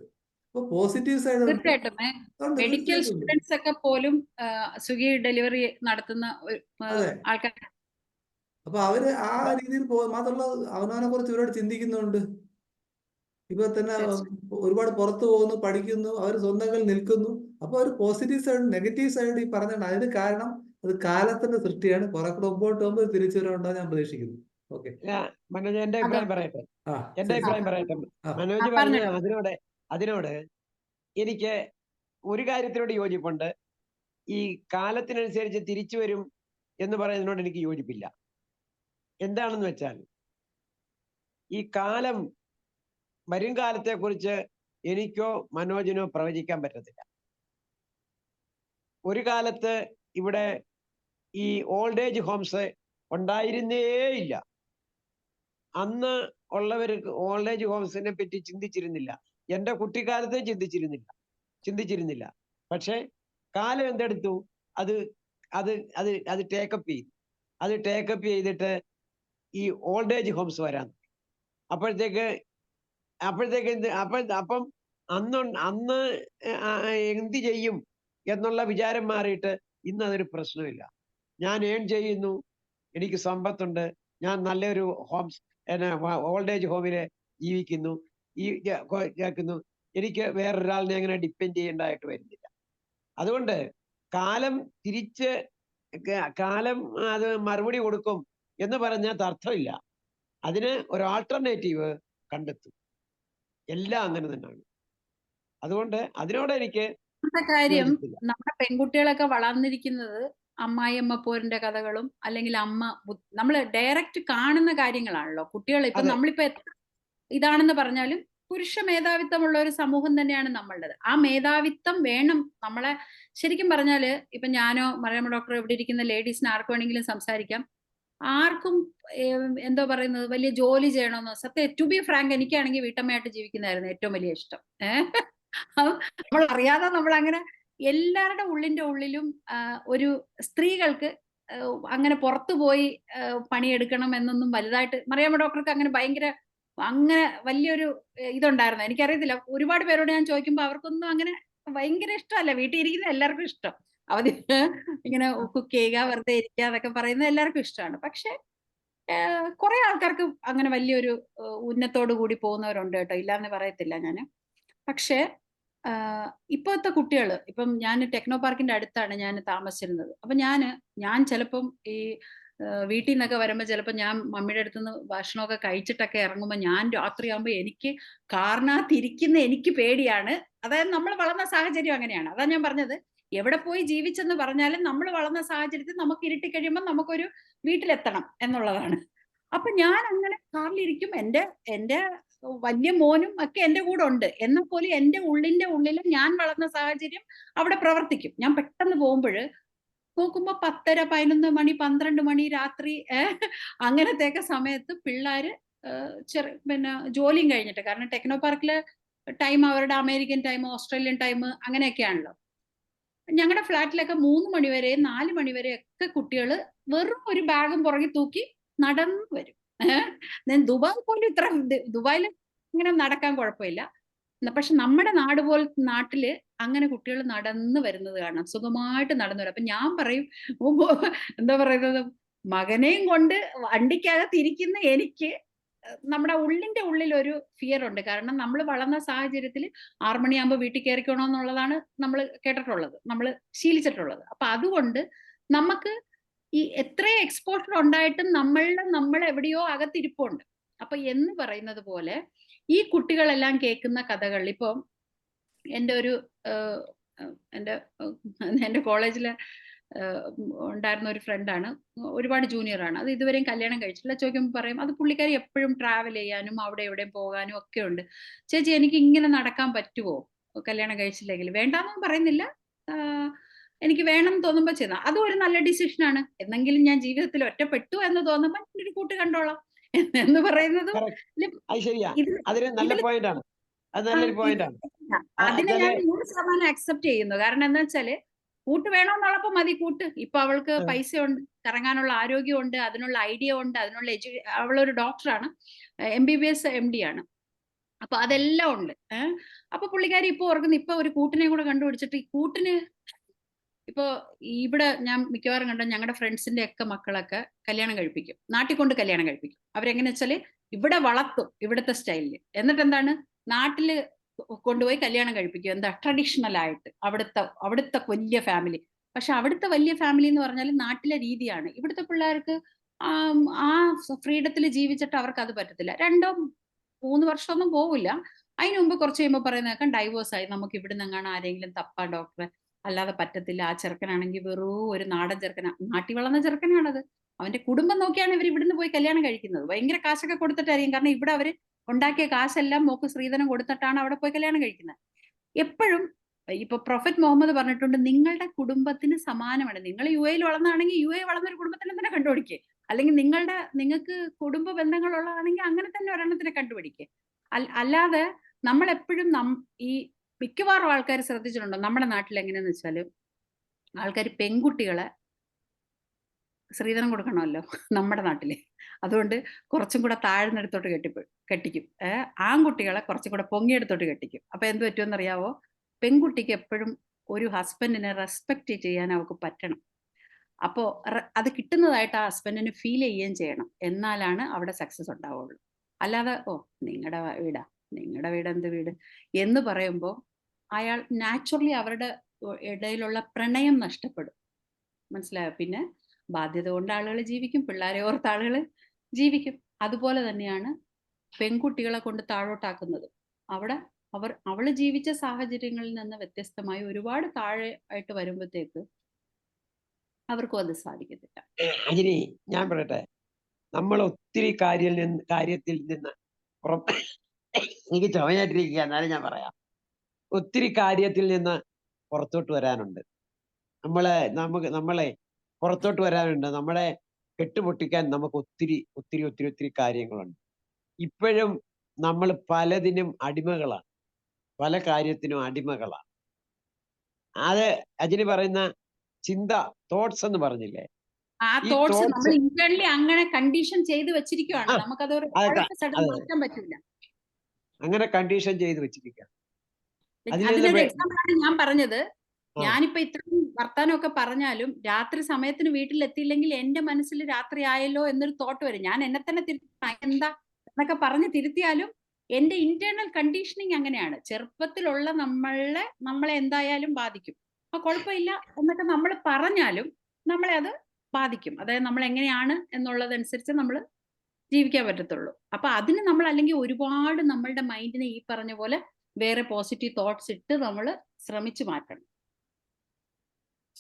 അപ്പൊ പോസിറ്റീവ് സൈഡ് ഉണ്ട്. തീർച്ചയായിട്ടും മെഡിക്കൽ സ്റ്റുഡൻസ് ഒക്കെ പോലും സ്വിഗ്ഗി ഡെലിവറി നടത്തുന്ന അതെ. ആൾക്കാർ. അപ്പൊ അവര് ആ രീതിയിൽ പോകും. മാത്രമല്ല അവനവനെ കുറിച്ച് ഒരുപാട് ചിന്തിക്കുന്നുണ്ട്. ഇപ്പൊ തന്നെ ഒരുപാട് പുറത്തു പോകുന്നു, പഠിക്കുന്നു, അവർ സ്വന്തങ്ങൾ നിൽക്കുന്നു. അപ്പൊ ഒരു പോസിറ്റീവ് സൈഡ് നെഗറ്റീവ് സൈഡ് ഈ പറഞ്ഞിട്ടുണ്ട്. അതിന് കാരണം അത് കാലത്തിന്റെ സൃഷ്ടിയാണ്. കുറെ കൂടെ മുമ്പോട്ട് പോകുമ്പോൾ തിരിച്ചു വരവുണ്ടാകും ഞാൻ പ്രതീക്ഷിക്കുന്നു. ഓക്കെ, മനോജ്, എന്റെ അഭിപ്രായം പറയട്ടെ. മനോജ് പറഞ്ഞ അതിനോട് എനിക്ക് ഒരു കാര്യത്തിനോട് യോജിപ്പുണ്ട്. ഈ കാലത്തിനനുസരിച്ച് തിരിച്ചു വരും എന്ന് പറയുന്നതിനോട് എനിക്ക് യോജിപ്പില്ല. എന്താണെന്ന് വെച്ചാൽ, ഈ കാലം വരും കാലത്തെ കുറിച്ച് എനിക്കോ മനോജിനോ പ്രവചിക്കാൻ പറ്റത്തില്ല. ഒരു കാലത്ത് ഇവിടെ ഈ ഓൾഡ് ഏജ് ഹോംസ് ഉണ്ടായിരുന്നേയില്ല. അന്ന് ഉള്ളവർക്ക് ഓൾഡ് ഏജ് ഹോംസിനെ പറ്റി ചിന്തിച്ചിരുന്നില്ല. എൻ്റെ കുട്ടിക്കാലത്ത് ചിന്തിച്ചിരുന്നില്ല. പക്ഷെ കാലം എന്തെടുത്തു? അത് അത് അത് അത് ടേക്കപ്പ് ചെയ്തിട്ട് ഈ ഓൾഡ് ഏജ് ഹോംസ് വരാൻ. അപ്പോഴത്തേക്ക് അപ്പം അന്ന് എന്ത് ചെയ്യും എന്നുള്ള വിചാരം മാറിയിട്ട് ഇന്ന് അതൊരു പ്രശ്നമില്ല. ഞാൻ ഏൺ ചെയ്യുന്നു, എനിക്ക് സമ്പത്തുണ്ട്, ഞാൻ നല്ലൊരു ഓൾഡ് ഏജ് ഹോമില് ജീവിക്കുന്നു, എനിക്ക് വേറൊരാളിനെ അങ്ങനെ ഡിപ്പെൻഡ് ചെയ്യേണ്ടതായിട്ട് വരുന്നില്ല. അതുകൊണ്ട് കാലം അത് മറുപടി കൊടുക്കും എന്ന് പറഞ്ഞാൽ അർത്ഥമില്ല. അതിന് ഒരു ആൾട്ടർനേറ്റീവ് കണ്ടെത്തും. എല്ലാം അങ്ങനെ തന്നെയാണ്. അതുകൊണ്ട് അതിനോട് എനിക്ക് കാര്യം, നമ്മുടെ പെൺകുട്ടികളൊക്കെ വളർന്നിരിക്കുന്നത് അമ്മായിയമ്മ പോരിന്റെ കഥകളും അല്ലെങ്കിൽ നമ്മൾ ഡയറക്റ്റ് കാണുന്ന കാര്യങ്ങളാണല്ലോ. കുട്ടികൾ ഇപ്പൊ നമ്മളിപ്പോ ഇതാണെന്ന് പറഞ്ഞാലും പുരുഷ മേധാവിത്വമുള്ള ഒരു സമൂഹം തന്നെയാണ് നമ്മളുടേത്. ആ മേധാവിത്വം വേണം നമ്മളെ. ശരിക്കും പറഞ്ഞാല് ഇപ്പൊ ഞാനോ മറിയാമ്മ ഡോക്ടർ ഇവിടെ ഇരിക്കുന്ന ലേഡീസിന് ആർക്ക് വേണമെങ്കിലും സംസാരിക്കാം. ആർക്കും എന്തോ പറയുന്നത് വലിയ ജോലി ചെയ്യണമെന്നോ. സത്യം, ടു ബി ഫ്രാങ്ക്, എനിക്കാണെങ്കിൽ വീട്ടമ്മയായിട്ട് ജീവിക്കുന്നതായിരുന്നു ഏറ്റവും വലിയ ഇഷ്ടം. നമ്മൾ അറിയാതെ നമ്മൾ അങ്ങനെ എല്ലാവരുടെ ഉള്ളിലും ഒരു സ്ത്രീകൾക്ക് അങ്ങനെ പുറത്തു പോയി പണിയെടുക്കണം എന്നൊന്നും വലുതായിട്ട് മറിയാമ്മ ഡോക്ടർക്ക് അങ്ങനെ വലിയൊരു ഇതുണ്ടായിരുന്നു. എനിക്കറിയത്തില്ല, ഒരുപാട് പേരോട് ഞാൻ ചോദിക്കുമ്പോൾ അവർക്കൊന്നും അങ്ങനെ ഭയങ്കര ഇഷ്ടമല്ല. വീട്ടിൽ ഇരിക്കുന്ന എല്ലാവർക്കും ഇഷ്ടം, അവധി ഇങ്ങനെ കുക്ക് ചെയ്യുക, വെറുതെ ഇരിക്കുക എന്നൊക്കെ പറയുന്നത് എല്ലാവർക്കും ഇഷ്ടമാണ്. പക്ഷെ കുറെ ആൾക്കാർക്ക് അങ്ങനെ വലിയൊരു ഉന്നത്തോടു കൂടി പോകുന്നവരുണ്ട് കേട്ടോ, ഇല്ലാന്ന് പറയത്തില്ല ഞാൻ. പക്ഷെ ഇപ്പോഴത്തെ കുട്ടികൾ, ഇപ്പം ഞാൻ ടെക്നോ പാർക്കിന്റെ അടുത്താണ് ഞാൻ താമസിച്ചിരുന്നത്. അപ്പൊ ഞാൻ ചിലപ്പം ഈ വീട്ടിൽ നിന്നൊക്കെ വരുമ്പോൾ ചിലപ്പോൾ ഞാൻ മമ്മിയുടെ അടുത്തുനിന്ന് ഭക്ഷണമൊക്കെ കഴിച്ചിട്ടൊക്കെ ഇറങ്ങുമ്പോൾ ഞാൻ രാത്രിയാകുമ്പോൾ എനിക്ക് കാറിനകത്തിരിക്കുന്ന എനിക്ക് പേടിയാണ്. അതായത് നമ്മൾ വളർന്ന സാഹചര്യം അങ്ങനെയാണ്. അതാ ഞാൻ പറഞ്ഞത്, എവിടെ പോയി ജീവിച്ചെന്ന് പറഞ്ഞാലും നമ്മൾ വളർന്ന സാഹചര്യത്തിൽ നമുക്ക് ഇരുട്ടി കഴിയുമ്പോൾ നമുക്കൊരു വീട്ടിലെത്തണം എന്നുള്ളതാണ്. അപ്പൊ ഞാൻ അങ്ങനെ കാറിലിരിക്കും. എൻ്റെ വലിയ മോനും ഒക്കെ എൻ്റെ കൂടെ ഉണ്ട്. എന്നാൽ പോലും എൻ്റെ ഉള്ളിൽ ഞാൻ വളർന്ന സാഹചര്യം അവിടെ പ്രവർത്തിക്കും. ഞാൻ പെട്ടെന്ന് പോകുമ്പോൾ നോക്കുമ്പോ 10:30 11 മണി 12 മണി രാത്രി അങ്ങനത്തെയൊക്കെ സമയത്ത് പിള്ളേര് പിന്നെ ജോലിയും കഴിഞ്ഞിട്ട്, കാരണം ടെക്നോ പാർക്കിലെ ടൈം അവരുടെ അമേരിക്കൻ ടൈം, ഓസ്ട്രേലിയൻ ടൈം അങ്ങനെയൊക്കെയാണല്ലോ. ഞങ്ങളുടെ ഫ്ലാറ്റിലൊക്കെ 3 മണിവരെ 4 മണിവരെ ഒക്കെ കുട്ടികൾ വെറും ഒരു ബാഗും പുറകെ തൂക്കി നടന്നു വരും. ഞാൻ ദുബായ് പോലും ഇത്ര ദുബായിൽ ഇങ്ങനെ നടക്കാൻ കുഴപ്പമില്ല. പക്ഷെ നമ്മുടെ നാട് പോലത്തെ നാട്ടില് അങ്ങനെ കുട്ടികൾ നടന്നു വരുന്നത് കാണാം, സുഖമായിട്ട് നടന്നു വരും. അപ്പൊ ഞാൻ പറയും, എന്താ പറയുന്നത്, മകനെയും കൊണ്ട് വണ്ടിക്കകത്ത് ഇരിക്കുന്ന എനിക്ക് നമ്മുടെ ഉള്ളിന്റെ ഉള്ളിൽ ഒരു ഫിയർ ഉണ്ട്. കാരണം നമ്മൾ വളർന്ന സാഹചര്യത്തിൽ 6 മണിയാകുമ്പോൾ വീട്ടിൽ കയറിക്കണോ എന്നുള്ളതാണ് നമ്മൾ കേട്ടിട്ടുള്ളത്, നമ്മൾ ശീലിച്ചിട്ടുള്ളത്. അപ്പൊ അതുകൊണ്ട് നമുക്ക് ഈ എത്രയും എക്സ്പോഷർ ഉണ്ടായിട്ടും നമ്മൾ എവിടെയോ അകത്തിരിപ്പുണ്ട്. അപ്പൊ എന്ന് പറയുന്നത് പോലെ ഈ കുട്ടികളെല്ലാം കേൾക്കുന്ന കഥകൾ, ഇപ്പൊ എൻ്റെ ഒരു എൻ്റെ കോളേജിലെ ഉണ്ടായിരുന്ന ഒരു ഫ്രണ്ടാണ്, ഒരുപാട് ജൂനിയർ ആണ്, അത് ഇതുവരെയും കല്യാണം കഴിച്ചിട്ടില്ല. ചോദിക്കുമ്പോൾ പറയും അത് പുള്ളിക്കാരി എപ്പോഴും ട്രാവൽ ചെയ്യാനും അവിടെ എവിടെയും പോകാനും ഒക്കെ ഉണ്ട്. ചേച്ചി എനിക്ക് ഇങ്ങനെ നടക്കാൻ പറ്റുമോ കല്യാണം കഴിച്ചില്ലെങ്കിൽ? വേണ്ടാന്നും പറയുന്നില്ല, എനിക്ക് വേണം തോന്നുമ്പോൾ ചെയ്യുന്ന അതും ഒരു നല്ല ഡിസിഷനാണ്. എന്നെങ്കിലും ഞാൻ ജീവിതത്തിൽ ഒറ്റപ്പെട്ടു എന്ന് തോന്നുമ്പോൾ ഒരു കൂട്ട് കണ്ടോളാം എന്ന് പറയുന്നതും അതിനെ ഞാൻ 100% അക്സെപ്റ്റ് ചെയ്യുന്നു. കാരണം എന്താ വെച്ചാല് കൂട്ട് വേണമെന്നുള്ളപ്പോ മതി കൂട്ട്. ഇപ്പൊ അവൾക്ക് പൈസ ഉണ്ട്, കറങ്ങാനുള്ള ആരോഗ്യമുണ്ട്, അതിനുള്ള ഐഡിയ ഉണ്ട്, അതിനുള്ള അവളൊരു ഡോക്ടറാണ്, MBBS MD ആണ്. അപ്പൊ അതെല്ലാം ഉണ്ട്. അപ്പൊ പുള്ളിക്കാരി ഇപ്പൊ ഓർക്കുന്നു ഇപ്പൊ ഒരു കൂട്ടിനെ കൂടെ കണ്ടുപിടിച്ചിട്ട് ഈ കൂട്ടിന് ഇപ്പൊ ഇവിടെ ഞാൻ മിക്കവാറും കണ്ട ഞങ്ങളുടെ ഫ്രണ്ട്സിന്റെ ഒക്കെ മക്കളൊക്കെ കല്യാണം കഴിപ്പിക്കും, നാട്ടിൽ കൊണ്ട് കല്യാണം കഴിപ്പിക്കും. അവരെങ്ങനെ വെച്ചാല് ഇവിടെ വളർത്തും ഇവിടുത്തെ സ്റ്റൈലില്, എന്നിട്ട് എന്താണ് നാട്ടില് കൊണ്ടുപോയി കല്യാണം കഴിപ്പിക്കും. എന്താ ട്രഡീഷണൽ ആയിട്ട് അവിടുത്തെ വലിയ ഫാമിലി. പക്ഷെ അവിടുത്തെ വലിയ ഫാമിലി എന്ന് പറഞ്ഞാൽ നാട്ടിലെ രീതിയാണ്. ഇവിടുത്തെ പിള്ളേർക്ക് ആ ഫ്രീഡത്തിൽ ജീവിച്ചിട്ട് അവർക്ക് അത് പറ്റത്തില്ല. 2-3 വർഷമൊന്നും പോവില്ല, അതിന് മുമ്പ് കുറച്ച് കഴിയുമ്പോൾ പറയുന്നതൊക്കെ ഡൈവോഴ്സ് ആയി, നമുക്ക് ഇവിടുന്ന് എങ്ങാണ് ആരെങ്കിലും തപ്പാ ഡോക്ടറെ, അല്ലാതെ പറ്റത്തില്ല. ആ ചെറുക്കനാണെങ്കിൽ വെറും ഒരു നാടൻ ചെറുക്കനാ, നാട്ടിൽ വളർന്ന ചെറുക്കനാണത്. അവന്റെ കുടുംബം നോക്കിയാണ് ഇവർ ഇവിടുന്ന് പോയി കല്യാണം കഴിക്കുന്നത്. ഭയങ്കര കാശൊക്കെ കൊടുത്തിട്ടായിരിക്കും, കാരണം ഇവിടെ അവര് ഉണ്ടാക്കിയ കാശെല്ലാം മോക്ക് സ്ത്രീധനം കൊടുത്തിട്ടാണ് അവിടെ പോയി കല്യാണം കഴിക്കുന്നത്. എപ്പോഴും ഇപ്പൊ പ്രൊഫറ്റ് മുഹമ്മദ് പറഞ്ഞിട്ടുണ്ട്, നിങ്ങളുടെ കുടുംബത്തിന് സമാനമാണ്. നിങ്ങൾ UAE വളർന്നാണെങ്കിൽ UAE വളർന്നൊരു കുടുംബത്തിനെ തന്നെ കണ്ടുപിടിക്കുക, അല്ലെങ്കിൽ നിങ്ങൾക്ക് കുടുംബ ബന്ധങ്ങളുള്ളതാണെങ്കിൽ അങ്ങനെ തന്നെ ഒരെണ്ണത്തിനെ കണ്ടുപിടിക്കുക. അല്ലാതെ നമ്മളെപ്പോഴും ഈ മിക്കവാറും ആൾക്കാർ ശ്രദ്ധിച്ചിട്ടുണ്ടോ നമ്മുടെ നാട്ടിൽ എങ്ങനെയാന്ന് വെച്ചാല്, ആൾക്കാർ പെൺകുട്ടികളെ സ്ത്രീധനം കൊടുക്കണമല്ലോ നമ്മുടെ നാട്ടില്, അതുകൊണ്ട് കുറച്ചും കൂടെ താഴ്ന്നെടുത്തോട്ട് കെട്ടിക്കും. ആൺകുട്ടികളെ കുറച്ചും കൂടെ പൊങ്ങിയെടുത്തോട്ട് കെട്ടിക്കും. അപ്പൊ എന്ത് പറ്റുമെന്നറിയാവോ? പെൺകുട്ടിക്ക് എപ്പോഴും ഒരു ഹസ്ബൻഡിനെ റെസ്പെക്ട് ചെയ്യാൻ അവർക്ക് പറ്റണം. അപ്പോ അത് കിട്ടുന്നതായിട്ട് ആ ഹസ്ബൻഡിന് ഫീൽ ചെയ്യുകയും ചെയ്യണം, എന്നാലാണ് അവിടെ സക്സസ് ഉണ്ടാവുള്ളൂ. അല്ലാതെ നിങ്ങളുടെ വീട് എന്ത് വീട് എന്ന് പറയുമ്പോൾ അയാൾ നാച്ചുറലി അവരുടെ ഇടയിലുള്ള പ്രണയം നഷ്ടപ്പെടും. മനസ്സിലായോ? പിന്നെ ബാധ്യത കൊണ്ട് ആളുകൾ ജീവിക്കും, പിള്ളേരെ ഓർത്ത് ആളുകൾ ജീവിക്കും. അതുപോലെ തന്നെയാണ് പെൺകുട്ടികളെ കൊണ്ട് താഴോട്ടാക്കുന്നത്. അവിടെ അവള് ജീവിച്ച സാഹചര്യങ്ങളിൽ നിന്ന് വ്യത്യസ്തമായി ഒരുപാട് താഴെ ആയിട്ട് വരുമ്പോഴത്തേക്ക് അവർക്കും അത് സാധിക്കത്തില്ല. അജിനി, ഞാൻ പറയട്ടെ, നമ്മൾ ഒത്തിരി കാര്യത്തിൽ നിന്ന് എനിക്ക് ചുമയായിട്ടിരിക്കുക, എന്നാലും ഞാൻ പറയാം, ഒത്തിരി കാര്യത്തിൽ നിന്ന് പുറത്തോട്ട് വരാനുണ്ട്. നമ്മളെ പുറത്തോട്ട് വരാനുണ്ട്. നമ്മളെ കെട്ടുപൊട്ടിക്കാൻ നമുക്ക് ഒത്തിരി കാര്യങ്ങളുണ്ട്. ഇപ്പോഴും നമ്മൾ പലതിനും അടിമകളാണ്, പല കാര്യത്തിനും അടിമകളാണ്. അത് അജിനി പറയുന്ന ചിന്ത, തോട്ട്സ് എന്ന് പറഞ്ഞില്ലേ, ആ തോട്ട്സ് നമ്മൾ ഇന്റേണലി അങ്ങനെ കണ്ടീഷൻ ചെയ്ത് വെച്ചിരിക്കുകയാണ്. നമുക്കത് മാറ്റാൻ പറ്റില്ല. അങ്ങനെ കണ്ടീഷൻ ചെയ്ത് വെച്ചിരിക്കുക. അതിനൊരു എക്സാമ്പിളാണ് ഞാൻ പറഞ്ഞത്. ഞാനിപ്പോ ഇത്രയും വർത്താനമൊക്കെ പറഞ്ഞാലും രാത്രി സമയത്തിന് വീട്ടിലെത്തിയില്ലെങ്കിൽ എന്റെ മനസ്സിൽ രാത്രി ആയല്ലോ എന്നൊരു തോട്ട് വരും. ഞാൻ എന്നെ തന്നെ എന്താ എന്നൊക്കെ പറഞ്ഞ് തിരുത്തിയാലും എന്റെ ഇന്റേണൽ കണ്ടീഷനിങ് അങ്ങനെയാണ്. ചെറുപ്പത്തിലുള്ള നമ്മളെ എന്തായാലും ബാധിക്കും. അപ്പൊ കുഴപ്പമില്ല എന്നൊക്കെ നമ്മൾ പറഞ്ഞാലും നമ്മളെ അത് ബാധിക്കും. അതായത് നമ്മൾ എങ്ങനെയാണ് എന്നുള്ളതനുസരിച്ച് നമ്മൾ ജീവിക്കാൻ പറ്റത്തുള്ളൂ. അപ്പൊ അതിന് നമ്മൾ അല്ലെങ്കിൽ ഒരുപാട് നമ്മളുടെ മൈൻഡിനെ ഈ പറഞ്ഞ പോലെ വേറെ പോസിറ്റീവ് തോട്ട്സ് ഇട്ട് നമ്മൾ ശ്രമിച്ചു മാറ്റണം.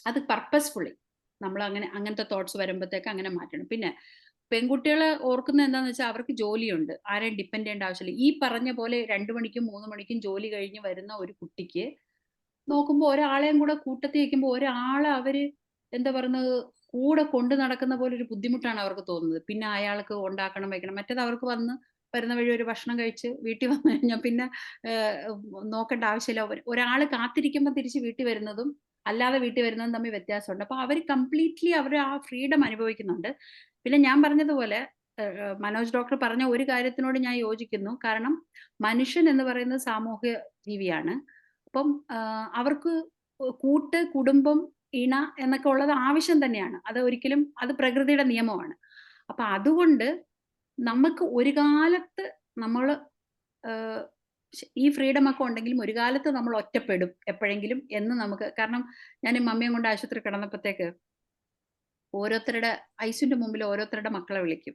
അത് പർപ്പസ്ഫുള്ളി നമ്മൾ അങ്ങനത്തെ തോട്ട്സ് വരുമ്പോഴത്തേക്ക് അങ്ങനെ മാറ്റണം. പിന്നെ പെൺകുട്ടികളെ ഓർക്കുന്നത് എന്താന്ന് വെച്ചാൽ അവർക്ക് ജോലിയുണ്ട്, ആരെയും ഡിപ്പെൻഡ് ചെയ്യേണ്ട ആവശ്യമില്ല. ഈ പറഞ്ഞ പോലെ 2 മണിക്കും 3 മണിക്കും ജോലി കഴിഞ്ഞ് വരുന്ന ഒരു കുട്ടിക്ക് നോക്കുമ്പോൾ ഒരാളെയും കൂടെ കൂട്ടത്തിൽ വയ്ക്കുമ്പോൾ ഒരാളെ അവര് എന്താ പറയുന്നത് കൂടെ കൊണ്ടു നടക്കുന്ന പോലെ ഒരു ബുദ്ധിമുട്ടാണ് അവർക്ക് തോന്നുന്നത്. പിന്നെ അയാൾക്ക് ഉണ്ടാക്കണം വെക്കണം. മറ്റേത് അവർക്ക് വരുന്ന വഴി ഒരു ഭക്ഷണം കഴിച്ച് വീട്ടിൽ വന്നു കഴിഞ്ഞാൽ പിന്നെ നോക്കേണ്ട ആവശ്യമില്ല. ഒരാൾ കാത്തിരിക്കുമ്പോൾ തിരിച്ച് വീട്ടിൽ വരുന്നതും അല്ലാതെ വീട്ടിൽ വരുന്നതും തമ്മിൽ വ്യത്യാസമുണ്ട്. അപ്പൊ അവർ കംപ്ലീറ്റ്ലി അവർ ആ ഫ്രീഡം അനുഭവിക്കുന്നുണ്ട്. പിന്നെ ഞാൻ പറഞ്ഞതുപോലെ മനോജ് ഡോക്ടർ പറഞ്ഞ ഒരു കാര്യത്തിനോട് ഞാൻ യോജിക്കുന്നു. കാരണം മനുഷ്യൻ എന്ന് പറയുന്നത് സാമൂഹ്യ ജീവിയാണ്. അപ്പം അവർക്ക് കൂട്ട്, കുടുംബം, ഇണ എന്നൊക്കെ ഉള്ളത് ആവശ്യം തന്നെയാണ്. അത് ഒരിക്കലും അത് പ്രകൃതിയുടെ നിയമമാണ്. അപ്പൊ അതുകൊണ്ട് നമുക്ക് ഒരു കാലത്ത് നമ്മള് ഈ ഫ്രീഡം ഒക്കെ ഉണ്ടെങ്കിലും ഒരു കാലത്ത് നമ്മൾ ഒറ്റപ്പെടും എപ്പോഴെങ്കിലും എന്ന് നമുക്ക്. കാരണം ഞാൻ മമ്മിയെ കൊണ്ട് ആശുപത്രി കിടന്നപ്പോഴത്തേക്ക് ഓരോരുത്തരുടെ ഐസിന്റെ മുമ്പിൽ ഓരോരുത്തരുടെ മക്കളെ വിളിക്കും.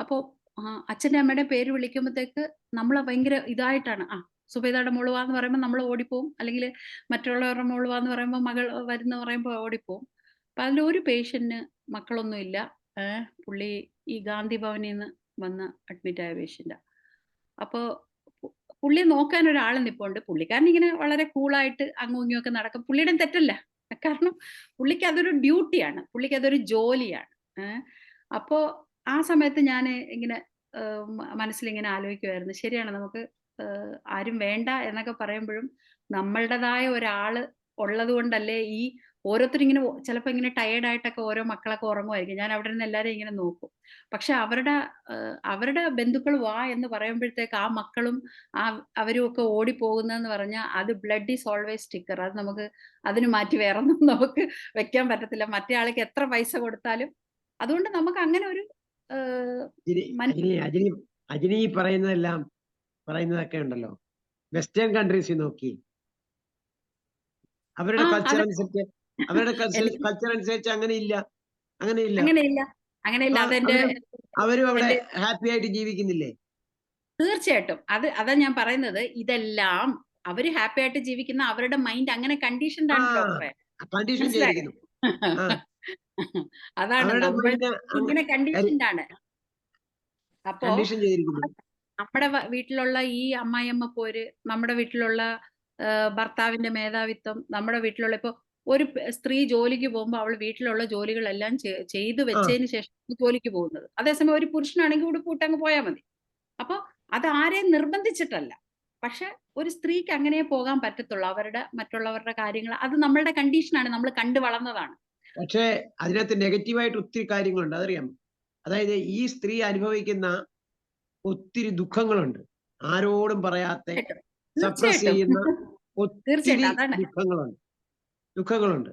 അപ്പോൾ അച്ഛൻ്റെ അമ്മയുടെ പേര് വിളിക്കുമ്പോഴത്തേക്ക് നമ്മൾ ഭയങ്കര ഇതായിട്ടാണ്. സുബൈദയുടെ മോള് വാന്ന് പറയുമ്പോൾ നമ്മൾ ഓടിപ്പോവും, അല്ലെങ്കിൽ മറ്റുള്ളവരുടെ മോള് വാന്ന് പറയുമ്പോൾ മകൾ വരുന്ന പറയുമ്പോൾ ഓടിപ്പോവും. അപ്പൊ അതിലൊരു പേഷ്യന്റിന് മക്കളൊന്നുമില്ല. പുള്ളി ഈ ഗാന്ധി ഭവനിൽ നിന്ന് വന്ന് അഡ്മിറ്റ് ആയ പേഷ്യന്റാ. അപ്പോൾ പുള്ളിയെ നോക്കാൻ ഒരാൾ നിൽപ്പുണ്ട്. പുള്ളിക്കാരൻ ഇങ്ങനെ വളരെ കൂളായിട്ട് അങ്ങും ഇങ്ങും ഒക്കെ നടക്കും. പുള്ളിയുടെ തെറ്റല്ല, കാരണം പുള്ളിക്ക് അതൊരു ഡ്യൂട്ടിയാണ്, പുള്ളിക്ക് അതൊരു ജോലിയാണ്. അപ്പോൾ ആ സമയത്ത് ഞാൻ ഇങ്ങനെ മനസ്സിലിങ്ങനെ ആലോചിക്കുമായിരുന്നു, ശരിയാണ്, നമുക്ക് ആരും വേണ്ട എന്നൊക്കെ പറയുമ്പോഴും നമ്മളുടേതായ ഒരാള് ഉള്ളത് കൊണ്ടല്ലേ ഈ ഓരോരുത്തരും ഇങ്ങനെ ചിലപ്പോൾ ഇങ്ങനെ ടയേർഡായിട്ടൊക്കെ ഓരോ മക്കളൊക്കെ ഉറങ്ങുമായിരിക്കും. ഞാൻ അവിടെ നിന്ന് എല്ലാവരെയും ഇങ്ങനെ നോക്കും. പക്ഷെ അവരുടെ ബന്ധുക്കൾ വാ എന്ന് പറയുമ്പോഴത്തേക്ക് ആ മക്കളും അവരും ഒക്കെ ഓടിപ്പോകുന്നതെന്ന് പറഞ്ഞാൽ അത് ബ്ലഡ് ഈസ് ഓൾവേസ് സ്റ്റിക്കർ. അത് നമുക്ക് അതിന് മാറ്റി വേറെ ഒന്നും നമുക്ക് വെക്കാൻ പറ്റത്തില്ല, മറ്റേ ആൾക്ക് എത്ര പൈസ കൊടുത്താലും. അതുകൊണ്ട് നമുക്ക് അങ്ങനെ ഒരു അജിനി പറയുന്നതൊക്കെ ഉണ്ടല്ലോ, വെസ്റ്റേൺ കൺട്രീസിൽ നോക്കി അവരുടെ കൾച്ചർ അനുസരിച്ച് അങ്ങനെയില്ല. അതെന്റെ അവരും അവിടെ ഹാപ്പി ആയിട്ട് ജീവിക്കുന്നില്ലേ? തീർച്ചയായിട്ടും. അതാ ഞാൻ പറയുന്നത്, ഇതെല്ലാം അവര് ഹാപ്പി ആയിട്ട് ജീവിക്കുന്ന അവരുടെ മൈൻഡ് അങ്ങനെ കണ്ടീഷൻഡ് ആണ് ഡോക്ടറെ. അതാണ് ഇങ്ങനെ കണ്ടീഷൻഡ് ആണ്. അപ്പോ നമ്മുടെ വീട്ടിലുള്ള ഈ അമ്മായിയമ്മ പോര്, നമ്മുടെ വീട്ടിലുള്ള ഭർത്താവിന്റെ മേധാവിത്വം, നമ്മുടെ വീട്ടിലുള്ള ഇപ്പൊ ഒരു സ്ത്രീ ജോലിക്ക് പോകുമ്പോൾ അവൾ വീട്ടിലുള്ള ജോലികളെല്ലാം ചെയ്തു വെച്ചതിന് ശേഷം ജോലിക്ക് പോകുന്നത്. അതേസമയം ഒരു പുരുഷനാണെങ്കിൽ ഉടുപ്പൂട്ടങ്ങ് പോയാൽ മതി. അപ്പൊ അത് ആരെയും നിർബന്ധിച്ചിട്ടല്ല, പക്ഷെ ഒരു സ്ത്രീക്ക് അങ്ങനെ പോകാൻ പറ്റത്തുള്ളൂ. മറ്റുള്ളവരുടെ കാര്യങ്ങൾ അത് നമ്മളുടെ കണ്ടീഷനാണ്, നമ്മൾ കണ്ടു വളർന്നതാണ്. പക്ഷേ അതിനകത്ത് നെഗറ്റീവായിട്ട് ഒത്തിരി കാര്യങ്ങളുണ്ട്, അതറിയാം. അതായത് ഈ സ്ത്രീ അനുഭവിക്കുന്ന ഒത്തിരി ദുഃഖങ്ങളുണ്ട്, ആരോടും പറയാത്ത, സപ്രസ് ചെയ്യുന്ന ഒത്തിരി ദുഃഖങ്ങളുണ്ട്.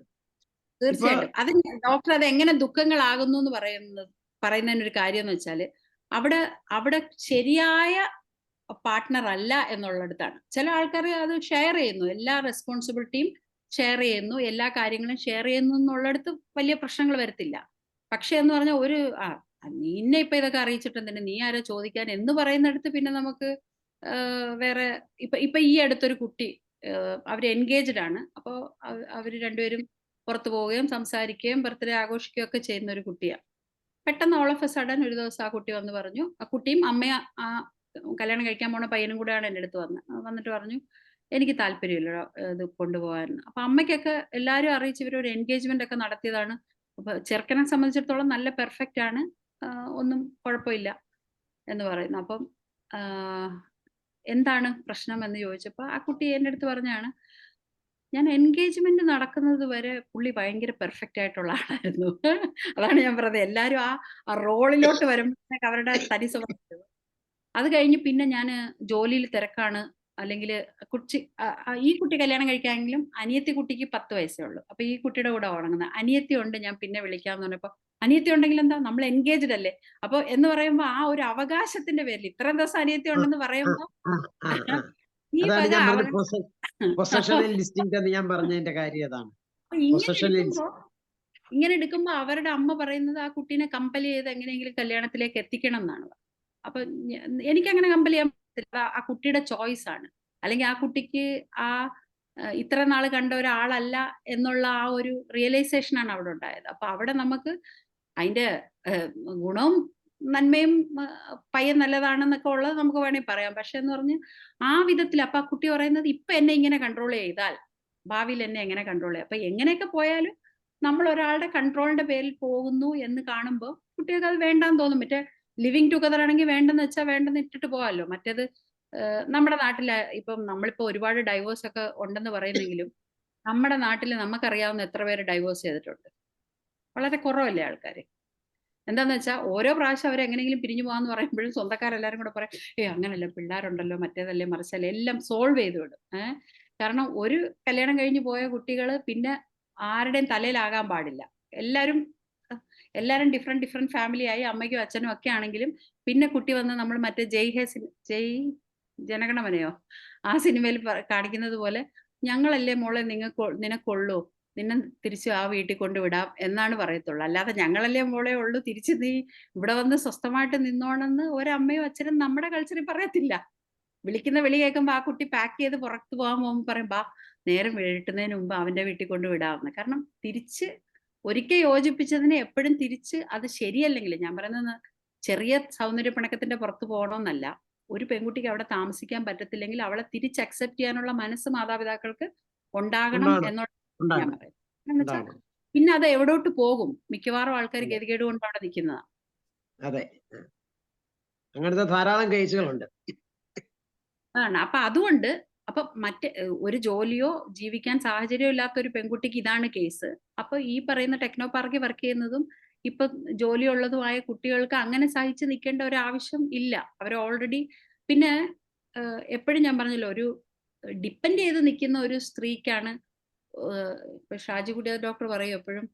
തീർച്ചയായിട്ടും. അത് ഡോക്ടർ അത് എങ്ങനെ ദുഃഖങ്ങളാകുന്നു എന്ന് പറയുന്നതിനൊരു കാര്യം എന്ന് വെച്ചാല് അവിടെ ശരിയായ പാർട്ട്ണർ അല്ല എന്നുള്ളിടത്താണ്. ചില ആൾക്കാർ അത് ഷെയർ ചെയ്യുന്നു, എല്ലാ റെസ്പോൺസിബിലിറ്റിയും ഷെയർ ചെയ്യുന്നു, എല്ലാ കാര്യങ്ങളും ഷെയർ ചെയ്യുന്നു എന്നുള്ളിടത്ത് വലിയ പ്രശ്നങ്ങൾ വരത്തില്ല. പക്ഷെ എന്ന് പറഞ്ഞാൽ നിന്നെ ഇപ്പൊ ഇതൊക്കെ അറിയിച്ചിട്ട് തന്നെ നീ ആരോ ചോദിക്കാൻ എന്ന് പറയുന്നിടത്ത് പിന്നെ നമുക്ക് വേറെ ഇപ്പൊ ഈ അടുത്തൊരു കുട്ടി, അവര് എൻഗേജ്ഡ് ആണ്. അപ്പോൾ അവര് രണ്ടുപേരും പുറത്തു പോവുകയും സംസാരിക്കുകയും ബർത്ത്ഡേ ആഘോഷിക്കുകയും ഒക്കെ ചെയ്യുന്ന ഒരു കുട്ടിയാണ്. പെട്ടെന്ന് ഓൾ ഓഫ് എ സഡൻ ഒരു ദിവസം ആ കുട്ടി വന്ന് പറഞ്ഞു, ആ കുട്ടിയും അമ്മയെ കല്യാണം കഴിക്കാൻ പോണ പയ്യനും കൂടെയാണ് എൻ്റെ അടുത്ത് വന്നിട്ട് പറഞ്ഞു, എനിക്ക് താല്പര്യമില്ല ഇത് കൊണ്ടുപോകാൻ. അപ്പൊ അമ്മയ്ക്കൊക്കെ എല്ലാവരും അറിയിച്ച് ഇവരൊരു എൻഗേജ്മെന്റ് ഒക്കെ നടത്തിയതാണ്. അപ്പൊ ചെറുക്കനെ സംബന്ധിച്ചിടത്തോളം നല്ല പെർഫെക്റ്റ് ആണ്, ഒന്നും കുഴപ്പമില്ല എന്ന് പറയുന്നു. അപ്പം എന്താണ് പ്രശ്നം എന്ന് ചോദിച്ചപ്പോൾ ആ കുട്ടി എൻ്റെ അടുത്ത് പറഞ്ഞാണ്, ഞാൻ എൻഗേജ്മെന്റ് നടക്കുന്നത് വരെ പുള്ളി ഭയങ്കര പെർഫെക്റ്റ് ആയിട്ടുള്ള ആളായിരുന്നു. അതാണ് ഞാൻ പറഞ്ഞത്, എല്ലാവരും ആ റോളിലോട്ട് വരുമ്പോഴത്തേക്ക് അവരുടെ തനി സ്വഭാവം. അത് കഴിഞ്ഞ് പിന്നെ ഞാൻ ജോലിയിൽ തിരക്കാണ്, അല്ലെങ്കിൽ ഈ കുട്ടി കല്യാണം കഴിക്കാമെങ്കിലും അനിയത്തി കുട്ടിക്ക് 10 വയസ്സേ ഉള്ളൂ. അപ്പൊ ഈ കുട്ടിയുടെ കൂടെ ഉണങ്ങുന്നത് അനിയത്തി ഉണ്ട്, ഞാൻ പിന്നെ വിളിക്കാന്ന് പറഞ്ഞപ്പോ അനിയത്തി ഉണ്ടെങ്കിൽ എന്താ, നമ്മൾ എൻഗേജ്ഡ് അല്ലേ. അപ്പൊ എന്ന് പറയുമ്പോ ആ ഒരു അവകാശത്തിന്റെ പേരിൽ ഇത്രയും ദിവസം അനിയത്തി ഉണ്ടെന്ന് പറയുമ്പോ ഈ ഇങ്ങനെ എടുക്കുമ്പോ അവരുടെ അമ്മ പറയുന്നത് ആ കുട്ടീനെ കമ്പൽ ചെയ്ത് എങ്ങനെയെങ്കിലും കല്യാണത്തിലേക്ക് എത്തിക്കണം എന്നാണ്. അപ്പൊ എനിക്കങ്ങനെ കമ്പൽ ചെയ്യാൻ പറ്റില്ല, ആ കുട്ടിയുടെ ചോയ്സ് ആണ്. അല്ലെങ്കിൽ ആ കുട്ടിക്ക് ഇത്ര നാൾ കണ്ട ഒരാളല്ല എന്നുള്ള ആ ഒരു റിയലൈസേഷൻ ആണ് അവിടെ ഉണ്ടായത്. അപ്പൊ അവിടെ നമുക്ക് അതിന്റെ ഗുണവും നന്മയും പയ്യൻ നല്ലതാണെന്നൊക്കെ ഉള്ളത് നമുക്ക് വേണമെങ്കിൽ പറയാം. പക്ഷെ എന്ന് പറഞ്ഞ് ആ വിധത്തിൽ അപ്പൊ ആ കുട്ടി പറയുന്നത് ഇപ്പൊ എന്നെ ഇങ്ങനെ കൺട്രോൾ ചെയ്താൽ ഭാവിയിൽ എന്നെ എങ്ങനെ കൺട്രോൾ ചെയ്യാം. അപ്പൊ എങ്ങനെയൊക്കെ പോയാലും നമ്മൾ ഒരാളുടെ കൺട്രോളിന്റെ പേരിൽ പോകുന്നു എന്ന് കാണുമ്പോൾ കുട്ടികൾക്ക് അത് വേണ്ടാന്ന് തോന്നും. മറ്റേ ലിവിങ് ടുഗദർ ആണെങ്കിൽ വേണ്ടെന്ന് വെച്ചാൽ വേണ്ടെന്ന് ഇട്ടിട്ട് പോകാമല്ലോ. മറ്റേത് നമ്മുടെ നാട്ടില് ഇപ്പം നമ്മളിപ്പോ ഒരുപാട് ഡൈവോഴ്സ് ഒക്കെ ഉണ്ടെന്ന് പറയുന്നെങ്കിലും നമ്മുടെ നാട്ടിൽ നമുക്കറിയാവുന്ന എത്ര പേര് ഡൈവോഴ്സ് ചെയ്തിട്ടുണ്ട്? വളരെ കുറവല്ലേ ആൾക്കാർ. എന്താന്ന് വെച്ചാൽ ഓരോ പ്രാവശ്യം അവർ എങ്ങനെയെങ്കിലും പിരിഞ്ഞു പോകാന്ന് പറയുമ്പോഴും സ്വന്തക്കാരെല്ലാരും കൂടെ പറയും, അങ്ങനല്ല, പിള്ളേരുണ്ടല്ലോ, മറ്റേതല്ലേ മറിച്ചല്ലേ, എല്ലാം സോൾവ് ചെയ്ത് വിടും. കാരണം ഒരു കല്യാണം കഴിഞ്ഞ് പോയ കുട്ടികൾ പിന്നെ ആരുടെയും തലയിലാകാൻ പാടില്ല. എല്ലാരും എല്ലാരും ഡിഫറെന്റ് ഫാമിലി ആയി, അമ്മയ്ക്കും അച്ഛനും ഒക്കെ ആണെങ്കിലും പിന്നെ കുട്ടി വന്ന് നമ്മൾ മറ്റേ ജയ് ജനഗണമനയോ ആ സിനിമയിൽ കാണിക്കുന്നത് പോലെ, ഞങ്ങളല്ലേ മോളെ നിനക്കൊള്ളൂ, നിന്നെ തിരിച്ചു ആ വീട്ടിൽ കൊണ്ടുവിടാം എന്നാണ് പറയത്തുള്ളൂ. അല്ലാതെ ഞങ്ങളല്ലേ മോളെ ഉള്ളൂ, തിരിച്ച് നീ ഇവിടെ വന്ന് സ്വസ്ഥമായിട്ട് നിന്നോണെന്ന് ഒരമ്മയും അച്ഛനും നമ്മുടെ കൾച്ചറിൽ പറയത്തില്ല. വിളിക്കുന്ന വിളി കേൾക്കുമ്പോൾ ആ കുട്ടി പാക്ക് ചെയ്ത് പുറത്ത് പോകാൻ പോകുമ്പോൾ പറയും, ബാ നേരം വീട്ടുന്നതിന് മുമ്പ് അവന്റെ വീട്ടിൽ കൊണ്ട് വിടാമെന്ന്. കാരണം തിരിച്ച് ഒരിക്കൽ യോജിപ്പിച്ചതിനെ എപ്പോഴും തിരിച്ച് അത് ശരിയല്ലെങ്കിൽ, ഞാൻ പറയുന്നത് ചെറിയ സൗന്ദര്യ പിണക്കത്തിന്റെ പുറത്ത് പോകണമെന്നല്ല, ഒരു പെൺകുട്ടിക്ക് അവിടെ താമസിക്കാൻ പറ്റത്തില്ലെങ്കിൽ അവളെ തിരിച്ച് അക്സെപ്റ്റ് ചെയ്യാനുള്ള മനസ്സ് മാതാപിതാക്കൾക്ക് ഉണ്ടാകണം എന്നുള്ള ഞാൻ പറയുന്നത്. എന്നുവെച്ചാൽ പിന്നെ അത് എവിടോട്ട് പോകും, മിക്കവാറും ആൾക്കാർ ഗതികേട് കൊണ്ട് അവിടെ നിൽക്കുന്നതാണ്. അതെ, അങ്ങനത്തെ ധാരാളം കേസുകളുണ്ട്. അപ്പൊ അതുകൊണ്ട് അപ്പൊ ഒരു ജോലിയോ ജീവിക്കാൻ സാഹചര്യമോ ഇല്ലാത്ത ഒരു പെൺകുട്ടിക്ക് ഇതാണ് കേസ്. അപ്പൊ ഈ പറയുന്ന ടെക്നോ പാർക്കിൽ വർക്ക് ചെയ്യുന്നതും ഇപ്പൊ ജോലിയുള്ളതുമായ കുട്ടികൾക്ക് അങ്ങനെ സഹിച്ച് നിൽക്കേണ്ട ഒരു ആവശ്യം ഇല്ല. അവർ ഓൾറെഡി പിന്നെ എപ്പോഴും ഞാൻ പറഞ്ഞല്ലോ, ഒരു ഡിപ്പെൻഡ് ചെയ്ത് നിൽക്കുന്ന ഒരു സ്ത്രീക്കാണ് ഇപ്പൊ ഷാജികുട്ടി ഡോക്ടർ പറയും എപ്പോഴും,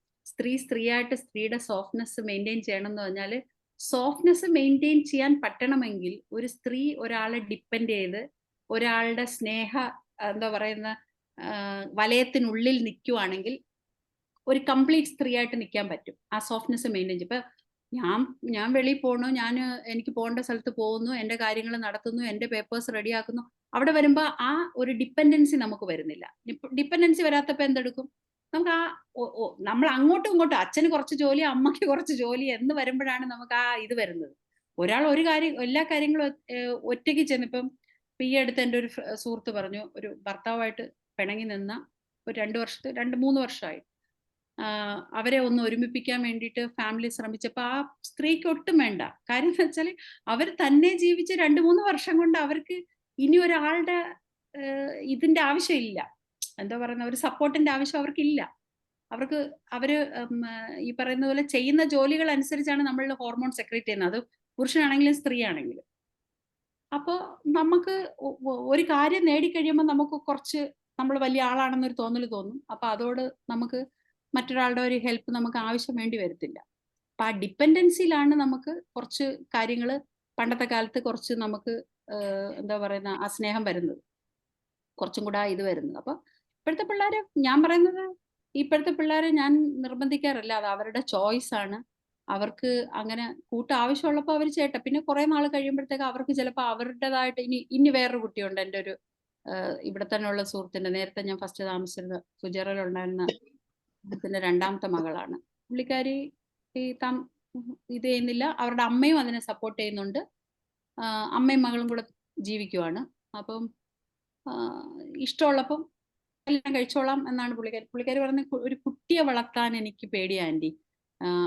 സ്ത്രീയായിട്ട് സ്ത്രീയുടെ സോഫ്റ്റ്നെസ് മെയിൻറ്റെയിൻ ചെയ്യണം എന്ന് പറഞ്ഞാൽ, സോഫ്റ്റ്നെസ് മെയിൻറ്റെയിൻ ചെയ്യാൻ പറ്റണമെങ്കിൽ ഒരു സ്ത്രീ ഒരാളെ ഡിപ്പെൻഡ് ചെയ്ത് ഒരാളുടെ എന്താ പറയുന്ന വലയത്തിനുള്ളിൽ നിൽക്കുവാണെങ്കിൽ ഒരു കംപ്ലീറ്റ് സ്ത്രീ ആയിട്ട് നിൽക്കാൻ പറ്റും. ആ സോഫ്റ്റ്നെസ് മെയിൻറ്റെയിൻ. ഇപ്പൊ ഞാൻ വെളിയിൽ പോകണു, എനിക്ക് പോകേണ്ട സ്ഥലത്ത് പോകുന്നു, എൻ്റെ കാര്യങ്ങൾ നടത്തുന്നു, എൻ്റെ പേപ്പേഴ്സ് റെഡിയാക്കുന്നു. അവിടെ വരുമ്പോൾ ആ ഒരു ഡിപ്പെൻഡൻസി നമുക്ക് വരുന്നില്ല. ഡിപ്പെൻഡൻസി വരാത്തപ്പോൾ എന്തെടുക്കും, നമുക്ക് നമ്മൾ അങ്ങോട്ടും ഇങ്ങോട്ടും, അച്ഛന് കുറച്ച് ജോലി, അമ്മയ്ക്ക് കുറച്ച് ജോലി എന്ന് വരുമ്പോഴാണ് നമുക്ക് ആ ഇത് വരുന്നത്. ഒരാൾ എല്ലാ കാര്യങ്ങളും ഒറ്റയ്ക്ക് ചെന്നിപ്പം ഈ അടുത്ത് എൻ്റെ ഒരു സുഹൃത്ത് പറഞ്ഞു, ഒരു ഭർത്താവായിട്ട് പിണങ്ങി നിന്ന ഒരു 2-3 വർഷമായി, അവരെ ഒന്ന് ഒരുമിപ്പിക്കാൻ വേണ്ടിയിട്ട് ഫാമിലി ശ്രമിച്ചപ്പോൾ ആ സ്ത്രീക്ക് ഒട്ടും വേണ്ട. കാര്യം എന്ന് വെച്ചാൽ അവർ തന്നെ ജീവിച്ച് 2-3 വർഷം കൊണ്ട് അവർക്ക് ഇനി ഒരാളുടെ ഇതിന്റെ ആവശ്യമില്ല. എന്താ പറയുന്ന, ഒരു സപ്പോർട്ടിന്റെ ആവശ്യം അവർക്കില്ല. അവര് ഈ പറയുന്ന പോലെ ചെയ്യുന്ന ജോലികൾ അനുസരിച്ചാണ് നമ്മളുടെ ഹോർമോൺ സെക്രീറ്റ് ചെയ്യുന്നത്, അത് പുരുഷനാണെങ്കിലും സ്ത്രീ ആണെങ്കിലും. അപ്പോൾ നമുക്ക് ഒരു കാര്യം നേടിക്കഴിയുമ്പോൾ നമുക്ക് കുറച്ച് നമ്മൾ വലിയ ആളാണെന്നൊരു തോന്നൽ തോന്നും. അപ്പൊ അതോട് നമുക്ക് മറ്റൊരാളുടെ ഒരു ഹെൽപ്പ് നമുക്ക് ആവശ്യം വേണ്ടി വരത്തില്ല. അപ്പൊ ആ ഡിപ്പെൻഡൻസിയിലാണ് നമുക്ക് കുറച്ച് കാര്യങ്ങൾ പണ്ടത്തെ കാലത്ത് കുറച്ച് നമുക്ക് എന്താ പറയുന്ന ആ സ്നേഹം വരുന്നത്, കുറച്ചും കൂടെ ഇത് വരുന്നത്. അപ്പൊ ഇപ്പോഴത്തെ പിള്ളേരെ ഞാൻ പറയുന്നത്, ഇപ്പോഴത്തെ പിള്ളേരെ ഞാൻ നിർബന്ധിക്കാറില്ല, അത് അവരുടെ ചോയ്സ് ആണ്. അവർക്ക് അങ്ങനെ ആവശ്യമുള്ളപ്പോൾ അവർ ചെയ്യട്ടെ. പിന്നെ കുറെ നാൾ കഴിയുമ്പോഴത്തേക്ക് അവർക്ക് ചിലപ്പോൾ അവരുടേതായിട്ട് ഇനി വേറൊരു കുട്ടിയുണ്ട്, എൻ്റെ ഒരു ഇവിടെ തന്നെയുള്ള സുഹൃത്തിന്റെ, നേരത്തെ ഞാൻ ഫസ്റ്റ് താമസിച്ചിരുന്ന ഫുജറയിലുണ്ടായിരുന്ന സുഹൃത്തിന്റെ 2ാമത്തെ മകളാണ്. പുള്ളിക്കാരി ഇത് ചെയ്യുന്നില്ല, അവരുടെ അമ്മയും അതിനെ സപ്പോർട്ട് ചെയ്യുന്നുണ്ട്, അമ്മയും മകളും കൂടെ ജീവിക്കുവാണ്. അപ്പം ഇഷ്ടമുള്ളപ്പം എല്ലാം കഴിച്ചോളാം എന്നാണ് പുള്ളിക്കാരി പറഞ്ഞത്. ഒരു കുട്ടിയെ വളർത്താൻ എനിക്ക് പേടിയാ ആൻറ്റി,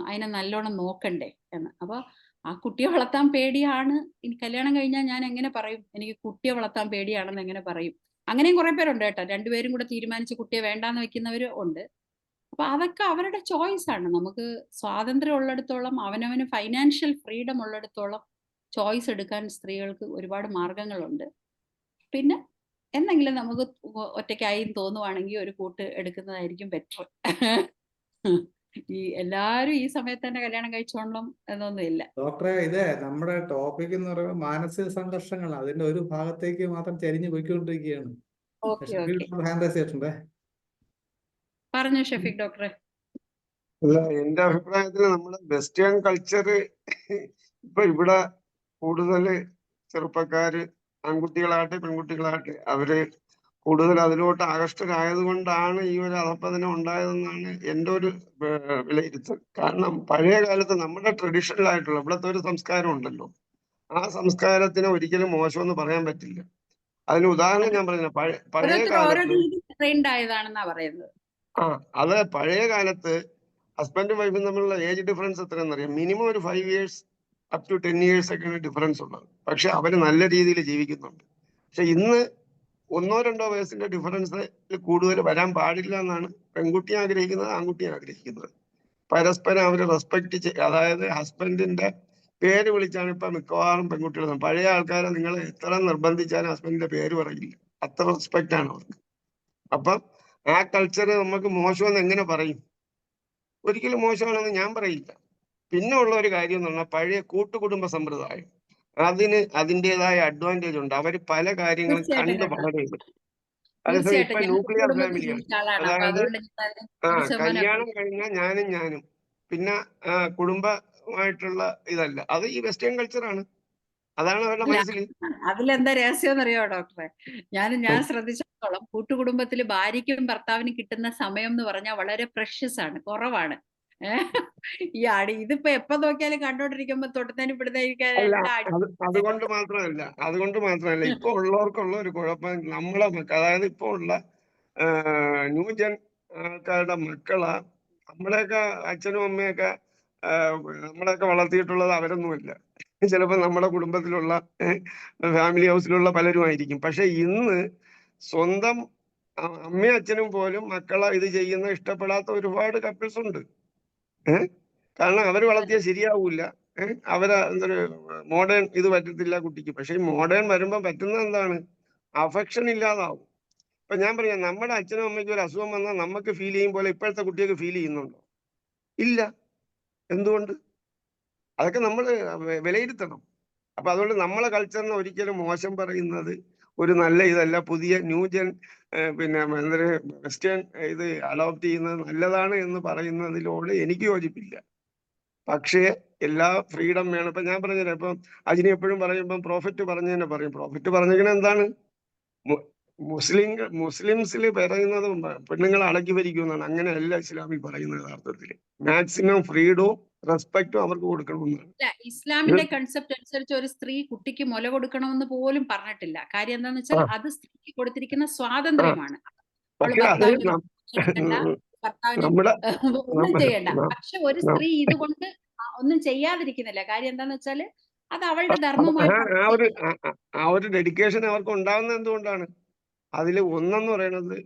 അതിനെ നല്ലോണം നോക്കണ്ടേ എന്ന്. അപ്പൊ ആ കുട്ടിയെ വളർത്താൻ പേടിയാണ്, ഇനി കല്യാണം കഴിഞ്ഞാൽ ഞാൻ എങ്ങനെ പറയും എനിക്ക് കുട്ടിയെ വളർത്താൻ പേടിയാണെന്ന് എങ്ങനെ പറയും? അങ്ങനെയും കുറെ പേരുണ്ട് കേട്ടോ, 2 പേരും കൂടെ തീരുമാനിച്ച് കുട്ടിയെ വേണ്ടാന്ന് വെക്കുന്നവർ ഉണ്ട്. അപ്പൊ അതൊക്കെ അവരുടെ ചോയ്സ് ആണ്. നമുക്ക് സ്വാതന്ത്ര്യം ഉള്ളിടത്തോളം, അവനവന് ഫൈനാൻഷ്യൽ ഫ്രീഡം ഉള്ളിടത്തോളം ചോയ്സ് എടുക്കാൻ സ്ത്രീകൾക്ക് ഒരുപാട് മാർഗങ്ങളുണ്ട്. പിന്നെ എന്തെങ്കിലും നമുക്ക് ഒറ്റയ്ക്കായി തോന്നുവാണെങ്കിൽ ഒരു കൂട്ട് എടുക്കുന്നതായിരിക്കും ബെറ്റർ. എല്ലാരും ഈ സമയത്ത് തന്നെ കല്യാണം കഴിച്ചോളണം എന്നൊന്നും ഇല്ല. ഡോക്ടറെ, ഇതേ നമ്മുടെ ടോപ്പിക് എന്ന് പറയുമ്പോൾ മാനസിക സംഘർഷങ്ങൾ, അതിന്റെ ഒരു ഭാഗത്തേക്ക് മാത്രം ചരിഞ്ഞു പോയിക്കൊണ്ടിരിക്കുകയാണ്. പറഞ്ഞു ഷെഫീഖ് ഡോക്ടറെ. അല്ല, എന്റെ അഭിപ്രായത്തിൽ നമ്മുടെ വെസ്റ്റേൺ കൾച്ചർ ഇപ്പൊ ഇവിടെ കൂടുതൽ ചെറുപ്പക്കാര്, ആൺകുട്ടികളാകട്ടെ പെൺകുട്ടികളാകട്ടെ, അവര് കൂടുതൽ അതിലോട്ട് ആകർഷ്ടരായത് കൊണ്ടാണ് ഈ ഒരു അധപ്പതനം ഉണ്ടായതെന്നാണ് എൻ്റെ ഒരു വിലയിരുത്തൽ. കാരണം പഴയ കാലത്ത് നമ്മുടെ ട്രഡീഷണൽ ആയിട്ടുള്ള ഇവിടുത്തെ ഒരു സംസ്കാരം ഉണ്ടല്ലോ, ആ സംസ്കാരത്തിന് ഒരിക്കലും മോശമെന്ന് പറയാൻ പറ്റില്ല. അതിന് ഉദാഹരണം ഞാൻ പറഞ്ഞ പഴയ കാലത്ത് അത് പഴയ കാലത്ത് ഹസ്ബൻഡും വൈഫും തമ്മിലുള്ള ഏജ് ഡിഫറൻസ് എത്രയെന്ന് അറിയാം? മിനിമം ഒരു 5 years up to 10 years ഒക്കെയാണ് ഡിഫറൻസ് ഉള്ളത്. പക്ഷെ അവര് നല്ല രീതിയിൽ ജീവിക്കുന്നുണ്ട്. പക്ഷെ ഇന്ന് 1-2 വയസ്സിന്റെ ഡിഫറൻസ് കൂടുതൽ വരാൻ പാടില്ല എന്നാണ് പെൺകുട്ടി ആഗ്രഹിക്കുന്നത്, ആൺകുട്ടി ആഗ്രഹിക്കുന്നത്. പരസ്പരം അവർ റെസ്പെക്ട് അതായത് ഹസ്ബൻഡിന്റെ പേര് വിളിച്ചാണ് ഇപ്പൊ മിക്കവാറും പെൺകുട്ടികൾ. പഴയ ആൾക്കാരെ നിങ്ങൾ എത്ര നിർബന്ധിച്ചാലും ഹസ്ബൻഡിന്റെ പേര് പറയില്ല, അത്ര റെസ്പെക്റ്റ് ആണ് അവർക്ക്. അപ്പം ആ കൾച്ചർ നമുക്ക് മോശമെന്ന് എങ്ങനെ പറയും? ഒരിക്കലും മോശമാണെന്ന് ഞാൻ പറയില്ല. പിന്നെ ഉള്ള ഒരു കാര്യം എന്ന് പറഞ്ഞാൽ പഴയ കൂട്ടുകുടുംബ സമ്പ്രദായം, അതിന് അതിൻ്റെതായ അഡ്വാൻറ്റേജ് ഉണ്ട്. അവർ പല കാര്യങ്ങളും തീർച്ചയായിട്ടും കണ്ട് കേട്ടോ, വളരുന്നത്. അതേസമയം തീർച്ചയായിട്ടും. ഇപ്പൊ ഞാൻ ന്യൂക്ലിയർ കുടുംബത്തിൽ ഫാമിലിയാണ്. ജീവിച്ച ആളാണ്, അപ്പൊ അതായത് അതുകൊണ്ട് ഞാൻ അതിന് 100% കല്യാണം കഴിഞ്ഞാൽ ഞാനും പിന്നെ കുടുംബമായിട്ടുള്ള ഇതല്ല. അത് ഈ വെസ്റ്റേൺ കൾച്ചറാണ്. അതാണ് അവരുടെ അല്ല, മനസ്സിൽ. അതിലെന്താ രഹസ്യം എന്നറിയോ ഡോക്ടറെ? ഞാൻ ശ്രദ്ധിച്ചിടത്തോളം കൂട്ടുകുടുംബത്തിൽ ഭാര്യയ്ക്കും ഭർത്താവിനും കിട്ടുന്ന സമയം എന്ന് പറഞ്ഞാൽ വളരെ പ്രഷ്യസ് ആണ്, കുറവാണ്. ഈ ഇതിപ്പോ എപ്പോ നോക്കിയാലും കണ്ടോണ്ടിരിക്കുമ്പോ തൊട്ടത്തേനും പിടുത്തേനും അല്ല, എല്ലാം അതുകൊണ്ട് മാത്രമല്ല ഇപ്പൊ ഉള്ളവർക്കുള്ള ഒരു കുഴപ്പം, നമ്മളെ അതായത് ഇപ്പൊ ഉള്ള ന്യൂജൻ ആൾക്കാരുടെ മക്കളാ നമ്മുടെയൊക്കെ അച്ഛനും അമ്മയൊക്കെ നമ്മളെയൊക്കെ വളർത്തിയിട്ടുള്ളത് അവരൊന്നുമില്ല. ചിലപ്പോൾ നമ്മുടെ കുടുംബത്തിലുള്ള ഫാമിലി ഹൗസിലുള്ള പലരും ആയിരിക്കും. പക്ഷെ ഇന്ന് സ്വന്തം അമ്മയും അച്ഛനും പോലും മക്കളെ ഇത് ചെയ്യുന്ന ഇഷ്ടപ്പെടാത്ത ഒരുപാട് കപ്പിൾസ് ഉണ്ട്. കാരണം അവർ വളർത്തിയാൽ ശരിയാവൂല. അവരെ എന്തൊരു മോഡേൺ ഇത് പറ്റത്തില്ല കുട്ടിക്ക്. പക്ഷെ ഈ മോഡേൺ വരുമ്പോൾ പറ്റുന്നത് എന്താണ്? അഫെക്ഷൻ ഇല്ലാതാവും. ഇപ്പൊ ഞാൻ പറയാം, നമ്മുടെ അച്ഛനും അമ്മയ്ക്കും ഒരു അസുഖം വന്നാൽ നമുക്ക് ഫീൽ ചെയ്യും പോലെ ഇപ്പോഴത്തെ കുട്ടികൾക്ക് ഫീൽ ചെയ്യുന്നുണ്ടോ? ഇല്ല. എന്തുകൊണ്ട്? അതൊക്കെ നമ്മൾ വിലയിരുത്തണം. അപ്പൊ അതുകൊണ്ട് നമ്മളെ കൾച്ചറിനെ ഒരിക്കലും മോശം പറയുന്നത് ഒരു നല്ല ഇതല്ല. പുതിയ ന്യൂജൻ പിന്നെ എന്തൊരു വെസ്റ്റേൺ ഇത് അഡോപ്റ്റ് ചെയ്യുന്നത് നല്ലതാണ് എന്ന് പറയുന്നതിനോട് എനിക്ക് യോജിപ്പില്ല. പക്ഷേ എല്ലാ ഫ്രീഡം വേണം. ഇപ്പൊ ഞാൻ പറഞ്ഞില്ല, ഇപ്പം അജിനി എപ്പോഴും പറയുമ്പം പ്രോഫിറ്റ് പറഞ്ഞു തന്നെ പറയും. പ്രോഫിറ്റ് പറഞ്ഞിരിക്കുന്നത് എന്താണ്? മുസ്ലിംസിൽ പറയുന്നത് പെണ്ണുങ്ങളെ അടക്കി ഭരിക്കുമെന്നാണ്. അങ്ങനെയല്ല ഇസ്ലാമിൽ പറയുന്നത്. യഥാർത്ഥത്തിൽ മാക്സിമം ഫ്രീഡവും റെസ്പെക്റ്റും അവർക്ക് കൊടുക്കണമെന്നാണ്. ഇസ്ലാമിന്റെ കൺസെപ്റ്റ് അനുസരിച്ച് ഒരു സ്ത്രീ കുട്ടിക്ക് മുല കൊടുക്കണമെന്ന് പോലും പറഞ്ഞിട്ടില്ല. കാര്യം എന്താന്ന് വെച്ചാൽ അത് സ്ത്രീക്ക് കൊടുത്തിരിക്കുന്ന സ്വാതന്ത്ര്യമാണ്. പക്ഷെ അത് ഭർത്താവിന് നമ്മുടെ ഒന്നും ചെയ്യണ്ട. പക്ഷെ ഒരു സ്ത്രീ ഇതുകൊണ്ട് ഒന്നും ചെയ്യാതിരിക്കുന്നില്ല. കാര്യം എന്താന്ന് വെച്ചാല് അത് അവളുടെ ധർമ്മമായിട്ട് ആ ഒരു ഡെഡിക്കേഷൻ അവർക്ക് ഉണ്ടാവുന്നത് എന്തുകൊണ്ടാണ്? അതിൽ ഒന്നെന്ന് പറയുന്നത്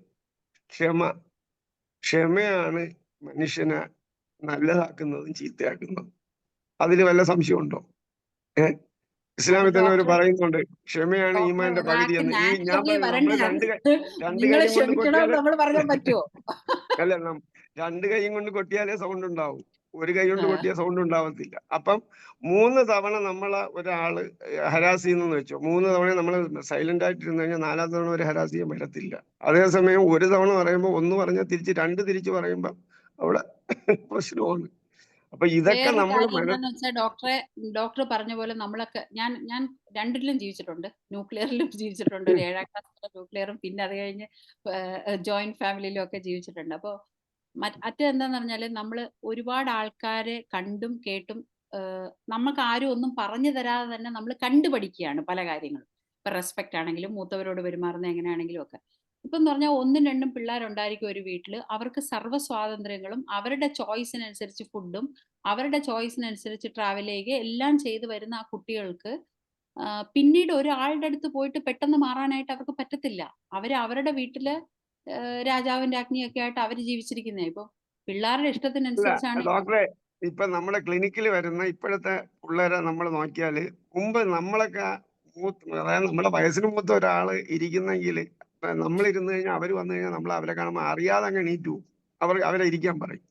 ക്ഷമയാണ് മനുഷ്യനെ നല്ലതാക്കുന്നതും ചീത്തയാക്കുന്നതും. അതിൽ വല്ല സംശയമുണ്ടോ? ഇസ്ലാമിൽ തന്നെ അവർ പറയുന്നുണ്ട്, ക്ഷമയാണ് ഈമാന്റെ പകുതി എന്ന്. ഞാൻ നമ്മൾ രണ്ട് കൈയും കൊണ്ട് കൊട്ടിയാലേ അല്ല രണ്ട് കൈയും കൊണ്ട് കൊട്ടിയാലേ സൗണ്ട് ഉണ്ടാവും, ഒരു കൈ കൊണ്ട് കൊട്ടിയാൽ സൗണ്ട് ഉണ്ടാവത്തില്ല. അപ്പം 3 തവണ നമ്മളെ ഒരാള് ഹരാസ് ചെയ്യുന്നെന്ന് വെച്ചോ, 3 തവണ നമ്മൾ സൈലന്റ് ആയിട്ടിരുന്നു കഴിഞ്ഞാൽ 4ാം തവണ ഒരു ഹരാസ് ചെയ്യാൻ പറ്റത്തില്ല. അതേസമയം ഒരു തവണ പറയുമ്പോൾ ഒന്ന് പറഞ്ഞാൽ തിരിച്ച് പറയുമ്പോൾ അവിടെ പ്രശ്നമാണ്. അപ്പൊ ഇതൊക്കെ നമ്മൾ ഡോക്ടർ പറഞ്ഞ പോലെ നമ്മളൊക്കെ ഞാൻ രണ്ടിലും ജീവിച്ചിട്ടുണ്ട്. ന്യൂക്ലിയറിലും ജീവിച്ചിട്ടുണ്ട്, ഒരു 7ാം ക്ലാസ് ന്യൂക്ലിയറും, പിന്നെ അത് കഴിഞ്ഞ് ജോയിന്റ് ഫാമിലിയിലും ഒക്കെ ജീവിച്ചിട്ടുണ്ട്. അപ്പോൾ മറ്റെന്താന്ന് പറഞ്ഞാല് നമ്മൾ ഒരുപാട് ആൾക്കാരെ കണ്ടും കേട്ടും നമുക്ക് ആരും ഒന്നും പറഞ്ഞു തരാതെ തന്നെ നമ്മൾ കണ്ടുപഠിക്കുകയാണ് പല കാര്യങ്ങളും. ഇപ്പൊ റെസ്പെക്ട് ആണെങ്കിലും മൂത്തവരോട് പെരുമാറുന്ന എങ്ങനെയാണെങ്കിലും ഒക്കെ. ഇപ്പം എന്ന് പറഞ്ഞാൽ 1ഉം 2ഉം പിള്ളേരുണ്ടായിരിക്കും ഒരു വീട്ടില്. അവർക്ക് സർവ്വ സ്വാതന്ത്ര്യങ്ങളും അവരുടെ ചോയ്സിനനുസരിച്ച് ഫുഡും അവരുടെ ചോയ്സിനനുസരിച്ച് ട്രാവൽ ചെയ്യുക എല്ലാം ചെയ്ത് വരുന്ന ആ കുട്ടികൾക്ക് പിന്നീട് ഒരാളുടെ അടുത്ത് പോയിട്ട് പെട്ടെന്ന് മാറാനായിട്ട് അവർക്ക് പറ്റത്തില്ല. അവരുടെ വീട്ടില് രാജാവും രാജ്ഞിയൊക്കെ ആയിട്ട് അവർ ജീവിച്ചിരിക്കുന്നേ. ഇപ്പൊ പിള്ളേരുടെ ഇഷ്ടത്തിനനുസരിച്ചാണ്. ഡോക്ടറെ, ഇപ്പൊ നമ്മുടെ ക്ലിനിക്കിൽ വരുന്ന ഇപ്പോഴത്തെ പിള്ളേരെ നമ്മൾ നോക്കിയാല്, മുമ്പ് നമ്മളൊക്കെ അതായത് നമ്മുടെ വയസ്സിന് മൂത്ത ഒരാള് ഇരിക്കുന്നെങ്കിൽ നമ്മൾ ഇരുന്ന് കഴിഞ്ഞാൽ അവർ വന്നു കഴിഞ്ഞാൽ നമ്മൾ അവരെ കാണുമ്പോൾ അറിയാതെ അങ്ങ് എണീറ്റു അവരെ ഇരിക്കാൻ പറയും.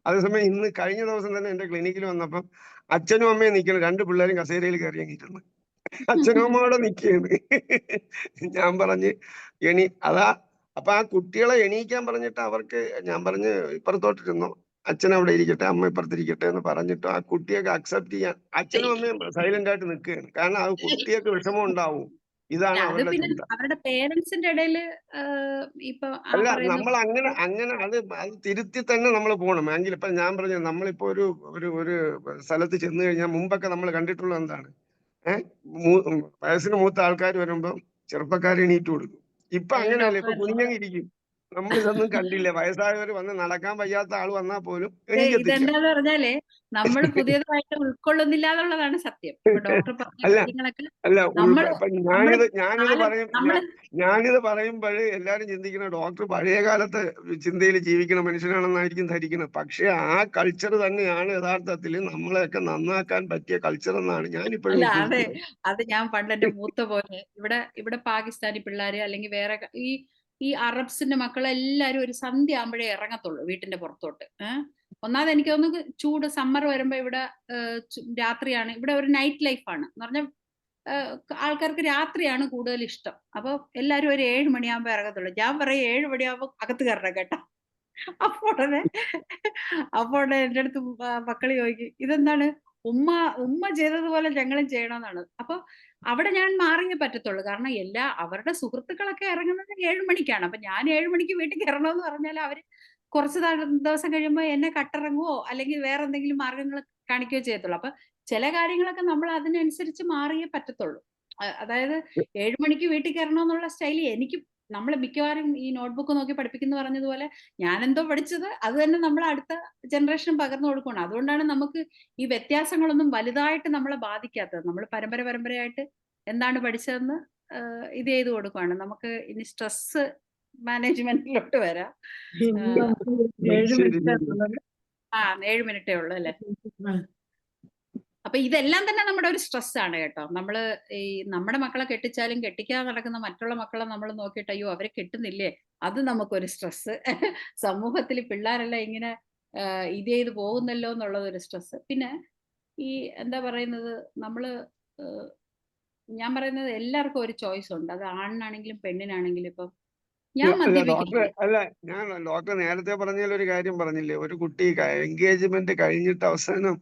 അതേസമയം ഇന്ന് കഴിഞ്ഞ ദിവസം തന്നെ എന്റെ ക്ലിനിക്കിൽ വന്നപ്പം അച്ഛനും അമ്മയും നിൽക്കണം, 2 പിള്ളേരും കസേരയിൽ കയറി അങ്ങിരുന്നു. അച്ഛനും അമ്മയോടെ നിൽക്കുകയാണ്. ഞാൻ പറഞ്ഞ് അപ്പൊ ആ കുട്ടികളെ എണീക്കാൻ പറഞ്ഞിട്ട് അവർക്ക് ഞാൻ പറഞ്ഞ് ഇപ്പുറത്തോട്ടിരുന്നു, അച്ഛൻ അവിടെ ഇരിക്കട്ടെ അമ്മ ഇപ്പുറത്തിരിക്കട്ടെ എന്ന് പറഞ്ഞിട്ട് ആ കുട്ടിയൊക്കെ അക്സെപ്റ്റ് ചെയ്യാൻ അച്ഛനും അമ്മയും സൈലന്റ് ആയിട്ട് നിൽക്കുകയാണ്. കാരണം അത് കുട്ടിയൊക്കെ വിഷമം ഉണ്ടാവും. ഇതാണ് അവരുടെ ചിന്ത. അവരുടെ പേരൻസിന്റെ ഇടയില് ഇപ്പൊ അല്ല, നമ്മൾ അങ്ങനെ അത് തിരുത്തി തന്നെ നമ്മൾ പോകണം. എങ്കിൽ ഇപ്പൊ ഞാൻ പറഞ്ഞു, നമ്മളിപ്പോ ഒരു സ്ഥലത്ത് ചെന്ന് കഴിഞ്ഞാൽ മുമ്പൊക്കെ നമ്മൾ കണ്ടിട്ടുള്ളത് എന്താണ്? വയസ്സിന് മൂത്ത ആൾക്കാർ വരുമ്പോ ചെറുപ്പക്കാരെ എണീറ്റ് കൊടുക്കും. ഇപ്പൊ അങ്ങനെയല്ല, ഇപ്പൊ കുഞ്ഞങ്ങിരിക്കും. നമ്മളിതൊന്നും കണ്ടില്ല. വയസ്സായവർ വന്ന് നടക്കാൻ വയ്യാത്ത ആൾ വന്നാൽ പോലും എണീക്കത്തില്ല. ഇതെന്താന്ന് പറഞ്ഞാല് നമ്മൾ പുതിയതായിട്ട് ഉൾക്കൊള്ളുന്നില്ല എന്നുള്ളതാണ് സത്യം. ഇപ്പൊ ഡോക്ടർ പറഞ്ഞ അല്ല കാര്യങ്ങളൊക്കെ അല്ല നമ്മള് ഇപ്പൊ നമ്മള് നമ്മള് ഞാനിത് പറയുമ്പോൾ എല്ലാരും ചിന്തിക്കുന്ന ഡോക്ടർ പഴയ കാലത്തെ ചിന്തയിൽ ജീവിക്കുന്ന മനുഷ്യനാണെന്നായിരിക്കും ധരിക്കുന്നത്. പക്ഷെ ആ കൾച്ചർ തന്നെയാണ് യഥാർത്ഥത്തിൽ നമ്മളെയൊക്കെ നന്നാക്കാൻ പറ്റിയ കൾച്ചർ എന്നാണ് ഞാൻ ഇപ്പോഴും അല്ല അതെ, വിശ്വസിക്കുന്നത്. അത് ഞാൻ പണ്ട് എന്റെ മൂത്ത പോലെ ഇവിടെ പാകിസ്ഥാനി പിള്ളേര് അല്ലെങ്കിൽ വേറെ ഈ അറബ്സിന്റെ മക്കളെല്ലാരും ഒരു സന്ധ്യ ആകുമ്പോഴേ ഇറങ്ങത്തുള്ളൂ വീട്ടിന്റെ പുറത്തോട്ട്. ഒന്നാമത് എനിക്ക് തോന്നുന്നു ചൂട് സമ്മർ വരുമ്പോ ഇവിടെ രാത്രിയാണ്, ഇവിടെ ഒരു നൈറ്റ് ലൈഫാണ് എന്ന് പറഞ്ഞാൽ ആൾക്കാർക്ക് രാത്രിയാണ് കൂടുതൽ ഇഷ്ടം. അപ്പൊ എല്ലാരും ഒരു 7 മണിയാകുമ്പോ ഇറങ്ങത്തുള്ളൂ. ഞാൻ പറയും 7 മണിയാകുമ്പോ അകത്ത് കയറണം കേട്ടോ. അപ്പോൾ എന്റെ അടുത്ത് മക്കള് ചോദിക്കും ഇതെന്താണ് ഉമ്മ ചെയ്തതുപോലെ ഞങ്ങളും ചെയ്യണമെന്നാണ്. അപ്പൊ അവിടെ ഞാൻ മാറിയേ പറ്റത്തുള്ളൂ. കാരണം അവരുടെ സുഹൃത്തുക്കളൊക്കെ ഇറങ്ങുന്നത് 7 മണിക്കാണ്. അപ്പൊ ഞാൻ 7 മണിക്ക് വീട്ടിൽ കയറണമെന്ന് പറഞ്ഞാൽ അവര് കുറച്ച് ദിവസം കഴിയുമ്പോൾ എന്നെ കട്ടിറങ്ങുവോ അല്ലെങ്കിൽ വേറെ എന്തെങ്കിലും മാർഗങ്ങൾ കാണിക്കുകയോ ചെയ്യത്തുള്ളൂ. അപ്പൊ ചില കാര്യങ്ങളൊക്കെ നമ്മൾ അതിനനുസരിച്ച് മാറിയേ പറ്റത്തുള്ളൂ. അതായത് 7 മണിക്ക് വീട്ടിൽ കയറണമെന്നുള്ള സ്റ്റൈൽ എനിക്ക് നമ്മൾ മിക്കവാറും ഈ നോട്ട്ബുക്ക് നോക്കി പഠിപ്പിക്കുന്ന പറഞ്ഞതുപോലെ ഞാൻ എന്തോ പഠിച്ചത് അത് തന്നെ നമ്മൾ അടുത്ത ജനറേഷൻ പകർന്നു കൊടുക്കണം. അതുകൊണ്ടാണ് നമുക്ക് ഈ വ്യത്യാസങ്ങളൊന്നും വലുതായിട്ട് നമ്മളെ ബാധിക്കാത്തത്. നമ്മൾ പരമ്പരയായിട്ട് എന്താണ് പഠിച്ചതെന്ന് ഇത് ചെയ്ത് കൊടുക്കുകയാണ്. നമുക്ക് ഇനി സ്ട്രെസ് മാനേജ്മെന്റിലോട്ട് വരാം. ഇനി നമുക്ക് 7 ശരി, മിനിറ്റ് 7 മിനിറ്റേ ഉള്ളൂ അല്ലേ? അപ്പൊ ഇതെല്ലാം തന്നെ നമ്മുടെ ഒരു സ്ട്രെസ് ആണ് കേട്ടോ. നമ്മള് ഈ നമ്മുടെ മക്കളെ കെട്ടിച്ചാലും കെട്ടിക്കാതെ നടക്കുന്ന മറ്റുള്ള മക്കളെ നമ്മൾ നോക്കിയിട്ട് അയ്യോ അവരെ കെട്ടുന്നില്ലേ, അത് നമുക്കൊരു സ്ട്രെസ്. സമൂഹത്തിൽ പിള്ളേരെല്ലാം ഇങ്ങനെ ഇത് ചെയ്ത് പോകുന്നല്ലോ എന്നുള്ളത് ഒരു സ്ട്രെസ്. പിന്നെ ഈ എന്താ പറയുന്നത്, നമ്മള് ഞാൻ പറയുന്നത് എല്ലാവർക്കും ഒരു ചോയ്സ് ഉണ്ട്. അത് ആണിനാണെങ്കിലും പെണ്ണിനാണെങ്കിലും. ഇപ്പം ഞാൻ മദ്യപിക്കില്ല. ഞാൻ ഡോക്ടർ നേരത്തെ പറഞ്ഞതിൽ ഒരു കാര്യം പറഞ്ഞില്ലേ, ഒരു കുട്ടി എൻഗേജ്മെന്റ് കഴിഞ്ഞിട്ട് അവസാനം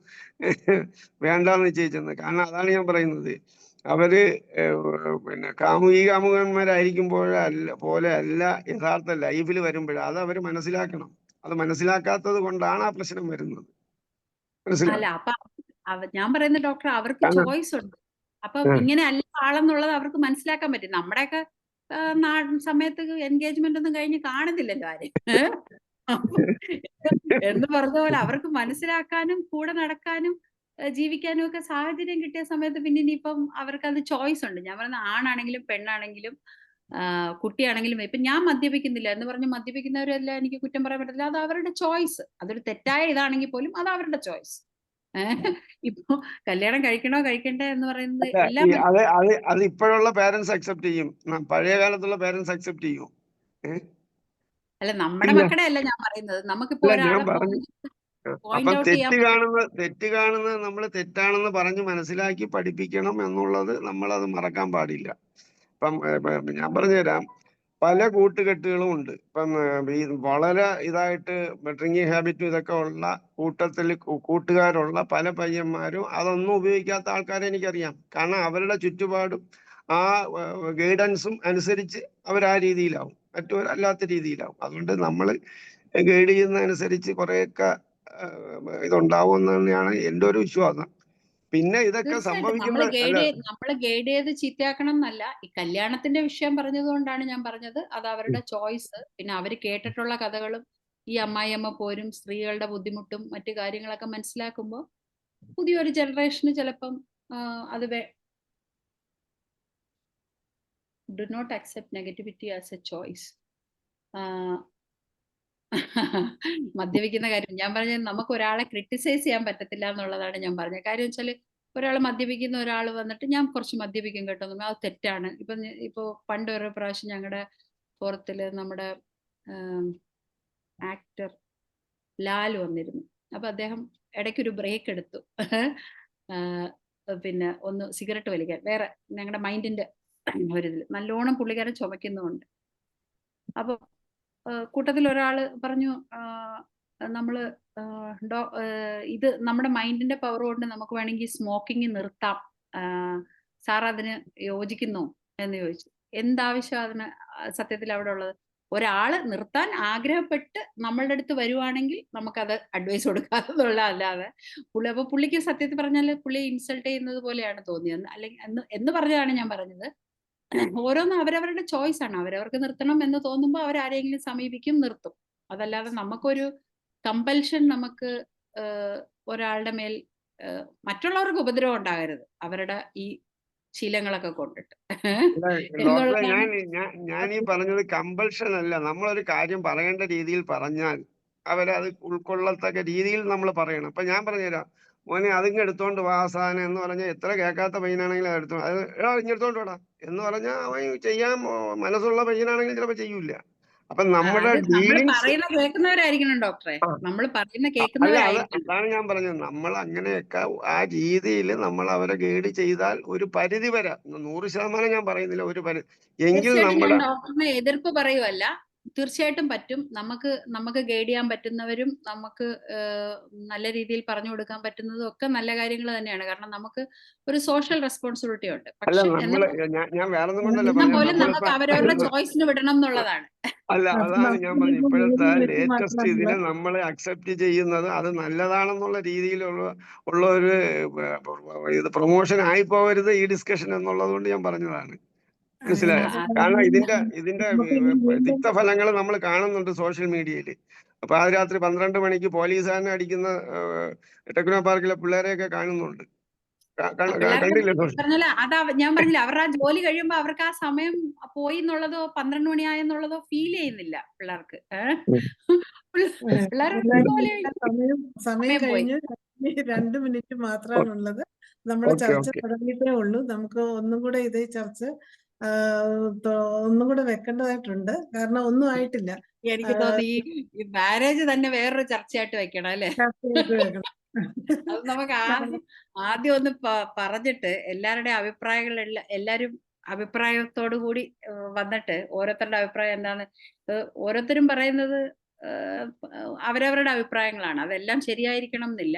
വേണ്ടാന്ന് നിശ്ചയിച്ചെന്ന്. കാരണം അതാണ് ഞാൻ പറയുന്നത്, അവര് പിന്നെ കാമുകന്മാരായിരിക്കുമ്പോഴല്ല പോലെ അല്ല യഥാർത്ഥ ലൈഫിൽ വരുമ്പോഴ അത് അവര് മനസ്സിലാക്കണം. അത് മനസ്സിലാക്കാത്തത് കൊണ്ടാണ് ആ പ്രശ്നം വരുന്നത്. അല്ല മനസ്സിലായോ? അപ്പൊ ഞാൻ പറയുന്ന ഡോക്ടർ അവർക്ക് കാരണം ചോയ്സ് ഉണ്ട്. അപ്പൊ ഇങ്ങനെ അല്ല ആളെന്നുള്ളത് അവർക്ക് മനസ്സിലാക്കാൻ പറ്റും. നമ്മുടെയൊക്കെ സമയത്ത് എൻഗേജ്മെന്റ് ഒന്നും കഴിഞ്ഞ് കാണുന്നില്ലല്ലോ ആരും. എന്ന് പറഞ്ഞ പോലെ അവർക്ക് മനസ്സിലാക്കാനും കൂടെ നടക്കാനും ജീവിക്കാനും ഒക്കെ സാഹചര്യം കിട്ടിയ സമയത്ത് പിന്നെ ഇനിയിപ്പം അവർക്ക് അത് ചോയ്സ് ഉണ്ട്. ഞാൻ പറയുന്ന ആണാണെങ്കിലും പെണ്ണാണെങ്കിലും കുട്ടിയാണെങ്കിലും ഇപ്പൊ ഞാൻ മദ്യപിക്കുന്നില്ല എന്ന് പറഞ്ഞ് മദ്യപിക്കുന്നവരെല്ലാം എനിക്ക് കുറ്റം പറയാൻ പറ്റില്ല. അത് അവരുടെ ചോയ്സ്. അതൊരു തെറ്റായ ഇതാണെങ്കിൽ പോലും അത് അവരുടെ ചോയ്സ്. ഇപ്പൊ കല്യാണം കഴിക്കണോ കഴിക്കണ്ടേ എന്ന് പറയുന്നത് എല്ലാം അത് ഇപ്പോഴുള്ള പേരൻസ് അക്സെപ്റ്റ് ചെയ്യും, പഴയ കാലത്തുള്ള പേരൻസ് അക്സെപ്റ്റ് ചെയ്യും. അല്ല നമ്മുടെ ഇല്ല. മക്കളുടെ അല്ല ഞാൻ പറയുന്നത്. നമുക്കിപ്പോ അല്ല, ഞാൻ ഒരാളെ പറഞ്ഞു പോയിന്റ് അപ്പം ഔട്ട് ചെയ്യാൻ തെറ്റ് കാണുന്നത് നമ്മൾ തെറ്റാണെന്ന് പറഞ്ഞ് മനസ്സിലാക്കി പഠിപ്പിക്കണം എന്നുള്ളത് നമ്മളത് മറക്കാൻ പാടില്ല. ഇപ്പം ഞാൻ പറഞ്ഞുതരാം, പല കൂട്ടുകെട്ടുകളും ഉണ്ട്. ഇപ്പം ഈ വളരെ ഇതായിട്ട് ഡ്രിങ്കിങ് ഹാബിറ്റും ഇതൊക്കെ ഉള്ള കൂട്ടത്തിൽ കൂട്ടുകാരുള്ള പല പയ്യന്മാരും അതൊന്നും ഉപയോഗിക്കാത്ത ആൾക്കാരെ എനിക്കറിയാം. കാരണം അവരുടെ ചുറ്റുപാടും ആ ഗൈഡൻസും അനുസരിച്ച് അവർ ആ രീതിയിലാവും, മറ്റൊരല്ലാത്ത രീതിയിലാവും. അതുകൊണ്ട് നമ്മൾ ഗൈഡ് ചെയ്യുന്നതനുസരിച്ച് കുറെയൊക്കെ ഇതുണ്ടാവും എന്ന് തന്നെയാണ് എൻ്റെ ഒരു വിശ്വാസം. പിന്നെ ഇതൊക്കെ തീർച്ചയായിട്ടും സംഭവിക്കുന്ന നമ്മള് ഗൈഡ് ചെയ്ത് ചീത്തയാക്കണം എന്നല്ല. ഈ കല്യാണത്തിന്റെ വിഷയം പറഞ്ഞത് കൊണ്ടാണ് ഞാൻ പറഞ്ഞത്. അത് അവരുടെ ചോയ്സ്. പിന്നെ അവര് കേട്ടിട്ടുള്ള കഥകളും ഈ അമ്മായിയമ്മ പോരും സ്ത്രീകളുടെ ബുദ്ധിമുട്ടും മറ്റു കാര്യങ്ങളൊക്കെ മനസ്സിലാക്കുമ്പോൾ പുതിയൊരു ജനറേഷന് ചിലപ്പം അത് do not accept negativity as a choice. മദ്യപിക്കുന്ന കാര്യം ഞാൻ പറഞ്ഞത് നമുക്ക് ഒരാളെ ക്രിട്ടിസൈസ് ചെയ്യാൻ പറ്റത്തില്ല എന്നുള്ളതാണ് ഞാൻ പറഞ്ഞത്. കാര്യം വെച്ചാൽ ഒരാൾ മദ്യപിക്കുന്ന ഒരാൾ വന്നിട്ട് ഞാൻ കുറച്ച് മദ്യപിക്കും കേട്ടോ, അത് തെറ്റാണ്. ഇപ്പൊ പണ്ട് ഒരു പ്രാവശ്യം ഞങ്ങളുടെ പുറത്തില് നമ്മുടെ ആക്ടർ ലാൽ വന്നിരുന്നു. അപ്പൊ അദ്ദേഹം ഇടയ്ക്കൊരു ബ്രേക്ക് എടുത്തു. പിന്നെ ഒന്ന് സിഗരറ്റ് വലിക്കാൻ, വേറെ ഞങ്ങളുടെ മൈൻഡിന്റെ ഒരിതിൽ നല്ലോണം പുള്ളിക്കാരൻ ചുമക്കുന്നുമുണ്ട്. അപ്പൊ കൂട്ടത്തിൽ ഒരാള് പറഞ്ഞു നമ്മള് ഇത് നമ്മുടെ മൈൻഡിന്റെ പവർ കൊണ്ട് നമുക്ക് വേണമെങ്കിൽ സ്മോക്കിംഗ് നിർത്താം, സാർ അതിന് യോജിക്കുന്നോ എന്ന് ചോദിച്ചു. എന്താവശ്യം അതിന് സത്യത്തിൽ അവിടെ ഉള്ളത്? ഒരാള് നിർത്താൻ ആഗ്രഹപ്പെട്ട് നമ്മളുടെ അടുത്ത് വരുവാണെങ്കിൽ നമുക്കത് അഡ്വൈസ് കൊടുക്കാതെന്നുള്ള അല്ലാതെ അപ്പൊ പുള്ളിക്ക് സത്യത്തിൽ പറഞ്ഞാൽ പുള്ളിയെ ഇൻസൾട്ട് ചെയ്യുന്നത് പോലെയാണ് തോന്നിയത്. അല്ലെങ്കിൽ എന്ന് പറഞ്ഞതാണ് ഞാൻ പറഞ്ഞത്. ഓരോന്നും അവരവരുടെ ചോയ്സ് ആണ്. അവരവർക്ക് നിർത്തണം എന്ന് തോന്നുമ്പോൾ അവരാരെങ്കിലും സമീപിക്കും, നിർത്തും. അതല്ലാതെ നമുക്കൊരു കമ്പൽഷൻ നമുക്ക് ഒരാളുടെ മേൽ മറ്റുള്ളവർക്ക് ഉപദ്രവം ഉണ്ടാകരുത് അവരുടെ ഈ ശീലങ്ങളൊക്കെ കൊണ്ടിട്ട് ഡോക്ടറെ, എന്നുള്ളതാണ്. ഞാൻ ഈ പറഞ്ഞത് കമ്പൽഷൻ അല്ല. നമ്മളൊരു കാര്യം പറയേണ്ട രീതിയിൽ പറഞ്ഞാൽ അവരത് ഉൾക്കൊള്ളത്തക്ക രീതിയിൽ നമ്മൾ പറയണം. ഇപ്പൊ ഞാൻ പറഞ്ഞുതരാം, മോനെ അതിങ്ങ് എടുത്തോണ്ട് വാ സാധനം എന്ന് പറഞ്ഞാൽ എത്ര കേൾക്കാത്ത പയ്യനാണെങ്കിലും അത് എടുത്തോ, അത് ഇങ്ങെടുത്തോണ്ട് വാടാ എന്ന് പറഞ്ഞാൽ അവൻ ചെയ്യാൻ മനസ്സുള്ള പയ്യനാണെങ്കിൽ ചിലപ്പോൾ ചെയ്യൂല. അപ്പൊ നമ്മുടെ അത് നമ്മൾ ഡീലിങ്സ് പറയുന്ന കേൾക്കുന്നവരായിരിക്കണം ഡോക്ടറെ. നമ്മൾ പറയുന്ന അല്ല, കേൾക്കുന്നവരായിരിക്കണം. അതാണ് ഞാൻ പറഞ്ഞത്. നമ്മൾ അങ്ങനെയൊക്കെ ആ രീതിയിൽ നമ്മൾ അവരെ ഗൈഡ് ചെയ്താൽ ഒരു പരിധി വരെ, 100% ഞാൻ പറയുന്നില്ല, ഒരു പരിധി എങ്കിൽ തീർച്ചയായിട്ടും ഞാൻ നമ്മുടെ ഡോക്ടറിനെ എതിർപ്പ് പറയുവല്ല. തീർച്ചയായിട്ടും പറ്റും. നമുക്ക് ഗൈഡ് ചെയ്യാൻ പറ്റുന്നവരും നമുക്ക് നല്ല രീതിയിൽ പറഞ്ഞു കൊടുക്കാൻ പറ്റുന്നതും ഒക്കെ നല്ല കാര്യങ്ങൾ തന്നെയാണ്. കാരണം നമുക്ക് ഒരു സോഷ്യൽ റെസ്പോൺസിബിലിറ്റി ഉണ്ട്. അല്ല, പക്ഷെ നമ്മള് ഞാൻ വേറെ ഒന്നും കൊണ്ടല്ല എന്നാൽ പറഞ്ഞത്. പോലും നമ്മളിപ്പോ നമുക്ക് അവരവരുടെ ചോയ്സിന് വിടണം എന്നുള്ളതാണ്. അല്ല, അപ്പൊ അതാണ് ഞാൻ പറഞ്ഞത്. നമ്മളിപ്പോ ഇപ്പോഴത്തെ 3 വ്യക്തി ലേറ്റസ്റ്റ് മാത്രമല്ല, ഇതിനെ നമ്മൾ അക്സെപ്റ്റ് ചെയ്യുന്നത് അത് നല്ലതാണെന്നുള്ള രീതിയിലുള്ള ഒരു ഇത് പ്രൊമോഷൻ ആയി പോകരുത് ഈ ഡിസ്കഷൻ എന്നുള്ളത് കൊണ്ട് ഞാൻ പറഞ്ഞതാണ്. മനസ്സിലായോ? കാരണം ഇതിന്റെ നമുക്ക് ഇനി വീണ്ടും തിക്തഫലങ്ങൾ നമ്മൾ കാണുന്നുണ്ട് സോഷ്യൽ മീഡിയയിൽ. പാതിരാത്രി 12 മണിക്ക് പോലീസുകാരനെ അടിക്കുന്ന ടെക്നോ പാർക്കിലെ പിള്ളേരെയൊക്കെ കാണുന്നുണ്ട്. പിള്ളേർക്ക് കണ്ടില്ലേ സോഷ്യൽ? പറഞ്ഞാല് ഞാൻ പറഞ്ഞില്ല, അവരുടെ ആ ജോലി കഴിയുമ്പോ അവർക്ക് ആ സമയം പോയി എന്നുള്ളതോ 12 മണിയായെന്നുള്ളതോ ഫീൽ ചെയ്യുന്നില്ല പിള്ളേർക്ക്. പിള്ളേർ ജോലി സമയം സമയം പോയി. കഴിഞ്ഞു. 2 മിനിറ്റ് മാത്രമാണുള്ളത്. നമ്മുടെ ഓക്കെ, ചർച്ച ഓക്കെ. തുടങ്ങിയിട്ടേ ഉള്ളൂ. നമുക്ക് ഒന്നും കൂടെ ഇതേ ചർച്ച ഒന്നും കൂടെ വെക്കേണ്ടതായിട്ടുണ്ട്. കാരണം ഒന്നും ആയിട്ടില്ല. എനിക്ക് തോന്നുന്നു ഈ മാരേജ് തന്നെ വേറൊരു ചർച്ചയായിട്ട് വെക്കണം അല്ലെ? ചർച്ചയായിട്ട് വെക്കണം. അത് നമുക്ക് ആദ്യം ഒന്ന് പറഞ്ഞിട്ട് എല്ലാവരുടെയും അഭിപ്രായങ്ങൾ എല്ലാരും അഭിപ്രായത്തോടു കൂടി വന്നിട്ട് ഓരോരുത്തരുടെ അഭിപ്രായം എന്താണ്, ഓരോരുത്തരും പറയുന്നത് അവരവരുടെ അഭിപ്രായങ്ങളാണ്. അതെല്ലാം ശരിയായിരിക്കണം എന്നില്ല,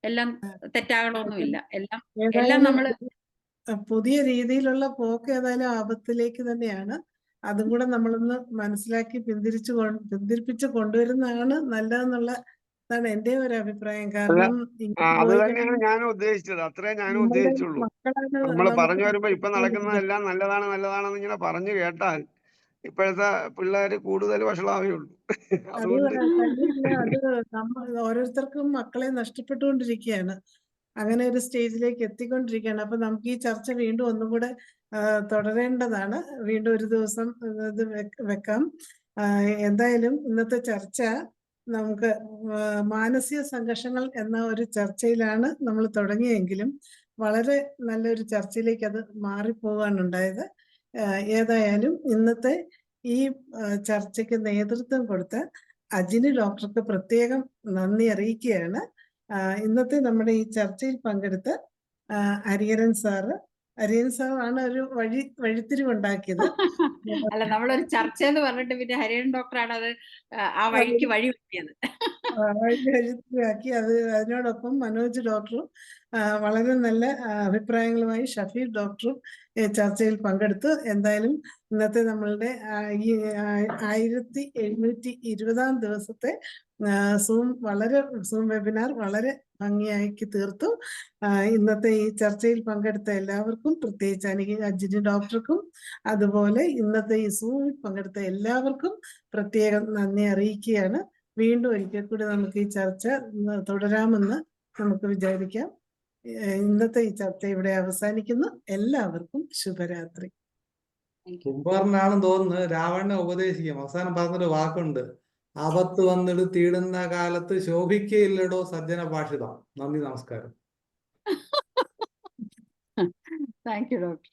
എല്ലാം തെറ്റാകണമെന്നുമില്ല. എല്ലാം നമ്മള് പുതിയ രീതിയിലുള്ള പോക്ക് ഏതായാലും ആപത്തിലേക്ക് തന്നെയാണ്. അതും കൂടെ നമ്മളൊന്ന് മനസ്സിലാക്കി പിന്തിരിപ്പിച്ച് കൊണ്ടുവരുന്നതാണ് നല്ലതെന്നുള്ളതാണ് എൻ്റെ ഒരു അഭിപ്രായം. കാരണം ഇങ്ങനെ അത് പോയി തന്നെയാണ് ഞാനും ഉദ്ദേശിച്ചത്. അത്രേ ഞാനും നമ്മളുടെ ഉദ്ദേശിച്ചുള്ളൂ. മക്കളാണ് നമ്മൾ പറഞ്ഞു വരുമ്പോ ഇപ്പൊ നമുക്ക് നടക്കുന്നതെല്ലാം നല്ലതാണെന്ന് ഇങ്ങനെ പറഞ്ഞു കേട്ടാൽ ഇപ്പോഴത്തെ പിള്ളേര് കൂടുതൽ വഷളാവുകയുള്ളൂ. അത് അതുകൊണ്ട് തന്നെയല്ല, അത് നമ്മൾ ഓരോരുത്തർക്കും മക്കളെ നഷ്ടപ്പെട്ടുകൊണ്ടിരിക്കുകയാണ്. അങ്ങനെ ഒരു സ്റ്റേജിലേക്ക് എത്തിക്കൊണ്ടിരിക്കുകയാണ്. അപ്പൊ നമുക്ക് ഈ ചർച്ച വീണ്ടും ഒന്നും കൂടെ തുടരേണ്ടതാണ്. വീണ്ടും ഒരു ദിവസം ഇത് വെക്കാം. എന്തായാലും ഇന്നത്തെ ചർച്ച നമുക്ക് മാനസിക സംഘർഷങ്ങൾ എന്ന ഒരു ചർച്ചയിലാണ് നമ്മൾ തുടങ്ങിയെങ്കിലും വളരെ നല്ലൊരു ചർച്ചയിലേക്ക് അത് മാറിപ്പോകാണ് ഉണ്ടായത്. ഏതായാലും ഇന്നത്തെ ഈ ചർച്ചയ്ക്ക് നേതൃത്വം കൊടുത്ത അജിനി ഡോക്ടർക്ക് പ്രത്യേകം നന്ദി അറിയിക്കുകയാണ്. ഇന്നത്തെ നമ്മുടെ ഈ ചർച്ചയിൽ പങ്കെടുത്ത ഹരിഹരൻ സാറാണ് ഒരു വഴിത്തിരിവുണ്ടാക്കിയത്. അല്ല, നമ്മളൊരു ചർച്ച എന്ന് പറഞ്ഞിട്ട് പിന്നെ ഹരിഹരൻ ഡോക്ടറാണ് അത് ആ വഴിക്ക് വഴി വെട്ടിയത്. വഴിത്തിരിവാക്കി. അതിനോടൊപ്പം മനോജ് ഡോക്ടറും വളരെ നല്ല അഭിപ്രായങ്ങളുമായി ഷഫീഖ് ഡോക്ടറും ചർച്ചയിൽ പങ്കെടുത്തു. എന്തായാലും ഇന്നത്തെ നമ്മളുടെ ഈ 1720 ദിവസത്തെ സൂം വെബിനാർ വളരെ ഭംഗിയാക്കി തീർത്തു. ഇന്നത്തെ ഈ ചർച്ചയിൽ പങ്കെടുത്ത എല്ലാവർക്കും, പ്രത്യേകിച്ച് അജിനി ഡോക്ടർക്കും അതുപോലെ ഇന്നത്തെ ഈ സൂമിൽ പങ്കെടുത്ത എല്ലാവർക്കും പ്രത്യേകം നന്ദി അറിയിക്കുകയാണ്. വീണ്ടും ഒരിക്കൽ കൂടി നമുക്ക് ഈ ചർച്ച തുടരാമെന്ന് നമുക്ക് വിചാരിക്കാം. ഇന്നത്തെ ഈ ചർച്ച ഇവിടെ അവസാനിക്കുന്നു. എല്ലാവർക്കും ശുഭരാത്രി. കുംഭകർണനാണെന്ന് തോന്നുന്നു രാവണനെ ഉപദേശിക്കാം. അവസാനം പറഞ്ഞൊരു വാക്കുണ്ട്, ആപത്ത് വന്നിട്ട് തീടുന്ന കാലത്ത് ശോഭിക്കയില്ലടോ സജ്ജന ഭാഷിതം. നന്ദി, നമസ്കാരം. Thank you doctor.